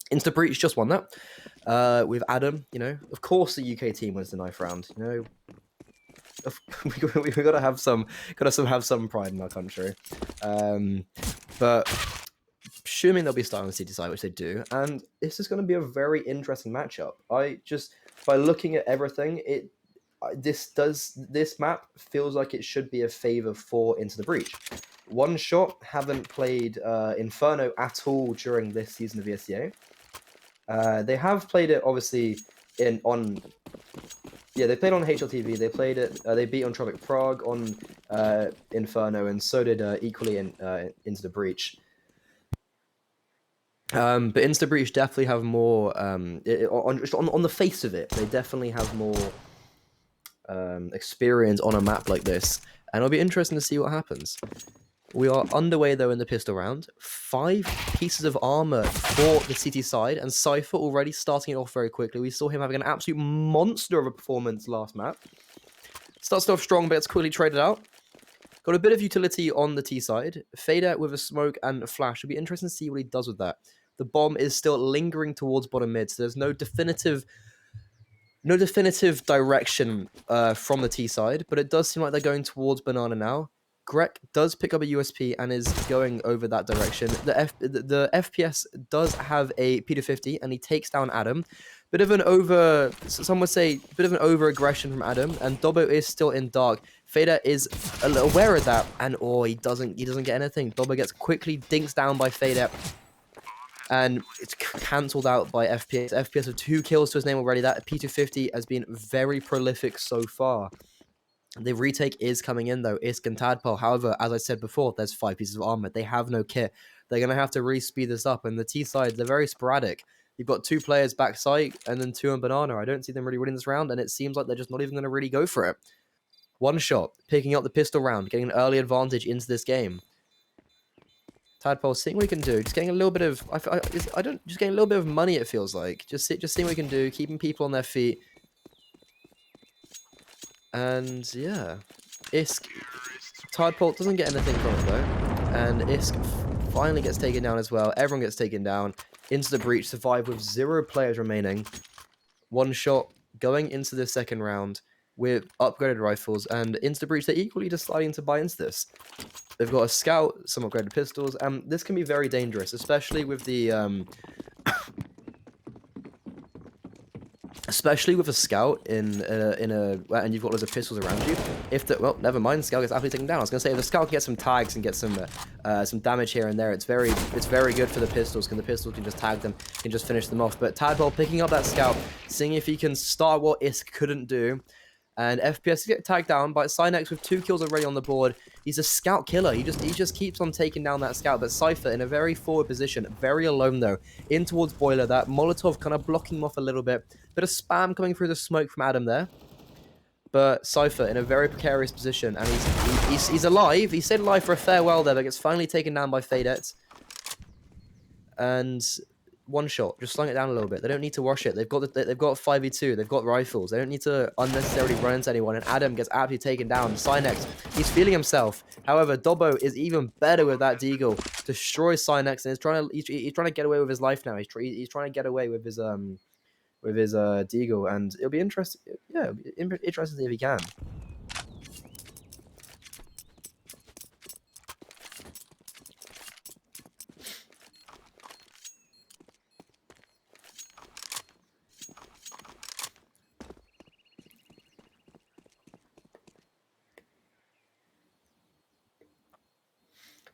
Insta Breach just won that with Adam. You know, of course the UK team wins the knife round. You know. We gotta have some pride in our country, but assuming they'll be starting on the city side, which they do, and this is going to be a very interesting matchup. By looking at everything, this map feels like it should be a favor for Into the Breach. One Shot haven't played Inferno at all during this season of ESEA. They have played it obviously on. Yeah, they played on HLTV. They played it. They beat on Tropic Prague on Inferno, and so did equally Into the Breach. But Into the Breach definitely have more. On the face of it, they definitely have more experience on a map like this, and it'll be interesting to see what happens. We are underway though in the pistol round. 5 pieces of armor for the CT side, and Cypher already starting it off very quickly. We saw him having an absolute monster of a performance last map. Starts off strong, but it's quickly traded out. Got a bit of utility on the T side. Fader with a smoke and a flash. It'll be interesting to see what he does with that. The bomb is still lingering towards bottom mid, so there's no definitive direction from the T side, but it does seem like they're going towards Banana now. Grek does pick up a USP and is going over that direction. The FPS does have a P250 and he takes down Adam. Some would say, bit of an over-aggression from Adam, and Dobbo is still in dark. Fader is aware of that, and he doesn't get anything. Dobbo gets quickly dinks down by Fader, and it's cancelled out by FPS. FPS with 2 kills to his name already. That P250 has been very prolific so far. The retake is coming in though, Isk and Tadpole. However, as I said before, there's 5 pieces of armor. They have no kit. They're going to have to re-speed this up. And the T side, they're very sporadic. You've got 2 players back site and then 2 on Banana. I don't see them really winning this round, and it seems like they're just not even going to really go for it. One Shot, picking up the pistol round, getting an early advantage into this game. Tadpole, seeing what he can do, just getting a little bit of, just getting a little bit of money. It feels like just seeing what he can do, keeping people on their feet. And yeah, Isk, Tadpole doesn't get anything from it though, and Isk finally gets taken down as well. Everyone gets taken down. Into the Breach survive with 0 players remaining. One Shot going into the second round with upgraded rifles, and into Breach, they're equally deciding to buy into this. They've got a scout, some upgraded pistols, and this can be very dangerous, especially with the especially with a scout in a and you've got loads of pistols around you. If the well, never mind, scout gets absolutely taken down. I was gonna say if the scout can get some tags and get some damage here and there, it's very good for the pistols, because the pistols can just tag them, can just finish them off. But Tadpole picking up that scout, seeing if he can start what ISK couldn't do. And FPS get tagged down by Cynex with 2 kills already on the board. He's a scout killer. He just keeps on taking down that scout. But Cypher in a very forward position, very alone though, in towards Boiler. That Molotov kind of blocking him off a little bit. Bit of spam coming through the smoke from Adam there. But Cypher in a very precarious position, and he's alive. He stayed alive for a fair while there, but gets finally taken down by Fadet. And One Shot, just slowing it down a little bit. They don't need to rush it. They've got 5v2. They've got rifles. They don't need to unnecessarily run into anyone. And Adam gets absolutely taken down. Cynex, he's feeling himself. However, Dobbo is even better with that deagle. Destroys Cynex, and he's trying to get away with his life now. He's trying to get away with his deagle, and it'll be interesting. Yeah, it'll be interesting to see if he can.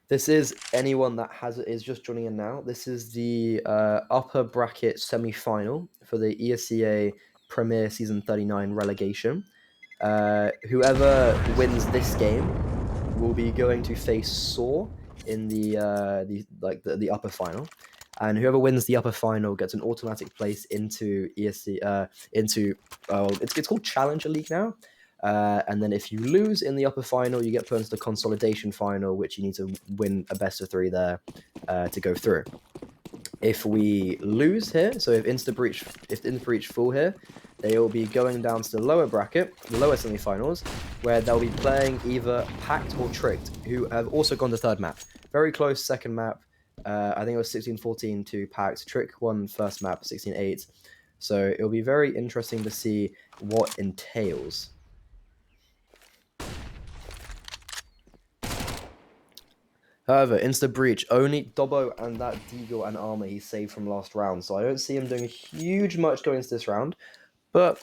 This is anyone that is just joining in now. This is the upper bracket semi-final for the ESEA Premier Season 39 relegation. Whoever wins this game will be going to face Saw in the upper final, and whoever wins the upper final gets an automatic place into ESEA it's called Challenger League now. And then if you lose in the upper final, you get put into the consolidation final, which you need to win a best of 3 there to go through. If we lose here, so if Insta Breach fall here, they will be going down to the lower bracket, the lower semi-finals, where they'll be playing either Pact or Tricked, who have also gone to third map. Very close second map. I think it was 16-14 to Pact. Trick won first map, 16-8. So it'll be very interesting to see what entails. However, Insta Breach, only Dobbo and that Deagle and armor he saved from last round, so I don't see him doing a huge much going into this round. But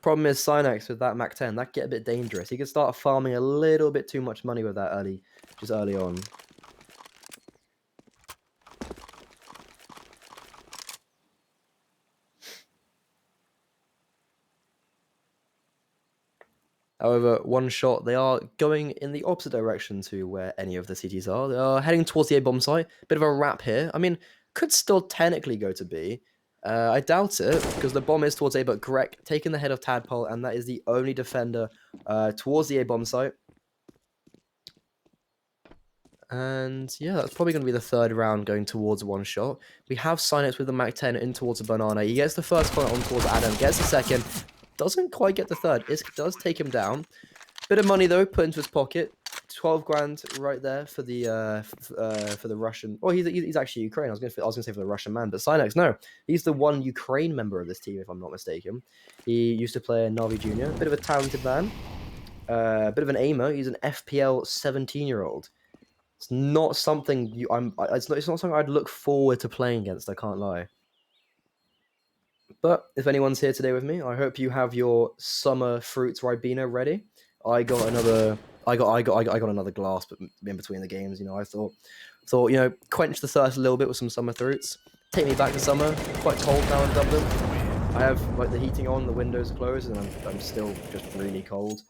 problem is Cynex with that Mac 10, that get a bit dangerous. He could start farming a little bit too much money with that early on. However, One Shot, they are going in the opposite direction to where any of the cities are. They are heading towards the A bomb site. Bit of a wrap here. I mean, could still technically go to B. I doubt it, because the bomb is towards A, but Greg taking the head of Tadpole, and that is the only defender towards the A bomb site. And yeah, that's probably going to be the third round going towards One Shot. We have Cynex with the Mac 10 in towards a banana. He gets the first point on towards Adam, gets the second. Doesn't quite get the third. It does take him down. Bit of money though, put into his pocket. 12 grand right there for the Russian. Oh, he's actually Ukraine. I was gonna say for the Russian man, but Cynex, no, he's the one Ukraine member of this team, if I'm not mistaken. He used to play in Navi Junior. Bit of a talented man. Bit of an aimer. He's an FPL 17-year-old. It's not something it's not something I'd look forward to playing against. I can't lie. But if anyone's here today with me, I hope you have your summer fruits Ribena ready. I got another glass, but in between the games, I thought, quench the thirst a little bit with some summer fruits. Take me back to summer. Quite cold now in Dublin. I have the heating on, the windows closed, and I'm still just really cold.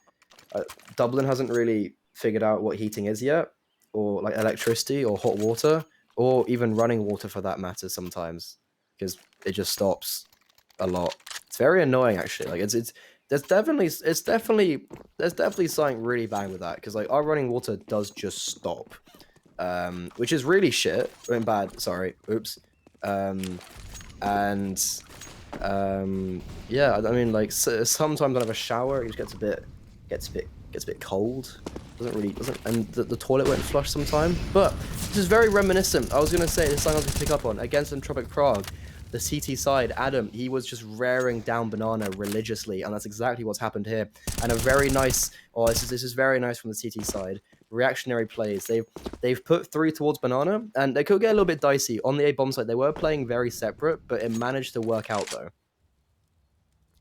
Dublin hasn't really figured out what heating is yet, or electricity, or hot water, or even running water for that matter sometimes, because it just stops a lot. It's very annoying actually. There's definitely something really bad with that, because our running water does just stop, which is really shit. Bad. Sorry. Oops. Yeah. I mean, sometimes I have a shower. It just gets a bit cold. And the toilet won't flush sometime. But this is very reminiscent. I was gonna say this song I was gonna pick up on against Entropic Prague. the CT side, Adam, he was just raring down Banana religiously, and that's exactly what's happened here. And a very nice, this is very nice from the CT side. Reactionary plays. They've put 3 towards Banana, and they could get a little bit dicey on the A bomb side. They were playing very separate, but it managed to work out though.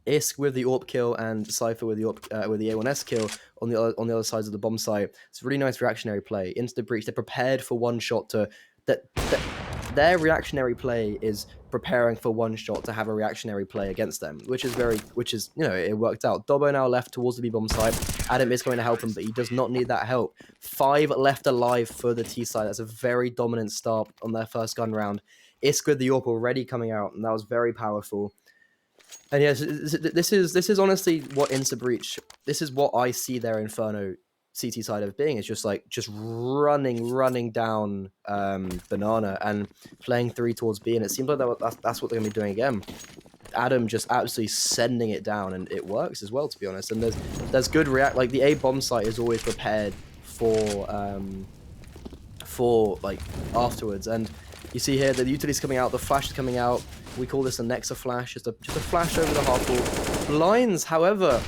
Isk with the AWP kill and Cypher with the A1S kill on the other sides of the bomb site. It's a really nice reactionary play into the breach. They're prepared for one shot to their reactionary play is preparing for one shot to have a reactionary play against them, which is it worked out. Dobbo now left towards the B bomb side. Adam is going to help him, but he does not need that help. 5 left alive for the T side. That's a very dominant start on their first gun round. Isk with the AWP already coming out, and that was very powerful. And yes, this is honestly what Insta Breach. This is what I see their Inferno CT side of being. It's just running down Banana and playing 3 towards B, and it seems like that's what they're gonna be doing again. Adam just absolutely sending it down, and it works as well, to be honest. And there's good react. Like the A bomb site is always prepared for like afterwards, and you see here the utility's coming out, the flash is coming out. We call this a Nexa flash, just a flash over the half wall. Blinds, however,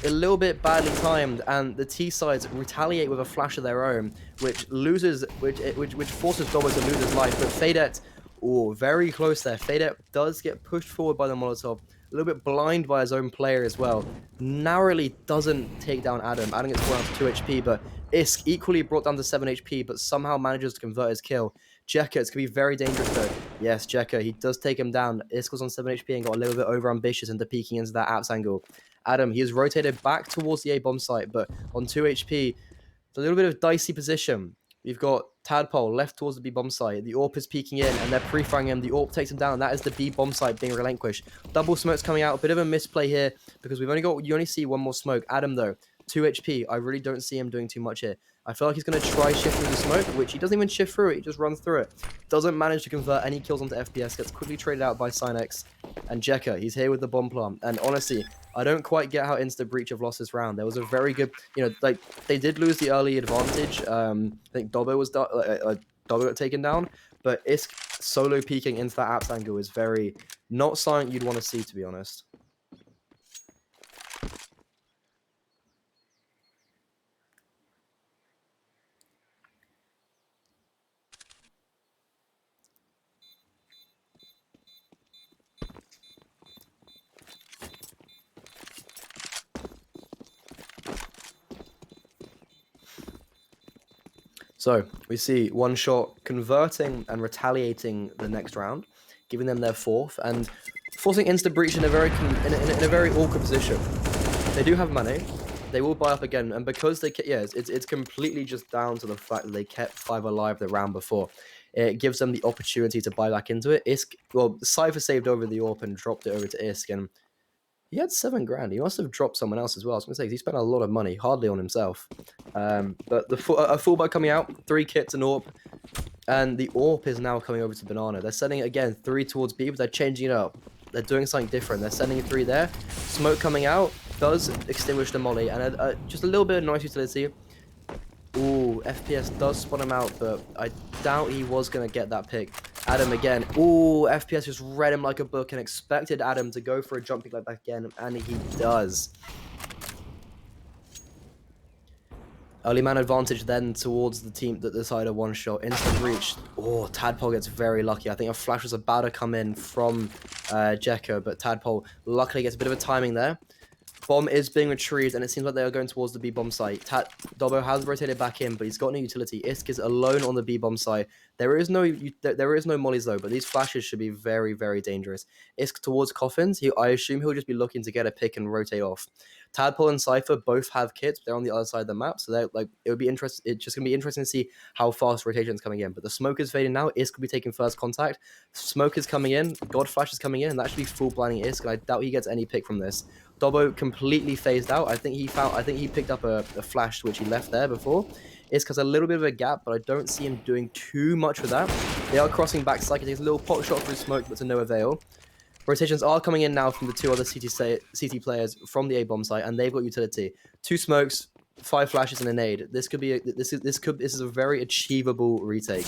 a little bit badly timed, and the T sides retaliate with a flash of their own, which forces Dobbo to lose his life. But Fadet, very close there. Fadet does get pushed forward by the Molotov, a little bit blind by his own player as well. Narrowly doesn't take down Adam. Adam gets brought down to 2 HP, but Isk equally brought down to 7 HP, but somehow manages to convert his kill. Jekka, it's going to be very dangerous though. Yes, Jekka, he does take him down. Isk was on 7 HP and got a little bit over ambitious into peeking into that apps angle. Adam, he is rotated back towards the A bomb site, but on 2 HP, it's a little bit of dicey position. We've got Tadpole left towards the B bomb site. The AWP is peeking in, and they're pre-firing him. The AWP takes him down. That is the B bomb site being relinquished. Double smokes coming out. A bit of a misplay here because you only see one more smoke. Adam though, 2 HP. I really don't see him doing too much here. I feel like he's going to try shift through the smoke, which he doesn't even shift through it. He just runs through it. Doesn't manage to convert any kills onto FPS. Gets quickly traded out by Synex. And Jekka, he's here with the bomb plant. And honestly, I don't quite get how Insta Breach have lost this round. There was a very good, like they did lose the early advantage. I think Dobbo got taken down, but Isk solo peeking into that apps angle is very not something you'd want to see, to be honest. So we see one shot converting and retaliating the next round, giving them their 4th and forcing Insta Breach in a very awkward position. They do have money. They will buy up again, and because it's completely just down to the fact that they kept 5 alive the round before. It gives them the opportunity to buy back into it. Cypher saved over the AWP and dropped it over to Isk, and he had 7 grand. He must have dropped someone else as well. I was going to say, he spent a lot of money, hardly on himself. But a fullback coming out, 3 kits and AWP. And the AWP is now coming over to Banana. They're sending it again, 3 towards B, but they're changing it up. They're doing something different. They're sending 3 there. Smoke coming out does extinguish the molly. And just a little bit of nice utility. Ooh, FPS does spot him out, but I doubt he was going to get that pick. Adam again. Ooh, FPS just read him like a book and expected Adam to go for a jump pick like that again, and he does. Early man advantage then towards the team that decided one shot. Instant breach. Oh, Tadpole gets very lucky. I think a flash was about to come in from Jekka, but Tadpole luckily gets a bit of a timing there. Bomb is being retrieved, and it seems like they are going towards the B bomb site. Dobbo has rotated back in, but he's got no utility. Isk is alone on the B bomb site. There is no mollies though, but these flashes should be very, very dangerous. Isk towards coffins. I assume he'll just be looking to get a pick and rotate off. Tadpole and Cypher both have kits, but they're on the other side of the map, so it's just gonna be interesting to see how fast rotation is coming in. But the smoke is fading now. Isk will be taking first contact. Smoke is coming in. God Flash is coming in, and that should be full blinding Isk. And I doubt he gets any pick from this. Dobbo completely phased out. I think he picked up a flash which he left there before. Isk has a little bit of a gap, but I don't see him doing too much with that. They are crossing back. Psyche takes a little pot shot through smoke, but to no avail. Rotations are coming in now from the 2 other CT players from the A bomb site, and they've got utility. 2 smokes, 5 flashes, and a nade. This is a very achievable retake.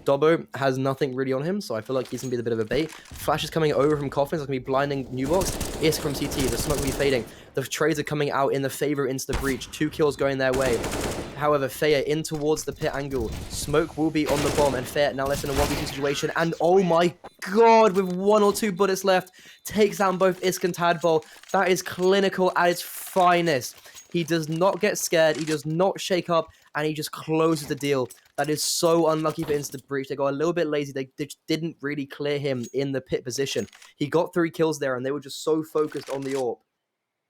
Dobbo has nothing really on him, so I feel like he's going to be a bit of a bait. Flash is coming over from Coffins. It's going to be blinding Newbox. Isk from CT. The smoke will be fading. The trades are coming out in the favor of Insta Breach. 2 kills going their way. However, Faya in towards the pit angle. Smoke will be on the bomb, and Faya now left in a 1v2 situation. And oh my god, with 1 or 2 bullets left, takes down both Isk and Tadpole. That is clinical at its finest. He does not get scared, he does not shake up, and he just closes the deal. That is so unlucky for Instant Breach. They got a little bit lazy. They didn't really clear him in the pit position. He got 3 kills there, and they were just so focused on the AWP.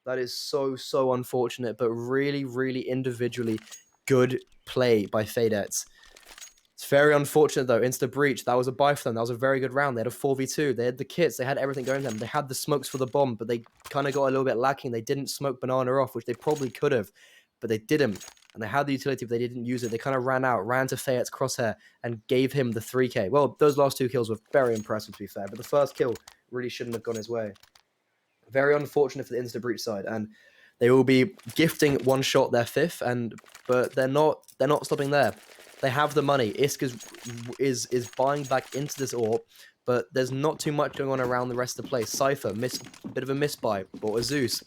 That is so unfortunate, but really, really individually good play by Fadets. It's very unfortunate, though. Insta Breach, that was a buy for them. That was a very good round. They had a 4v2. They had the kits. They had everything going to them. They had the smokes for the bomb, but they kind of got a little bit lacking. They didn't smoke Banana off, which they probably could have, but they didn't. And they had the utility, but they didn't use it. They kind of ran to Fayette's crosshair and gave him the 3k. Well, those last 2 kills were very impressive, to be fair, but the first kill really shouldn't have gone his way. Very unfortunate for the Insta Breach side, and they will be gifting one shot their 5th, but they're not stopping there. They have the money. Isk is buying back into this AWP, but there's not too much going on around the rest of the place. Cypher, bit of a misbuy, bought a Zeus.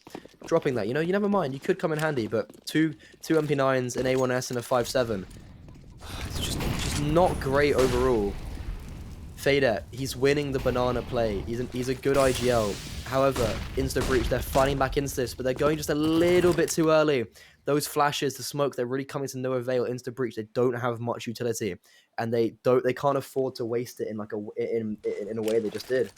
Dropping that, you never mind. You could come in handy, but two MP9s, an A1S, and a 5.7. It's just not great overall. Fadette, he's winning the banana play. He's a good IGL. However, Insta Breach, they're fighting back into this, but they're going just a little bit too early. Those flashes, the smoke, they're really coming to no avail. Insta Breach, they don't have much utility, and they can't afford to waste it in a way they just did.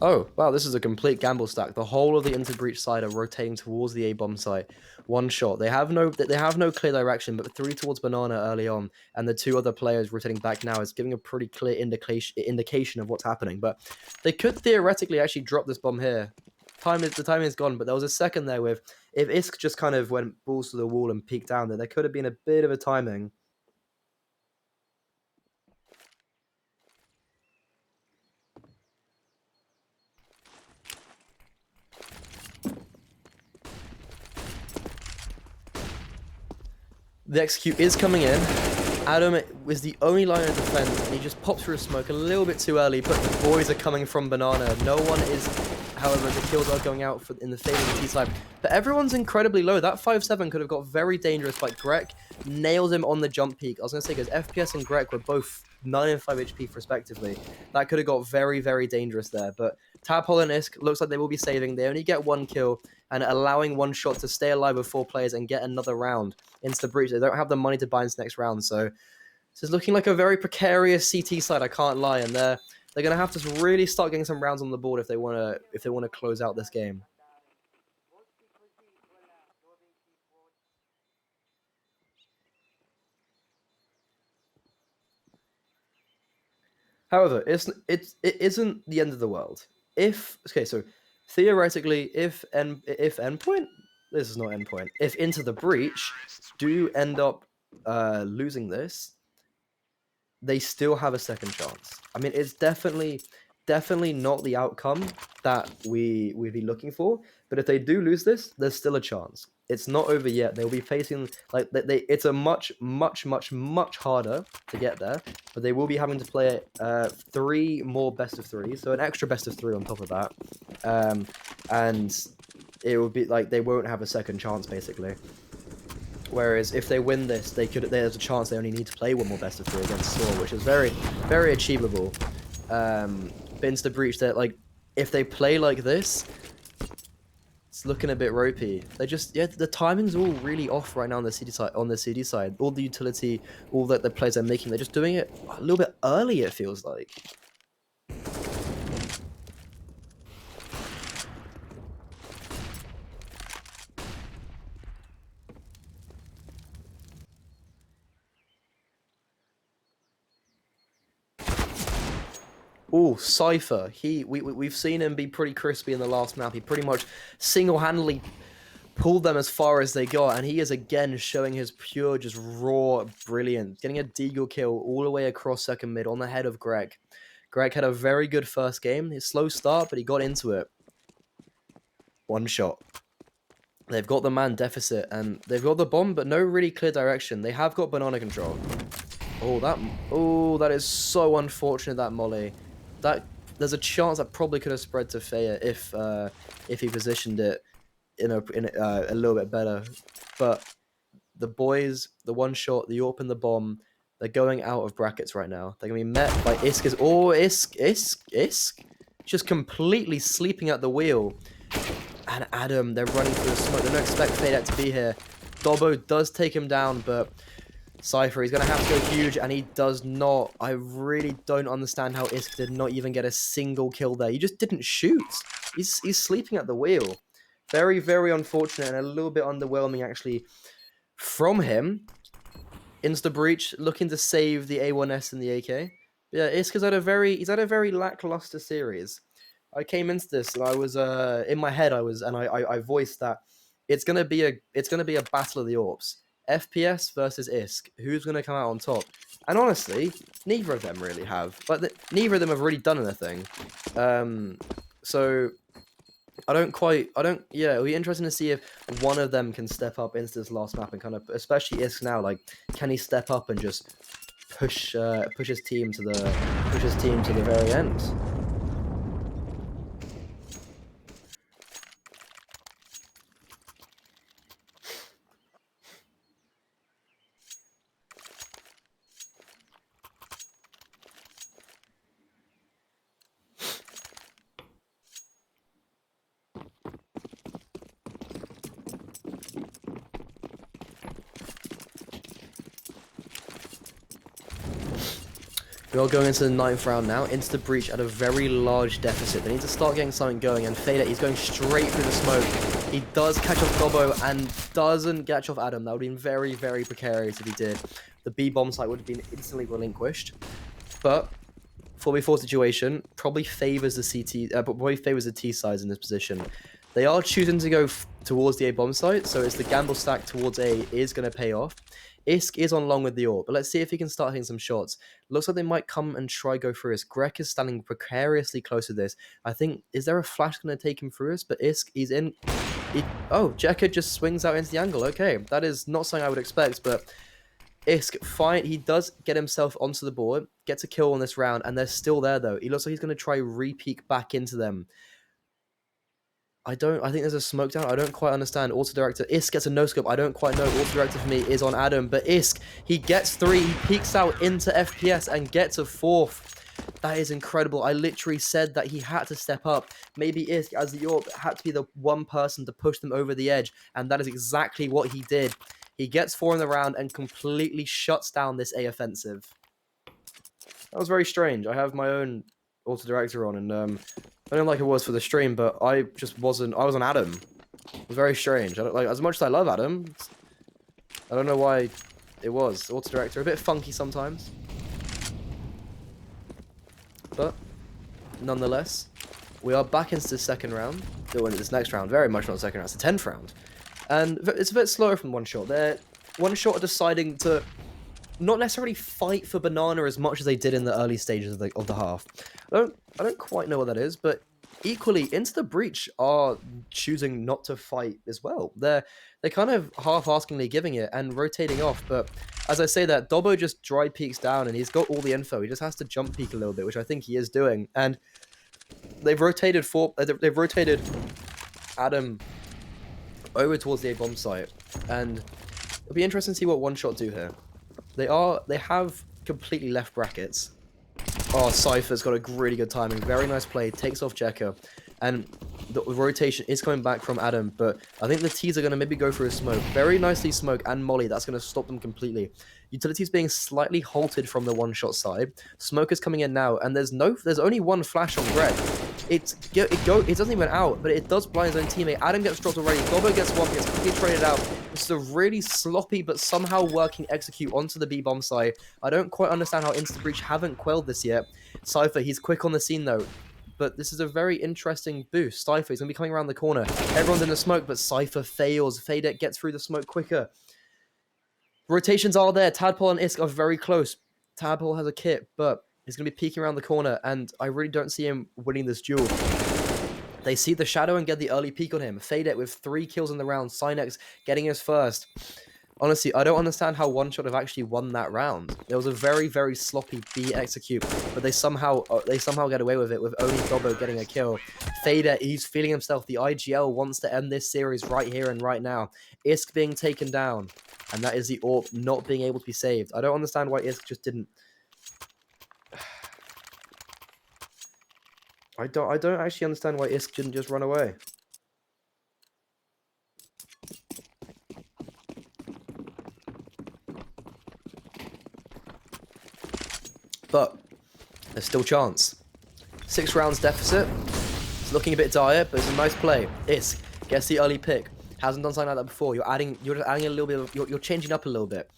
Oh, wow, this is a complete gamble stack. The whole of the Insta Breach side are rotating towards the A-bomb site. One shot. They have no clear direction, but 3 towards Banana early on, and the 2 other players rotating back now is giving a pretty clear indication of what's happening. But they could theoretically actually drop this bomb here. The timing is gone, but there was a second there with, if Isk just kind of went balls to the wall and peeked down there could have been a bit of a timing. The execute is coming in. Adam was the only line of defense, and he just popped through smoke a little bit too early, but the boys are coming from Banana. No one is, however, the kills are going out in the favor of the T side. But everyone's incredibly low. That 5.7 could have got very dangerous, but Greg nailed him on the jump peak. I was going to say, because FPS and Greg were both 9 and 5 HP respectively. That could have got very, very dangerous there. But Tadpole and Isk looks like they will be saving. They only get 1 kill and allowing 1 shot to stay alive with 4 players and get another round. Insta Breach, they don't have the money to buy into next round, so this is looking like a very precarious CT side, I can't lie, and they're going to have to really start getting some rounds on the board if they want to close out this game. However, it isn't the end of the world. So theoretically, if endpoint, this is not endpoint. If Into the Breach do end up losing this, they still have a second chance. I mean, it's definitely not the outcome that we'd be looking for. But if they do lose this, there's still a chance. It's not over yet. They'll be facing it's a much harder to get there. But they will be having to play 3 more best of 3, so an extra best of 3 on top of that, and it will be like they won't have a second chance basically. Whereas if they win this, there's a chance they only need to play 1 more best of 3 against Saw, which is very, very achievable. Insta Breach, that if they play like this, it's looking a bit ropey. The timing's all really off right now on the CD side. All the utility, all that the players are making, they're just doing it a little bit early, it feels like. Oh, Cypher. We've seen him be pretty crispy in the last map. He pretty much single-handedly pulled them as far as they got, and he is again showing his pure, just raw brilliance. Getting a deagle kill all the way across second mid on the head of Greg. Greg had a very good first game. His slow start, but he got into it. One shot. They've got the man deficit, and they've got the bomb, but no really clear direction. They have got banana control. That is so unfortunate, that molly. There's a chance that probably could have spread to Faya if he positioned it in a little bit better. But the boys, the one shot, the AWP and the bomb, they're going out of brackets right now. They're going to be met by Isk. Isk? Just completely sleeping at the wheel. And Adam, they're running through the smoke. They don't expect Faydet to be here. Dobbo does take him down, but Cypher, he's going to have to go huge, and he does not. I really don't understand how Isk did not even get a single kill there. He just didn't shoot. He's sleeping at the wheel. Very, very unfortunate and a little bit underwhelming, actually, from him. Insta breach, looking to save the A1S and the AK. Yeah, Isk has had a very lackluster series. I came into this and I was in my head I voiced that it's gonna be a battle of the AWPs. FPS versus Isk. Who's gonna come out on top? And honestly, neither of them really have. But neither of them have really done anything. So it'll be interesting to see if one of them can step up into this last map and kind of, especially Isk now, like, can he step up and just push his team to the very end? We are going into the 9th round now, into the breach at a very large deficit. They need to start getting something going, and Faydet, he's going straight through the smoke. He does catch off Dobbo and doesn't catch off Adam. That would have been very, very precarious if he did. The B bomb site would have been instantly relinquished. But 4v4 situation probably favors the T sides in this position. They are choosing to go towards the A bomb site, so it's the gamble stack towards A is going to pay off. Isk is on long with the AWP, but let's see if he can start hitting some shots. Looks like they might come and try go through us. Greg is standing precariously close to this. I think, is there a flash going to take him through us? But Isk, he's in. Jekka just swings out into the angle. Okay, that is not something I would expect, but Isk, fine. He does get himself onto the board, gets a kill on this round, and they're still there though. He looks like he's going to try re-peek back into them. I think there's a smoke down. I don't quite understand. Auto director. Isk gets a no scope. I don't quite know. Auto director for me is on Adam, but Isk, he gets 3. He peeks out into FPS and gets a 4th. That is incredible. I literally said that he had to step up. Maybe Isk, as the AWP, had to be the one person to push them over the edge, and that is exactly what he did. He gets 4 in the round and completely shuts down this A offensive. That was very strange. I have my own auto director on, and I don't like it was for the stream, but I just wasn't. I was on Adam. It was very strange. I don't like, as much as I love Adam, I don't know why it was. Auto director, a bit funky sometimes, but nonetheless, we are back into the second round. This next round, very much not the second round. It's the 10th round, and it's a bit slower from one shot. They're one shot are deciding to not necessarily fight for banana as much as they did in the early stages of the half. I don't quite know what that is, but equally, Into the Breach are choosing not to fight as well. They're kind of half-askingly giving it and rotating off, but as I say that, Dobbo just dry peeks down and he's got all the info. He just has to jump peek a little bit, which I think he is doing. And they've rotated Adam over towards the A-bomb site, and it'll be interesting to see what one shot do here. They have completely left brackets. Oh, Cypher's got a really good timing. Very nice play. Takes off Jekka. And the rotation is coming back from Adam, but I think the T's are going to maybe go for a smoke. Very nicely smoke and molly. That's going to stop them completely. Utility's being slightly halted from the one-shot side. Smoke is coming in now, and there's only one flash on Greg. It doesn't even out, but it does blind his own teammate. Adam gets dropped already. Dobbo gets one, gets quickly traded out. This is a really sloppy but somehow working execute onto the B-bomb side. I don't quite understand how Insta Breach haven't quelled this yet. Cypher, he's quick on the scene though. But this is a very interesting boost. Cypher is going to be coming around the corner. Everyone's in the smoke, but Cypher fails. Faydet gets through the smoke quicker. Rotations are there. Tadpole and Isk are very close. Tadpole has a kit, but He's going to be peeking around the corner, and I really don't see him winning this duel. They see the shadow and get the early peek on him. Fade with 3 kills in the round. Cynex getting his first. Honestly, I don't understand how One Shot have actually won that round. There was a very, very sloppy B execute, but they somehow get away with it with only Dobbo getting a kill. Fader, he's feeling himself. The IGL wants to end this series right here and right now. Isk being taken down, and that is the AWP not being able to be saved. I don't understand why Isk just didn't. I don't actually understand why Isk didn't just run away. But there's still chance. 6 rounds deficit. It's looking a bit dire, but it's a nice play. Isk gets the early pick. Hasn't done something like that before. You're adding a little bit of, you're changing up a little bit.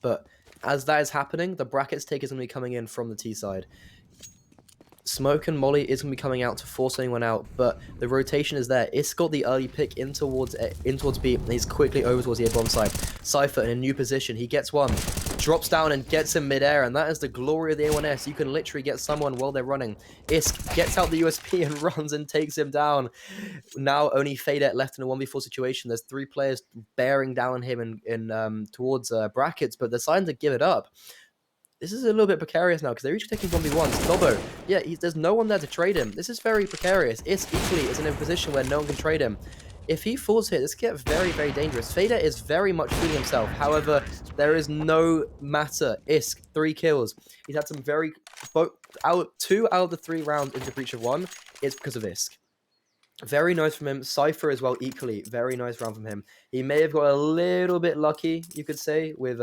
But as that is happening, the brackets take is going to be coming in from the T side. Smoke and Molly is going to be coming out to force anyone out, but the rotation is there. Isk got the early pick in towards B, and he's quickly over towards the A-bomb side. Cypher in a new position. He gets one, drops down and gets him mid-air, and that is the glory of the A1S. You can literally get someone while they're running. Isk gets out the USP and runs and takes him down. Now only Fadet left in a 1v4 situation. There's 3 players bearing down him in towards brackets, but they're starting to give it up. This is a little bit precarious now because they're each taking 1v1s. Dobbo, yeah, there's no one there to trade him. This is very precarious. Isk equally is in a position where no one can trade him. If he falls here, this can get very, very dangerous. Fader is very much feeling himself. However, there is no matter. Isk, 3 kills. He's had some very... 2 out of the 3 rounds into Breach of 1 is because of Isk. Very nice from him. Cypher as well, equally. Very nice round from him. He may have got a little bit lucky, you could say, with...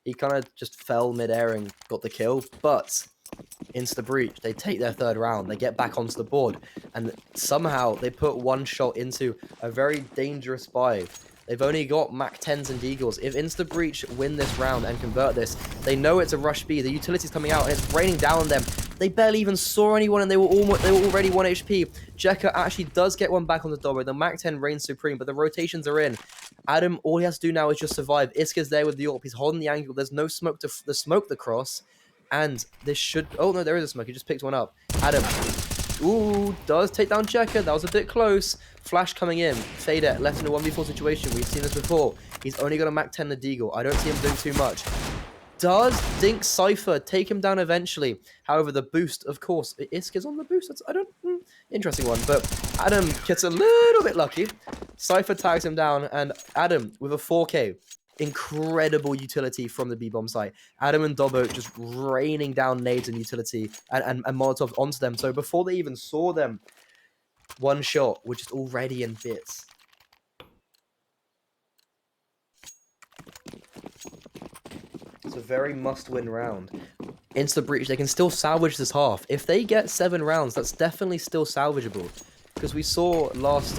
He kind of just fell mid-air and got the kill, but Insta Breach, they take their 3rd round, they get back onto the board, and somehow they put One Shot into a very dangerous buy. They've only got Mac 10s and Deagles. If Insta Breach win this round and convert this, they know it's a rush B. The utility's coming out and it's raining down on them. They barely even saw anyone and they were already 1 HP. Jekka actually does get one back on the Dobbo. The Mac 10 reigns supreme, but the rotations are in. Adam, all he has to do now is just survive. Isk is there with the AWP. He's holding the angle. There's no smoke to smoke the cross. And this should... Oh, no, there is a smoke. He just picked one up. Adam... Ooh, does take down Jekka. That was a bit close. Flash coming in. Fader left in a 1v4 situation. We've seen this before. He's only got a Mac 10 the Deagle. I don't see him doing too much. Does Dink Cypher take him down eventually? However, the boost, of course, Isk is on the boost. That's, interesting one. But Adam gets a little bit lucky. Cypher tags him down, and Adam with a 4K. Incredible utility from the B-bomb site. Adam and Dobbo just raining down nades and utility and Molotovs onto them. So before they even saw them, One Shot, which is already in bits. It's a very must-win round. Insta Breach, they can still salvage this half. If they get 7 rounds, that's definitely still salvageable. Because we saw last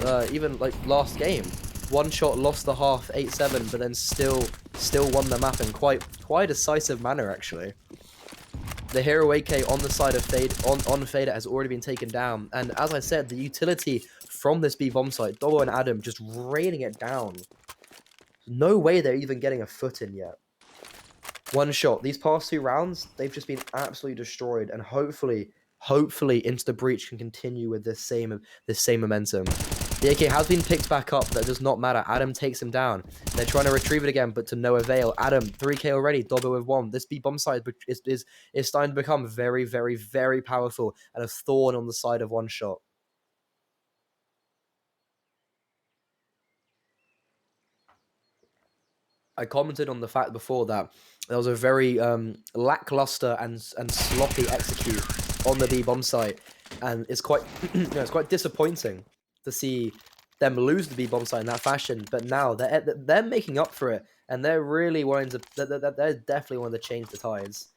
game, One Shot lost the half 8-7, but then still won the map in quite decisive manner, actually. The Hero AK on the side of on Fader has already been taken down. And as I said, the utility from this B-bomb site, Dobbo and Adam just raining it down. No way they're even getting a foot in yet. One Shot. These past 2 rounds, they've just been absolutely destroyed. And hopefully Insta Breach can continue with this same momentum. The AK has been picked back up. That does not matter. Adam takes him down. They're trying to retrieve it again, but to no avail. Adam, 3K already. Dobbo with 1. This B-bomb side is starting to become very, very, very powerful and a thorn on the side of One Shot. I commented on the fact before that there was a very lackluster and sloppy execute on the B-bomb site, and it's quite it's quite disappointing to see them lose the B-bomb site in that fashion. But now they're making up for it, and they're really wanting to. They're definitely wanting to change the tides.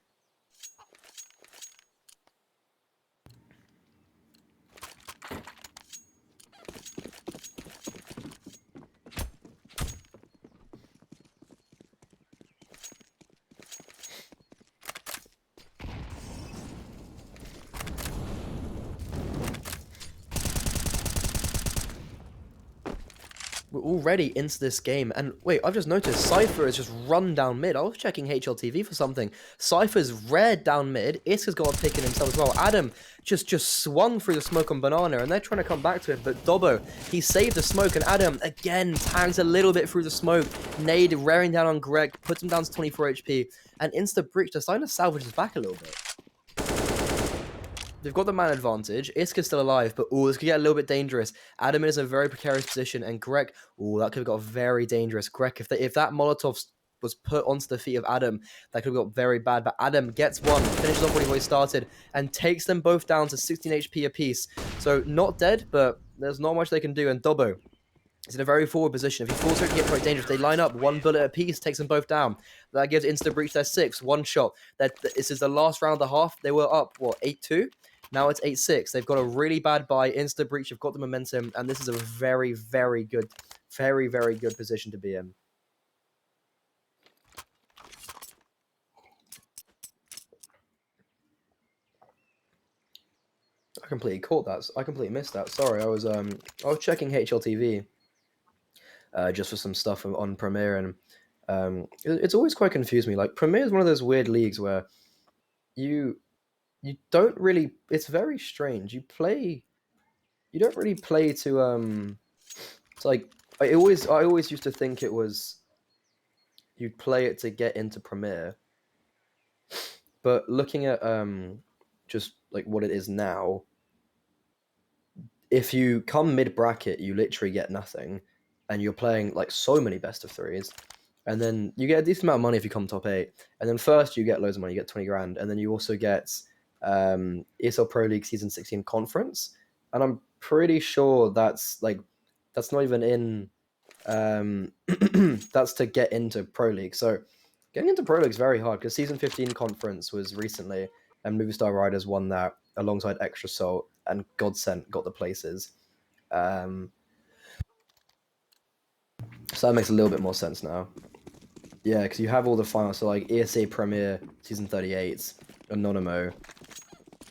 We're already into this game. And wait, I've just noticed Cypher has just run down mid. I was checking HLTV for something. Cypher's red down mid. Iska's got a pick in himself as well. Adam just swung through the smoke on Banana, and they're trying to come back to it. But Dobbo, he saved the smoke, and Adam, again, tags a little bit through the smoke. Nade raring down on Greg, puts him down to 24 HP. And Insta Breach, they're starting to salvage his back a little bit. They've got the man advantage. Iska's still alive, but this could get a little bit dangerous. Adam is in a very precarious position, and Greg, that could have got very dangerous. Greg, if that Molotov was put onto the feet of Adam, that could have got very bad. But Adam gets one, finishes off what he always started, and takes them both down to 16 HP apiece. So not dead, but there's not much they can do. And Dobbo is in a very forward position. If he falls through, it can get quite dangerous. They line up, one bullet apiece, takes them both down. That gives Insta Breach their 6, one shot. This is the last round of the half. They were up, 8-2? Now it's 8-6. They've got a really bad buy. Insta Breach have got the momentum, and this is a very, very good position to be in. I completely caught that. I completely missed that. Sorry, I was checking HLTV just for some stuff on Premier, and it's always quite confused me. Like, Premier is one of those weird leagues where you don't really, it's very strange. You don't really play to it's like I always used to think it was you'd play it to get into Premier. But looking at just like what it is now, if you come mid bracket, you literally get nothing, and you're playing like so many best of threes. And then you get a decent amount of money if you come top 8. And then first you get loads of money, you get 20 grand, and then you also get ESL Pro League Season 16 Conference, and I'm pretty sure that's not even in that's to get into Pro League. So getting into Pro League is very hard because Season 15 Conference was recently, and Movie Star Riders won that alongside Extra Salt, and Godsent got the places. So that makes a little bit more sense now. Yeah, because you have all the finals, so like ESEA Premier Season 38, Anonymo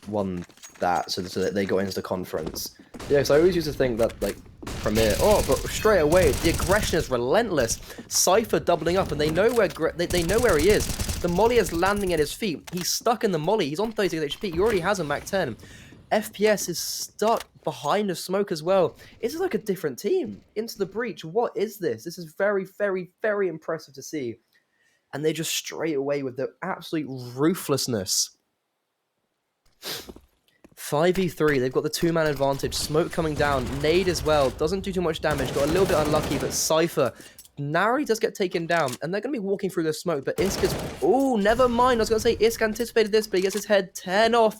won that, so that they got into the conference. Yeah, because I always used to think that like Premier, but straight away the aggression is relentless. Cypher doubling up, and they know where they know where he is. The molly is landing at his feet. He's stuck in the molly. He's on 36 HP. He already has a Mac 10. FPS is stuck behind the smoke as well. It's like a different team. Into the Breach. What is this? This is very, very, very impressive to see. And they just straight away with the absolute ruthlessness. 5v3, they've got the 2-man advantage. Smoke coming down. Nade as well. Doesn't do too much damage. Got a little bit unlucky, but Cypher narrowly does get taken down. And they're going to be walking through the smoke, but Iska's... Oh, never mind. I was going to say Iska anticipated this, but he gets his head 10 off.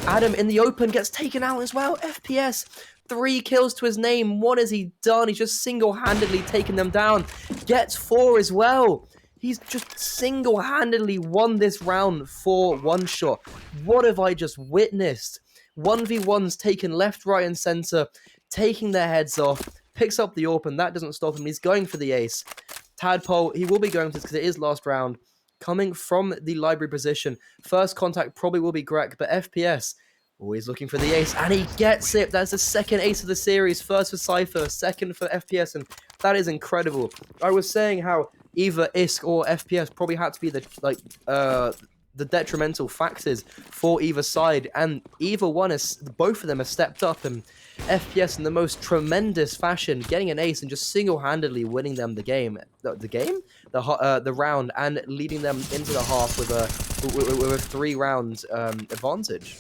Adam in the open gets taken out as well. FPS, 3 kills to his name. What has he done? He's just single-handedly taken them down. Gets 4 as well. He's just single-handedly won this round for one shot. What have I just witnessed? 1v1s taken left, right, and center, taking their heads off. Picks up the AWP, and that doesn't stop him. He's going for the ace. Tadpole, he will be going for this because it is last round. Coming from the library position. First contact probably will be Greg, but FPS always looking for the ace, and he gets it. That's the second ace of the series. First for Cypher, second for FPS, and that is incredible. I was saying how either ISK or FPS probably had to be the detrimental factors for either side, and either one both of them have stepped up, and FPS in the most tremendous fashion, getting an ace and just single-handedly winning them the round, and leading them into the half with a 3-round advantage.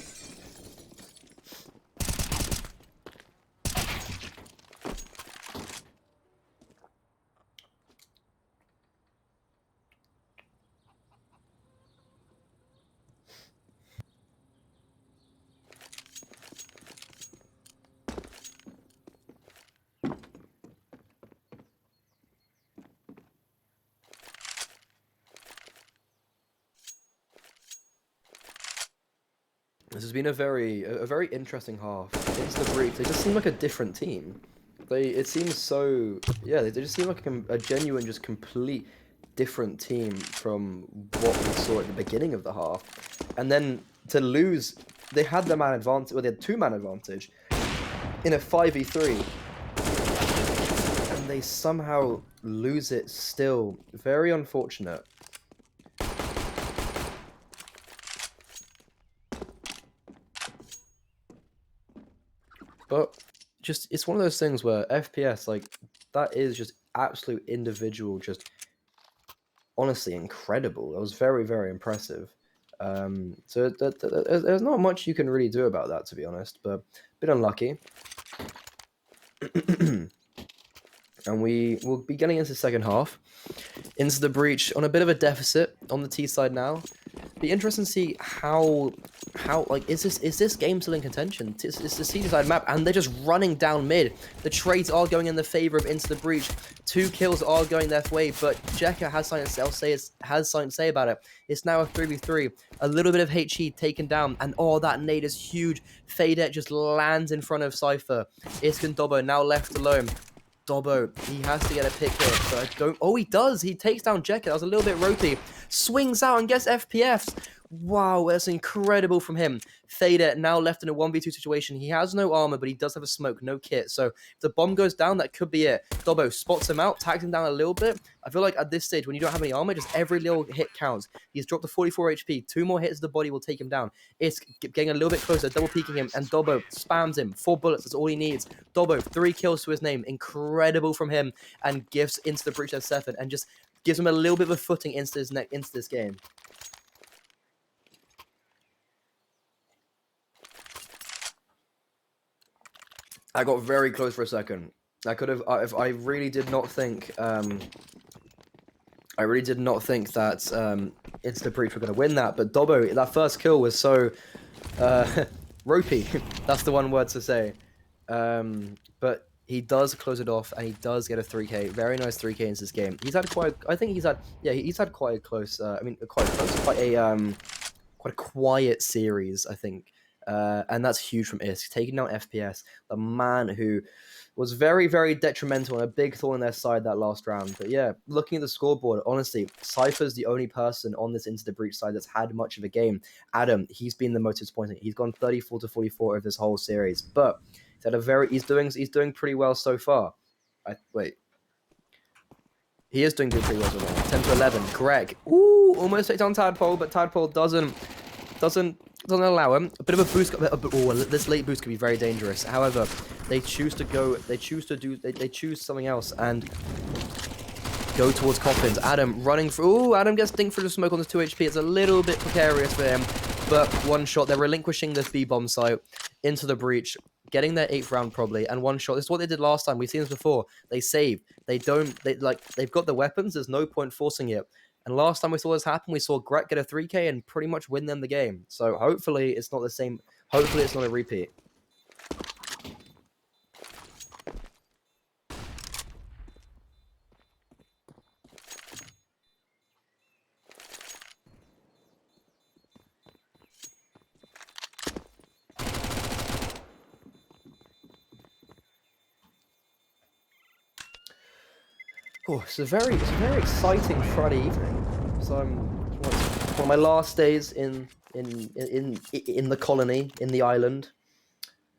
This has been a very interesting half. Into the Breach, they just seem like a different team. It seems so, yeah, they just seem like a genuine, just complete different team from what we saw at the beginning of the half. And then to lose, they had the man advantage, well, they had 2-man advantage in a 5v3. And they somehow lose it still. Very unfortunate. But just, it's one of those things where FPS, like, that is just absolute individual, just honestly incredible. That was very, very impressive. So there's not much you can really do about that, to be honest, but a bit unlucky. And we will be getting into the second half. Into the breach on a bit of a deficit on the T side now. Be interesting to see how like is this game still in contention? It's the C side map, and they're just running down mid. The trades are going in the favor of Into the Breach. 2 kills are going their way, but Jekka has something to say about it. It's now a 3v3. A little bit of HE taken down, and oh, that nade is huge. Fadet just lands in front of Cypher. Iskin Dobbo now left alone. Dobbo, he has to get a pick here, but I don't... Oh, he does! He takes down Jekka. That was a little bit ropey. Swings out and gets FPFs. Wow, that's incredible from him. Fader now left in a 1v2 situation. He has no armor, but he does have a smoke, no kit. So if the bomb goes down, that could be it. Dobbo spots him out, tags him down a little bit. I feel like at this stage, when you don't have any armor, just every little hit counts. He's dropped to 44 HP. 2 more hits to the body will take him down. It's getting a little bit closer, double peeking him, and Dobbo spams him. 4 bullets, that's all he needs. Dobbo, 3 kills to his name. Incredible from him, and gives Into the Breach their 7, and just gives him a little bit of a footing into this game. I got very close for a second. I could have, if I really did not think, that Into the Breach were going to win that. But Dobbo, that first kill was so ropey. That's the one word to say. But he does close it off, and he does get a 3k. Very nice 3k into this game. He's had quite, I think he's had, yeah, he's had quite a close, quite a quiet series, I think. And that's huge from Isk, taking down FPS, the man who was very, very detrimental and a big thorn in their side that last round. But yeah, looking at the scoreboard, honestly, Cypher's the only person on this Into the Breach side that's had much of a game. Adam, he's been the most disappointing. He's gone 34 to 44 of this whole series, but he's doing pretty well so far. He is doing pretty well so far. 10 to 11. Greg, ooh, almost takes down Tadpole, but Tadpole doesn't allow him. A bit of a boost. Oh, this late boost could be very dangerous. However, they choose something else and go towards Coffins. Adam running through. Ooh, Adam gets dinked through the smoke on the 2 HP. It's a little bit precarious for him, but one shot. They're relinquishing this B-bomb site Into the Breach, getting their 8th round probably, and one shot. This is what they did last time. We've seen this before. They save. They've got the weapons. There's no point forcing it. And last time we saw this happen, we saw Gret get a 3k and pretty much win them the game. So hopefully it's not the same. Hopefully it's not a repeat. Oh, it's a very exciting Friday evening. So it's one of my last days in the colony, in the island.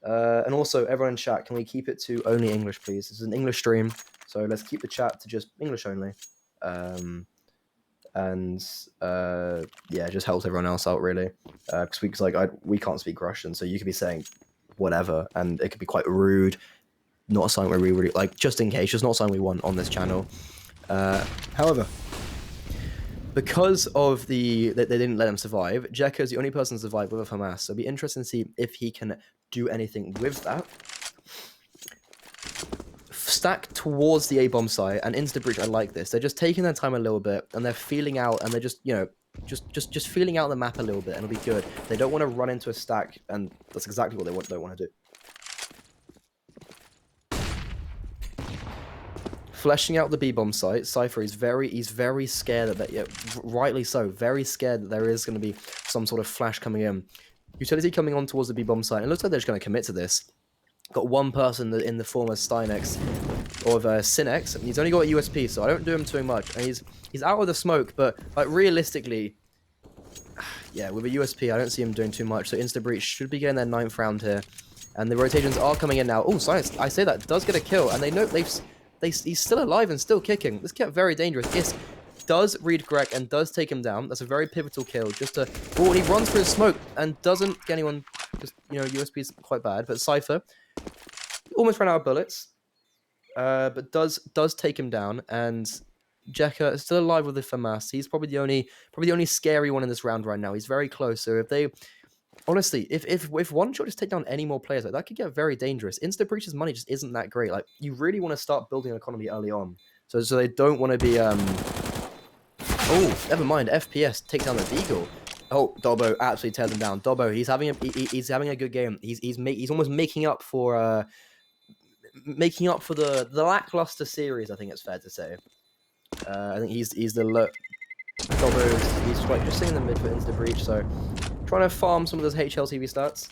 And also, everyone in chat, can we keep it to only English, please? This is an English stream, so let's keep the chat to just English only. Yeah, just helps everyone else out really. Because we can't speak Russian, so you could be saying whatever, and it could be quite rude. Not something where we really like, just in case, just not something we want on this channel. However, because of they didn't let him survive, Jekka is the only person to survive with a FAMAS, so it'll be interesting to see if he can do anything with that. Stack towards the A-bomb site and Into the Breach. I like this. They're just taking their time a little bit, and they're feeling out, and they're just, you know, just feeling out the map a little bit, and it'll be good. They don't want to run into a stack, and that's exactly what they don't want to do. Fleshing out the B-bomb site, Cypher is he's very scared that, yeah, rightly so, very scared that there is going to be some sort of flash coming in. Utility coming on towards the B-bomb site, and it looks like they're just going to commit to this. Got one person in the form of Stynex, or of Cinex, and he's only got a USP, so I don't do him too much. And he's out of the smoke, but like realistically, yeah, with a USP, I don't see him doing too much. So Into the Breach should be getting their 9th round here, and the rotations are coming in now. Oh, Stynex, I say that does get a kill, and they know they've. he's still alive and still kicking. This kept very dangerous. Is does read Greg and does take him down. That's a very pivotal kill. Just to and he runs through his smoke and doesn't get anyone. Just USP is quite bad, but Cypher almost ran out of bullets. But does take him down, and Jekka is still alive with the FAMAS. He's probably the only scary one in this round right now. He's very close. So if they honestly, if one shot just take down any more players, like that could get very dangerous. Insta Breach's money just isn't that great. Like you really want to start building an economy early on, so they don't want to be Oh, never mind. FPS takes down the Deagle. Oh, Dobbo absolutely tears him down. Dobbo, he's having a good game. He's almost making up for the lackluster series. I think it's fair to say. I think he's the Dobbo. He's like just sitting in the mid for Insta Breach, so trying to farm some of those HLTV stats.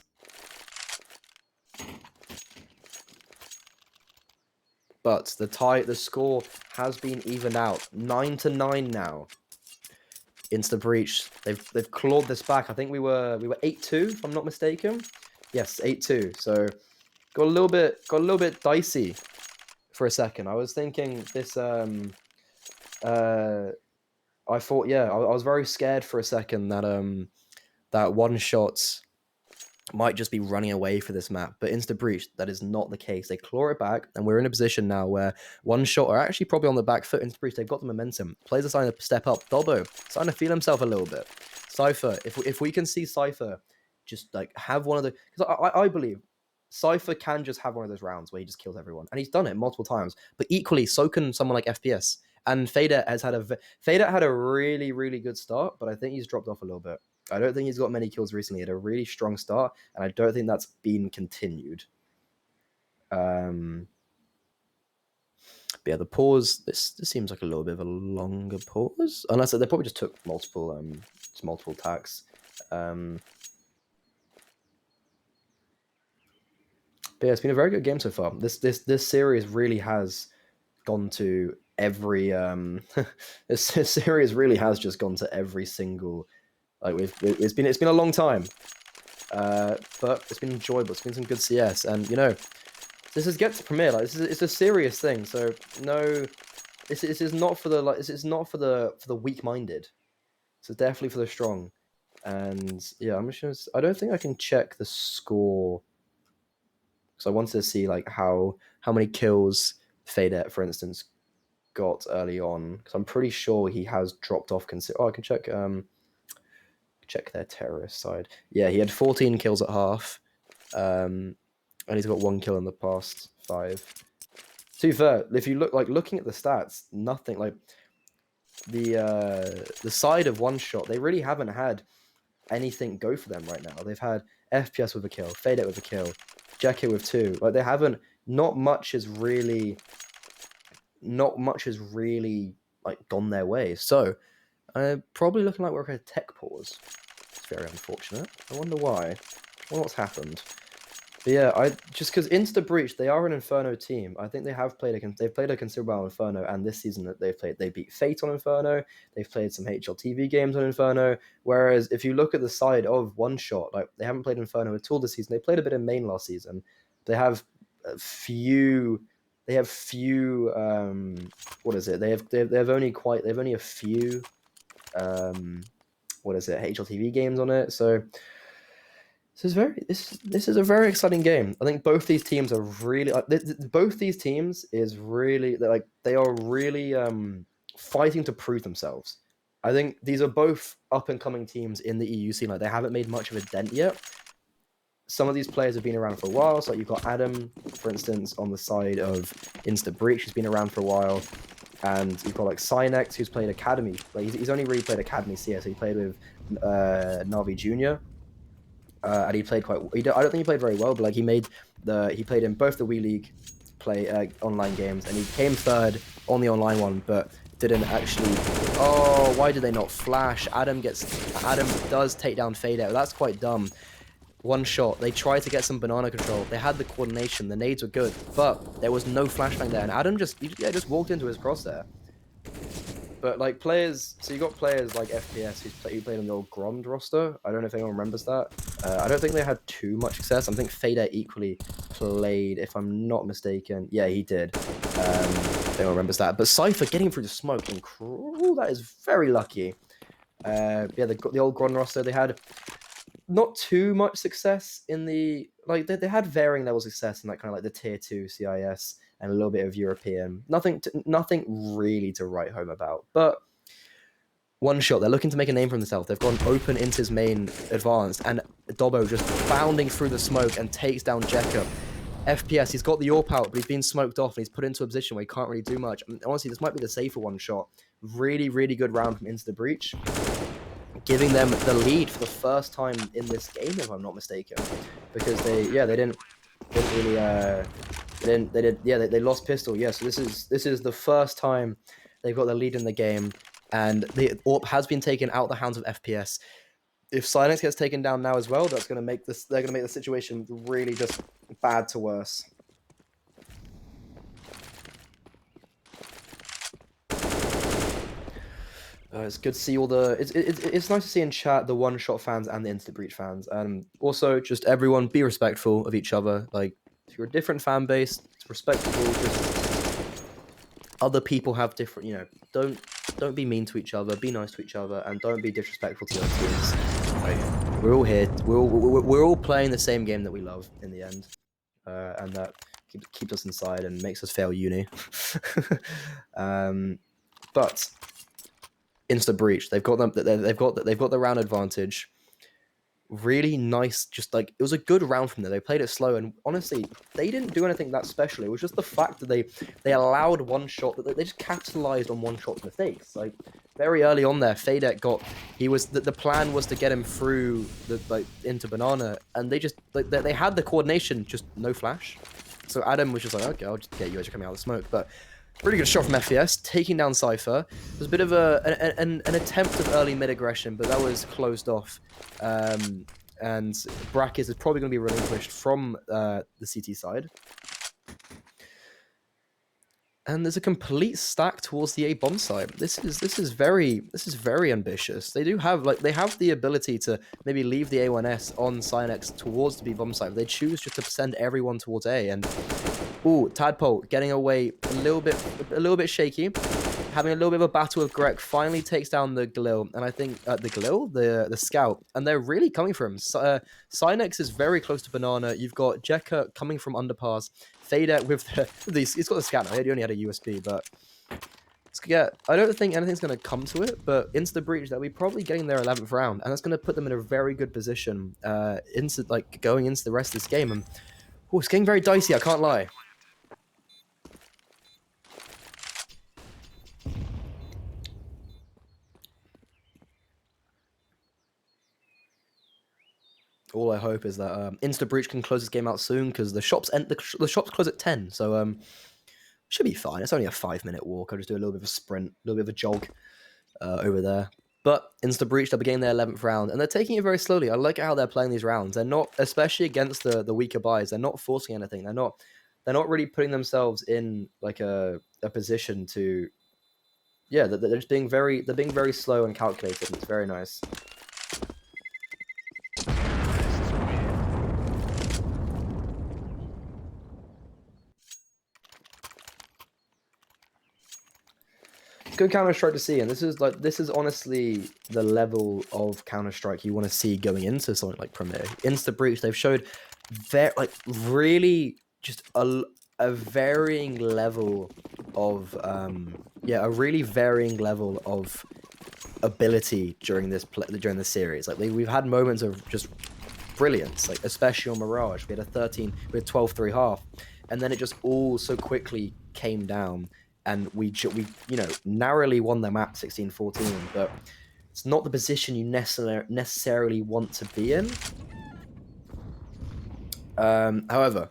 But the score has been evened out, 9-9 now. Insta Breach, they've clawed this back. I think we were 8-2 if I'm not mistaken. Yes, 8-2. So got a little bit dicey for a second. I was thinking this. I thought, yeah, I was very scared for a second that that one shot might just be running away for this map, but Insta Breach, that is not the case. They claw it back, and we're in a position now where one shot are actually probably on the back foot. Insta Breach, they've got the momentum. Players are starting to step up. Dobbo starting to feel himself a little bit. Cypher, if we can see Cypher just like have one of the, because I believe Cypher can just have one of those rounds where he just kills everyone, and he's done it multiple times. But equally, so can someone like FPS. And Fader had a really, really good start, but I think he's dropped off a little bit. I don't think he's got many kills recently. He had a really strong start, and I don't think that's been continued. But yeah, the pause. This seems like a little bit of a longer pause, unless they probably just took multiple attacks. But yeah, it's been a very good game so far. This series really has gone to every this series really has just gone to every single. Like it's been a long time, but it's been enjoyable. It's been some good CS, and this is get to Premier. Like it's a serious thing. So no, this is not for the this is not for the weak-minded. So definitely for the strong. And yeah, I don't think I can check the score because I wanted to see like how many kills Fadet, for instance, got early on. Because I'm pretty sure he has dropped off. I can check. Check their terrorist side. Yeah, he had 14 kills at half, and he's got 1 kill in the past 5. To be fair, if you looking at the stats, nothing like the side of one shot. They really haven't had anything go for them right now. They've had FPS with a kill, Fade Out with a kill, Jacket with 2. Like they haven't. Not much has really like gone their way. So. Probably looking like we're at a tech pause. It's very unfortunate. I wonder why. Well, what's happened? But yeah, just because Insta Breach, they are an Inferno team. I think they've played a considerable amount of Inferno, and this season that they beat Fate on Inferno. They've played some HLTV games on Inferno. Whereas if you look at the side of One Shot, like they haven't played Inferno at all this season. They played a bit in main last season. They have few. What is it? They have only a few. HLTV games on it. So this is a very exciting game. I think both these teams are really they are really fighting to prove themselves. I think these are both up and coming teams in the EU scene. Like they haven't made much of a dent yet. Some of these players have been around for a while. So you've got Adam, for instance, on the side of Insta Breach, who's been around for a while. And you've got like Cynex, who's played Academy. Like he's only really played Academy CS. So he played with Navi Junior, and he played quite. I don't think he played very well, but like he played in both the Wii League online games, and he came third on the online one, but didn't actually. Oh, why did they not flash? Adam does take down Fade Out. That's quite dumb. One shot. They tried to get some banana control. They had the coordination. The nades were good, but there was no flashbang there. And Adam just walked into his crosshair. But like players, so you got players like FPS who played on the old Grond roster. I don't know if anyone remembers that. I don't think they had too much success. I think Fader equally played, if I'm not mistaken. Yeah, he did. Anyone remembers that. But Cypher getting through the smoke, that is very lucky. Yeah, the old Gron roster, they had not too much success in the, like, they had varying levels of success in, like, kind of like the tier 2 CIS and a little bit of European. Nothing really to write home about. But one shot, they're looking to make a name for themselves. They've gone open into his main advanced, and Dobbo just bounding through the smoke and takes down Jekka. FPS, he's got the AWP out, but he's been smoked off, and he's put into a position where he can't really do much. And honestly, this might be the safer one shot. Really, really good round from Into the Breach, giving them the lead for the first time in this game, if I'm not mistaken, because they lost pistol. Yeah, so this is the first time they've got the lead in the game, and the AWP has been taken out the hands of FPS. If Silence gets taken down now as well, that's going to make this. They're going to make the situation really just bad to worse. It's good to see all the. It's nice to see in chat the One Shot fans and the Into the Breach fans, and also just everyone be respectful of each other. Like, if you're a different fan base, it's respectable. Just other people have different. Don't be mean to each other. Be nice to each other, and don't be disrespectful to other teams. Like, we're all here. We're all playing the same game that we love in the end, and that keeps us inside and makes us fail uni. But Insta Breach, they've got the round advantage. Really nice, just like, it was a good round from there. They played it slow, and honestly, they didn't do anything that special. It was just the fact that they allowed one shot, that they just capitalized on one shot's mistakes. Like, very early on there, Fadek the plan was to get him through into Banana, and they just they had the coordination, just no flash. So Adam was just like, okay, I'll just get you as you're coming out of the smoke. But really good shot from FPS, taking down Cypher. It was a bit of an attempt of early mid-aggression, but that was closed off. And Brackets is probably going to be relinquished from the CT side. And there's a complete stack towards the A bomb site. This is very ambitious. They do have they have the ability to maybe leave the A1S on Cynex towards the B bomb site. But they choose just to send everyone towards A. And Tadpole getting away a little bit shaky, having a little bit of a battle with Greg. Finally takes down the Galil, and I think the Scout, and they're really coming for him. Cynex is very close to Banana. You've got Jekka coming from underpass. Fader with he's got the Scout now. He only had a USB, but yeah, I don't think anything's going to come to it. But Insta Breach, they'll be probably getting their 11th round, and that's going to put them in a very good position going into the rest of this game. And it's getting very dicey, I can't lie. All I hope is that Insta Breach can close this game out soon, because the shops close at 10, so should be fine. It's only a 5-minute walk. I'll just do a little bit of a sprint, a little bit of a jog over there. But Insta Breach, they'll be getting their 11th round, and they're taking it very slowly. I like how they're playing these rounds. They're not, especially against the weaker buys, they're not forcing anything. They're not really putting themselves in like a position to. Yeah, they're just being very slow and calculated. And it's very nice. Good Counter-Strike to see, and this is honestly the level of Counter-Strike you want to see going into something like Premier. Insta Breach, they've showed really just a varying level of ability during this series. Like, we've had moments of just brilliance, like especially on Mirage. We had 12-3 half, and then it just all so quickly came down. And we narrowly won the map 16-14, but it's not the position you necessarily want to be in. However,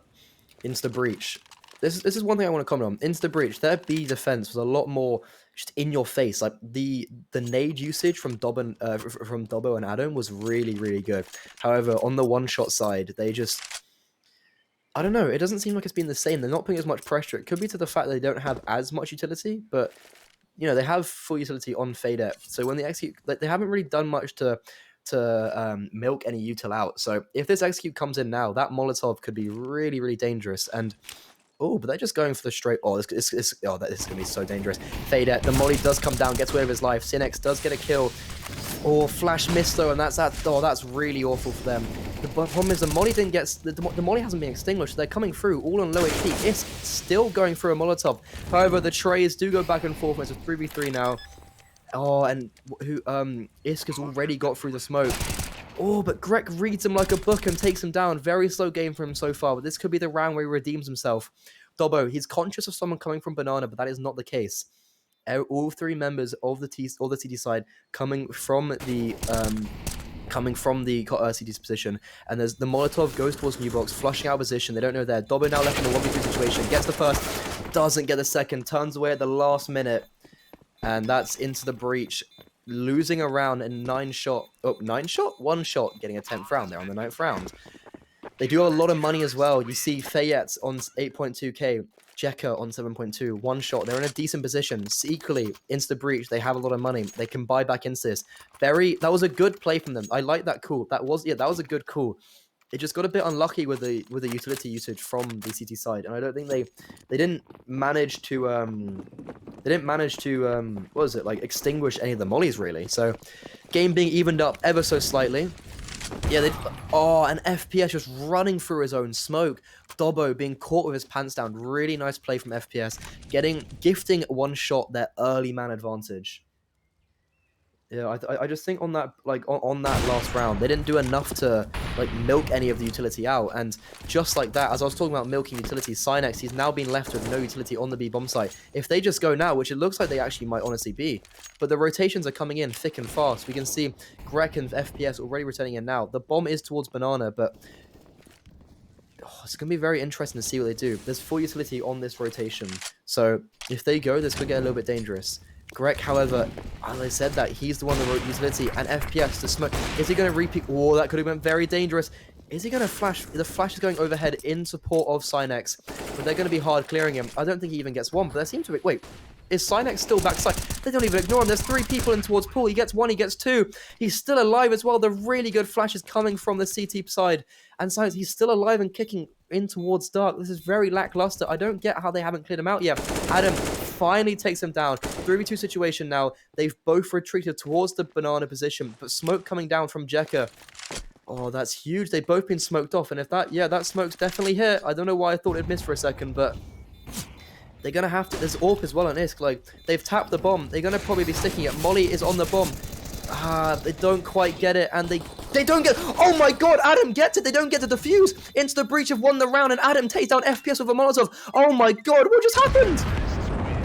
Insta Breach, this is one thing I want to comment on. Insta Breach, their B defense was a lot more just in your face. Like, the nade usage from Dobbo and Adam was really, really good. However, on the one shot side, they just, I don't know. It doesn't seem like it's been the same. They're not putting as much pressure. It could be to the fact that they don't have as much utility, but they have full utility on Fade. So when they execute, they haven't really done much to milk any util out. So if this execute comes in now, that Molotov could be really, really dangerous. And oh, but they're just going for the straight. Oh, this is going to be so dangerous. Fader, the molly does come down, gets away with his life. Cinex does get a kill. Oh, flash miss though, and that's that. Oh, that's really awful for them. The problem is the molly didn't get the molly hasn't been extinguished. They're coming through all on low HP. It's still going through a Molotov. However, the trays do go back and forth. It's a 3v3 now. Oh, and Isk has already got through the smoke. Oh, but Greg reads him like a book and takes him down. Very slow game for him so far, but this could be the round where he redeems himself. Dobbo, he's conscious of someone coming from Banana, but that is not the case. All three members of the CT side coming from the CT's position, and there's the Molotov goes towards New Box, flushing out position. They don't know there. Dobbo now left in a 1v3 situation, gets the first, doesn't get the second, turns away at the last minute, and that's into the breach. Losing a round in 1 shot, getting a 10th round there on the 9th round. They do have a lot of money as well. You see Fayette on 8.2k, Jekka on 7.2, 1 shot. They're in a decent position. Equally, Insta Breach, they have a lot of money. They can buy back into this. That was a good play from them. I like that call. That was a good call. It just got a bit unlucky with the utility usage from the CT side, and I don't think they didn't manage to what was it, like, extinguish any of the mollies really. So game being evened up ever so slightly. Yeah, and FPS just running through his own smoke. Dobbo being caught with his pants down. Really nice play from FPS, gifting 1 shot their early man advantage. Yeah, I just think on that on that last round, they didn't do enough to milk any of the utility out, and just like that, as I was talking about milking utility, Cynex, he's now been left with no utility on the B bomb site. If they just go now, which it looks like they actually might honestly be, but the rotations are coming in thick and fast. We can see Greg and FPS already returning in now. The bomb is towards Banana, but it's going to be very interesting to see what they do. There's 4 utility on this rotation, so if they go, this could get a little bit dangerous. Greg, however, as I said that, he's the one that wrote utility, and FPS to smoke. Is he going to repeat? Oh, that could have been very dangerous. Is he going to flash? The flash is going overhead in support of Cynex, but they're going to be hard clearing him. I don't think he even gets 1, but there seems to be... Wait, is Cynex still backside? They don't even ignore him. There's 3 people in towards Pool. He gets 1, he gets 2. He's still alive as well. The really good flash is coming from the CT side, and Cynex, he's still alive and kicking in towards Dark. This is very lackluster. I don't get how they haven't cleared him out yet. Adam finally takes him down. 3v2 situation now. They've both retreated towards the Banana position, but smoke coming down from Jekka. Oh, that's huge. They've both been smoked off, and if that smoke's definitely hit. I don't know why I thought it'd miss for a second, but they're going to have to... There's AWP as well on Isk. They've tapped the bomb. They're going to probably be sticking it. Molly is on the bomb. They don't quite get it, and they don't get... Oh my god, Adam gets it. They don't get to defuse. Into the breach have won the round, and Adam takes down FPS with a Molotov. Oh my god, what just happened?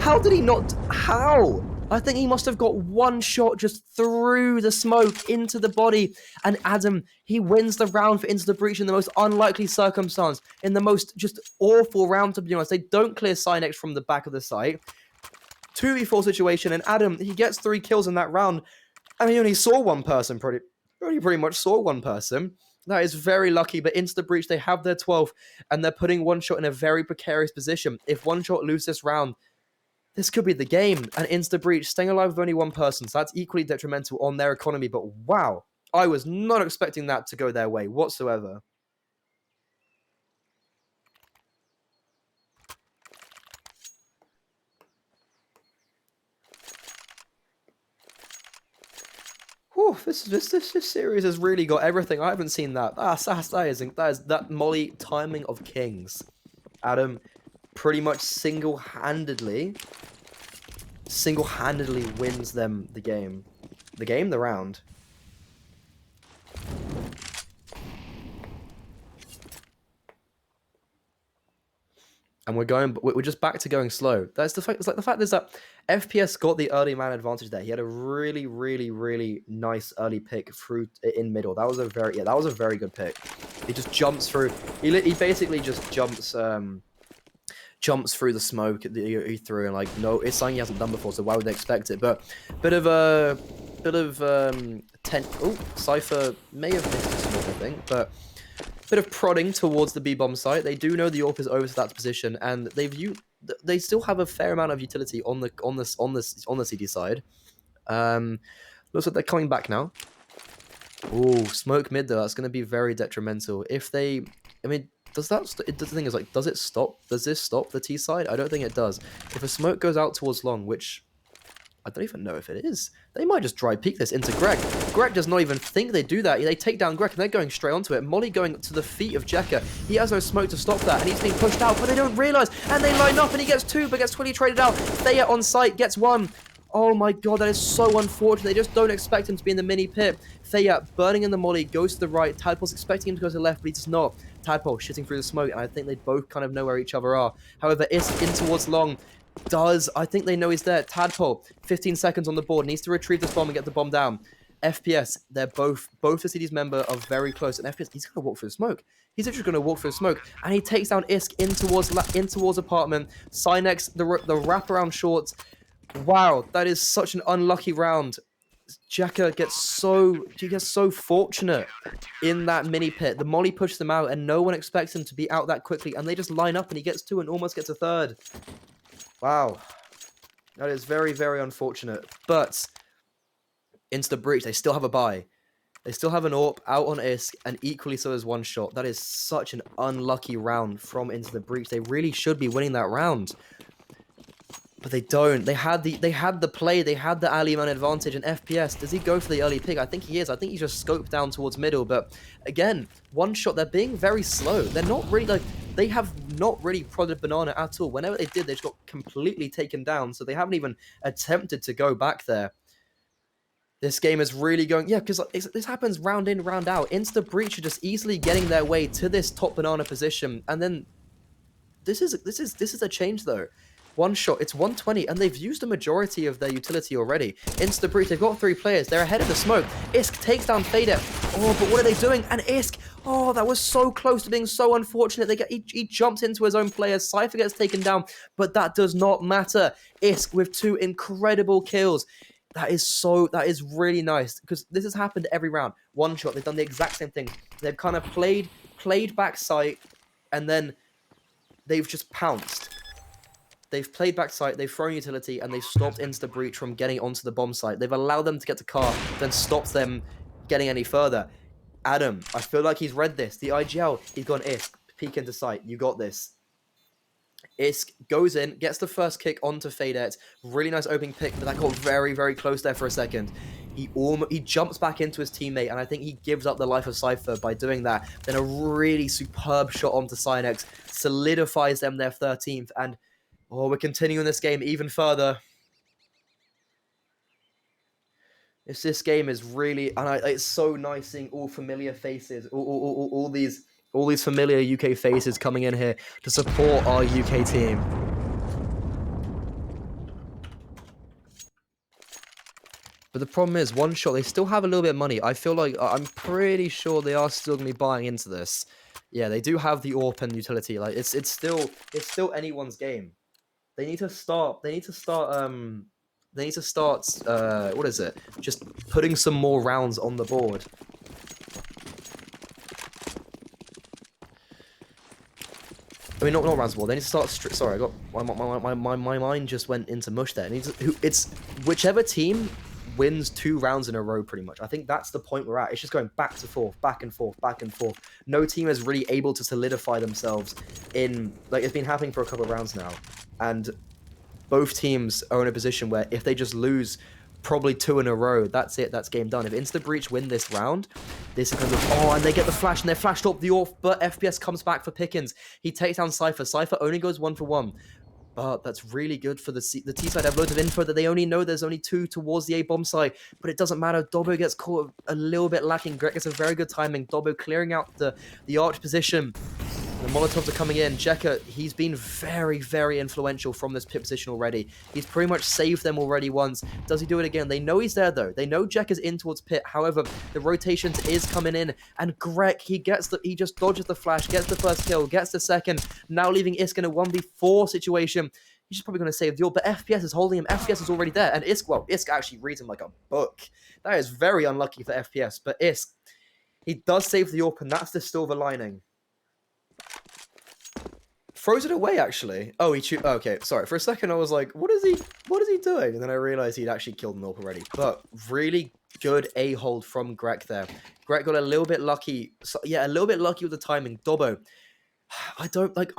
How did he not... How? I think he must have got 1 shot just through the smoke into the body. And Adam, he wins the round for Into the Breach in the most unlikely circumstance. In the most just awful round, to be honest. They don't clear Cynex from the back of the site. 2v4 situation, and Adam, he gets 3 kills in that round. And he only saw 1 person, pretty much saw 1 person. That is very lucky, but Into the Breach, they have their 12th, and they're putting 1 shot in a very precarious position. If 1 shot loses this round, this could be the game. And Insta Breach staying alive with only 1 person, so that's equally detrimental on their economy. But wow, I was not expecting that to go their way whatsoever. Whew, this series has really got everything. I haven't seen that. That Molly timing of kings. Adam pretty much single-handedly wins them the game. The round. And we're just back to going slow. That's the fact. It's like the fact is that FPS got the early man advantage there. He had a really, really, really nice early pick through in middle. That was a very good pick. He just jumps through. He basically just jumps through the smoke that he threw, and no, it's something he hasn't done before, so why would they expect it? But Cypher may have missed a smoke, I think, but bit of prodding towards the B bomb site. They do know the AWP is over to that position, and they still have a fair amount of utility on the CT side. Looks like they're coming back now. Oh, smoke mid though. That's going to be very detrimental. If they, I mean, does that? The thing is, like, does it stop? Does this stop the T side? I don't think it does. If a smoke goes out towards long, which I don't even know if it is, they might just dry peek this into Greg. Greg does not even think they do that. They take down Greg and they're going straight onto it. Molly going to the feet of Jekka. He has no smoke to stop that and he's being pushed out, but they don't realize. And they line up and he gets 2, but gets 20 traded out. Thea on site gets 1. Oh my god, that is so unfortunate. They just don't expect him to be in the mini pit. Thea burning in the molly, goes to the right. Tadpole's expecting him to go to the left, but he does not. Tadpole shitting through the smoke, and I think they both kind of know where each other are. However, Isk in towards long. I think they know he's there. Tadpole, 15 seconds on the board, needs to retrieve this bomb and get the bomb down. FPS, they're both the city's member are very close, and FPS, he's going to walk through the smoke. He's literally going to walk through the smoke, and he takes down Isk in towards apartment. Cynex, the wraparound shorts. Wow, that is such an unlucky round. Jekka gets so fortunate in that mini pit. The molly pushes them out, and no one expects him to be out that quickly, and they just line up, and he gets 2 and almost gets a 3rd. Wow. That is very, very unfortunate. But into the breach, they still have a buy. They still have an AWP out on Isk, and equally so as one shot. That is such an unlucky round from Into the Breach. They really should be winning that round. But they don't. They had the play. They had the alley man advantage. And FPS, does he go for the early pick? I think he is. I think he just scoped down towards middle. But again, one shot. They're being very slow. They're not really like, they have not really prodded banana at all. Whenever they did, they just got completely taken down. So they haven't even attempted to go back there. This game is really going, yeah, because this happens round in, round out. Into the Breach are just easily getting their way to this top banana position. And then this is a change though. One shot, it's 120, and they've used a majority of their utility already. Into the Breach, they've got 3 players. They're ahead of the smoke. Isk takes down Fader. Oh, but what are they doing? And Isk, oh, that was so close to being so unfortunate. He jumps into his own players. Cypher gets taken down, but that does not matter. Isk with 2 incredible kills. That is really nice, because this has happened every round. One shot, they've done the exact same thing. They've kind of played back sight, and then they've just pounced. They've played back site, they've thrown utility, and they've stopped Into the Breach from getting onto the bomb site. They've allowed them to get to car, then stopped them getting any further. Adam, I feel like he's read this. The IGL, he's gone Isk, peek into sight. You got this. Isk goes in, gets the first kick onto Fadet. Really nice opening pick, but that got very, very close there for a second. He jumps back into his teammate, and I think he gives up the life of Cypher by doing that. Then a really superb shot onto Cynex, solidifies them their 13th, and oh, we're continuing this game even further. This game is really, and it's so nice seeing all familiar faces, all these familiar UK faces coming in here to support our UK team. But the problem is, one shot, they still have a little bit of money. I feel like, I'm pretty sure they are still going to be buying into this. Yeah, they do have the AWP and utility. Like, it's still anyone's game. They need to start, what is it? Just putting some more rounds on the board. I mean, not rounds on the board. They need to start, sorry, I got, my mind just went into mush there. It's whichever team wins 2 rounds in a row, pretty much. I think that's the point we're at. It's just going back to forth, back and forth, back and forth. No team is really able to solidify themselves in, like, it's been happening for a couple of rounds now. And both teams are in a position where if they just lose probably 2 in a row, that's it, that's game done. If Into the Breach win this round, this is kind of, oh, and they get the flash, and they're flashed up the AWP, but FPS comes back for Pickens. He takes down Cypher. Cypher only goes 1 for 1. But that's really good for the T side. Have loads of info that they only know there's only 2 towards the A bomb side, but it doesn't matter. Dobbo gets caught a little bit lacking. Greg gets a very good timing. Dobbo clearing out the arch position. The Molotovs are coming in. Jekka, he's been very, very influential from this pit position already. He's pretty much saved them already once. Does he do it again? They know he's there, though. They know Jekka's in towards pit. However, the rotations is coming in. And Greg, he just dodges the flash, gets the first kill, gets the second. Now leaving Isk in a 1v4 situation. He's just probably going to save the AWP, but FPS is holding him. FPS is already there. And Isk actually reads him like a book. That is very unlucky for FPS. But Isk, he does save the AWP, and that's the silver lining. Throws it away, actually. Oh, okay, sorry. For a second, I was like, what is he doing? And then I realized he'd actually killed an AWP already. But really good A-hold from Greg there. Greg got a little bit lucky. So, yeah, a little bit lucky with the timing. Dobbo. I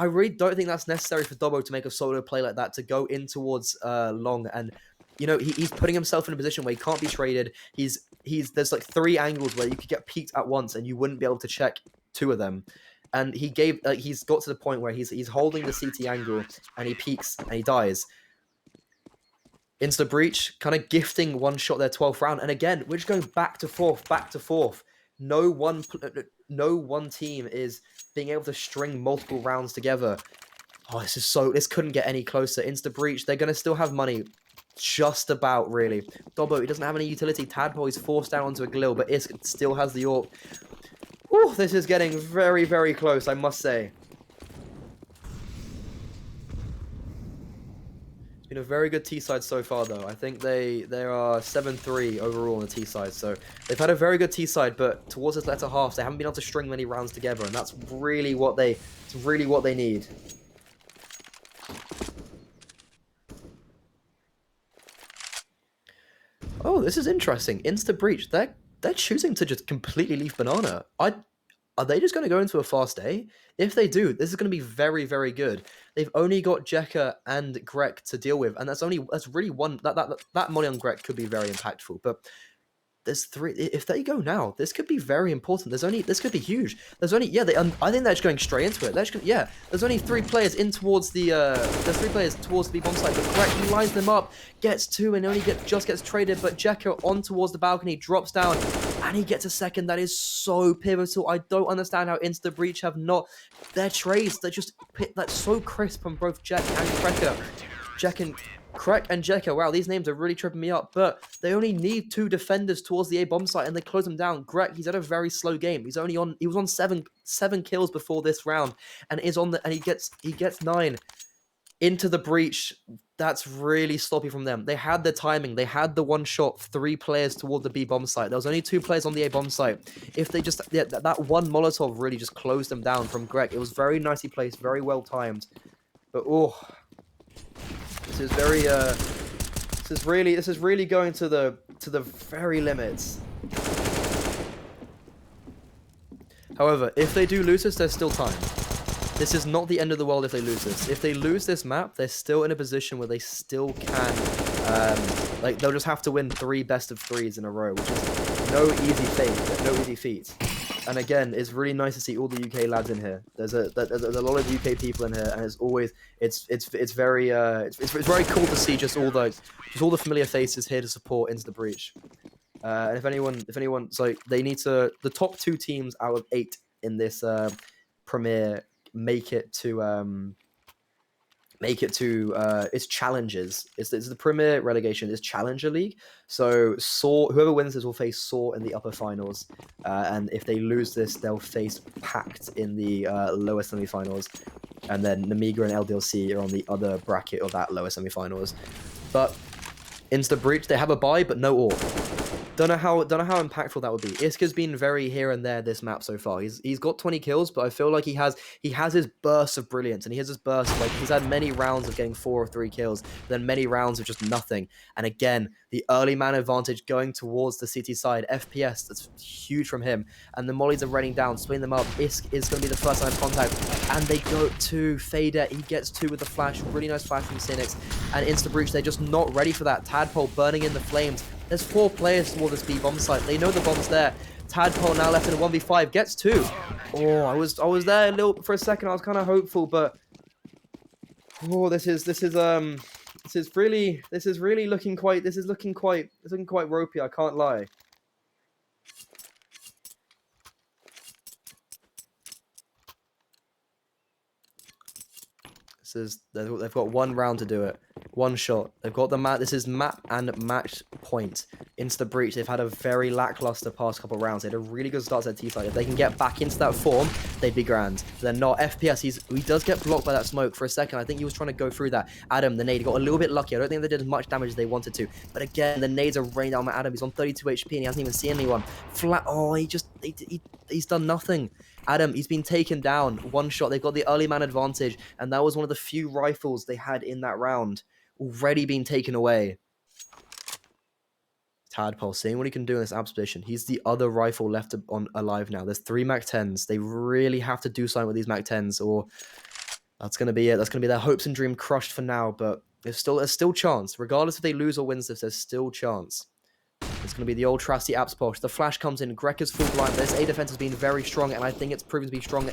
really don't think that's necessary for Dobbo to make a solo play like that, to go in towards long. And, you know, he's putting himself in a position where he can't be traded. There's like 3 angles where you could get peeked at once and you wouldn't be able to check 2 of them. And he's got to the point where he's holding the CT angle and he peeks and he dies. Insta breach, kind of gifting one shot their 12th round. And again, we're just going back to forth. No one team is being able to string multiple rounds together. Oh, this couldn't get any closer. Insta breach, they're going to still have money. Just about, really. Dobbo, he doesn't have any utility. Tadpole is forced down onto a Glil, but Isk still has the AWP. Whew, this is getting very, very close, I must say. It's been a very good T-side so far, though. I think they are 7-3 overall on the T-side, so they've had a very good T-side, but towards this latter half, they haven't been able to string many rounds together, and that's really what they need. Oh, this is interesting. Insta breach. They're choosing to just completely leave banana. Are they just going to go into a fast A? If they do, this is going to be very, very good. They've only got Jekka and Greg to deal with, and that's really one that money on Greg could be very impactful. But there's 3. If they go now, this could be very important. This could be huge. There's only I think they're just going straight into it. There's only 3 players in towards the there's 3 players towards the B bomb site. But Greg lines them up, gets 2, and just gets traded. But Jekka on towards the balcony drops down, and he gets a second. That is so pivotal. I don't understand how Insta Breach have not their trades. They're just that's so crisp from both Jack and Cracker. Krek and Jekka, wow, these names are really tripping me up, but they only need 2 defenders towards the A bomb site and they close them down. Greg, he's had a very slow game. He was on 7 kills before this round and he gets 9 into the breach. That's really sloppy from them. They had the timing. They had the one shot, 3 players toward the B bomb site. There was only 2 players on the A bomb site. If they just that one Molotov really just closed them down from Greg. It was very nicely placed, very well timed. But this is very this is really going to the very limits. However, if they do lose this, there's still time. This is not the end of the world if they lose this. If they lose this map, they're still in a position where they still can they'll just have to win 3 best of 3s in a row, which is no easy feat. And again, it's really nice to see all the UK lads in here. There's a lot of UK people in here, and it's very cool to see just all the familiar faces here to support Into the Breach. And if anyone, so they need to, the top 2 teams out of 8 in this Premier make it to its challenges. It's the Premier Relegation, it's Challenger League. So whoever wins this will face Saw in the upper finals, and if they lose this, they'll face Pact in the lower semi-finals, and then Namiga and LDLC are on the other bracket of that lower semi-finals. But Insta Breach, they have a bye, but no AWP. Don't know how impactful that would be. Iska's been very here and there this map so far. He's got 20 kills, but I feel like he has his bursts of brilliance, and he has his bursts of, like, he's had many rounds of getting 4 or 3 kills, then many rounds of just nothing. And again, the early man advantage going towards the CT side. FPS, that's huge from him. And the mollies are raining down, swing them up. Isk is going to be the first line of contact. And they go to Fader. He gets 2 with the flash. Really nice flash from Cynics. And Insta Breach, they're just not ready for that. Tadpole burning in the flames. There's 4 players toward this B bomb site. They know the bomb's there. Tadpole now left in a 1v5. Gets 2. Oh, I was there a little for a second. I was kind of hopeful, but this is looking quite ropey. I can't lie. They've got 1 round to do it. 1 shot. They've got the map. This is map and match point. Into the breach. They've had a very lackluster past couple of rounds. They had a really good start to their T-side. If they can get back into that form, they'd be grand. They're not. FPS, he does get blocked by that smoke for a second. I think he was trying to go through that. Adam, the nade, got a little bit lucky. I don't think they did as much damage as they wanted to. But again, the nades are raining down at Adam. He's on 32 HP and he hasn't even seen anyone. Flat. Oh, he's done nothing. Adam, he's been taken down. One shot. They've got the early man advantage, and that was one of the few rifles they had in that round. Already been taken away. Tadpole, seeing what he can do in this abs position. He's the other rifle left alive now. There's 3 Mac 10s. They really have to do something with these Mac 10s, or that's going to be it. That's going to be their hopes and dream crushed for now, but there's still chance. Regardless if they lose or wins this, there's still chance. It's going to be the old trusty apps posh. The flash comes in. Greca's full blind. This A defense has been very strong, and I think it's proven to be strong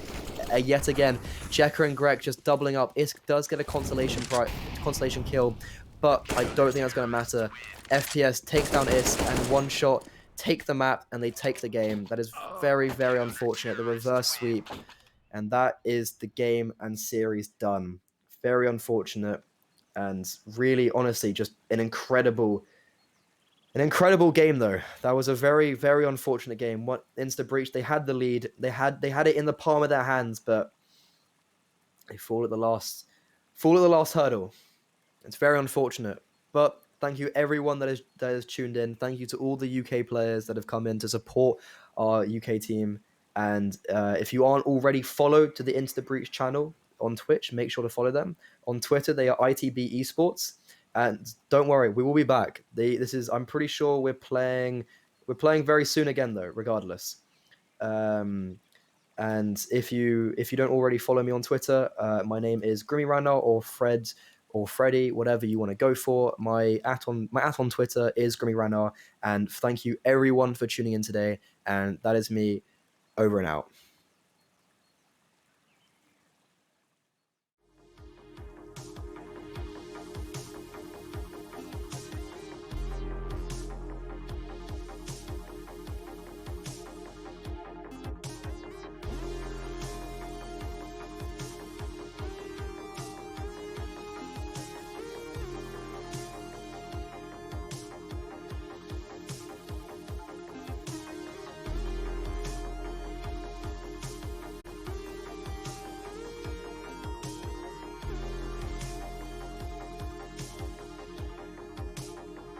yet again. Checker and Greg just doubling up. Isk does get a consolation kill, but I don't think that's going to matter. FPS takes down Isk, and one shot, take the map, and they take the game. That is very, very unfortunate. The reverse sweep, and that is the game and series done. Very unfortunate, and really, honestly, just an incredible game, though. That was a very, very unfortunate game. What Insta Breach, they had the lead. They had it in the palm of their hands, but they fall at the last hurdle. It's very unfortunate. But thank you everyone that is tuned in. Thank you to all the UK players that have come in to support our UK team. And if you aren't already followed to the Insta Breach channel on Twitch, make sure to follow them. On Twitter, they are ITB Esports. And don't worry, we will be back. I'm pretty sure we're playing very soon again, though, regardless. And if you don't already follow me on Twitter, my name is Grimmy Randall or Fred or Freddy, whatever you want to go for. My at on Twitter is Grimmy Randall. And thank you everyone for tuning in today. And that is me, over and out.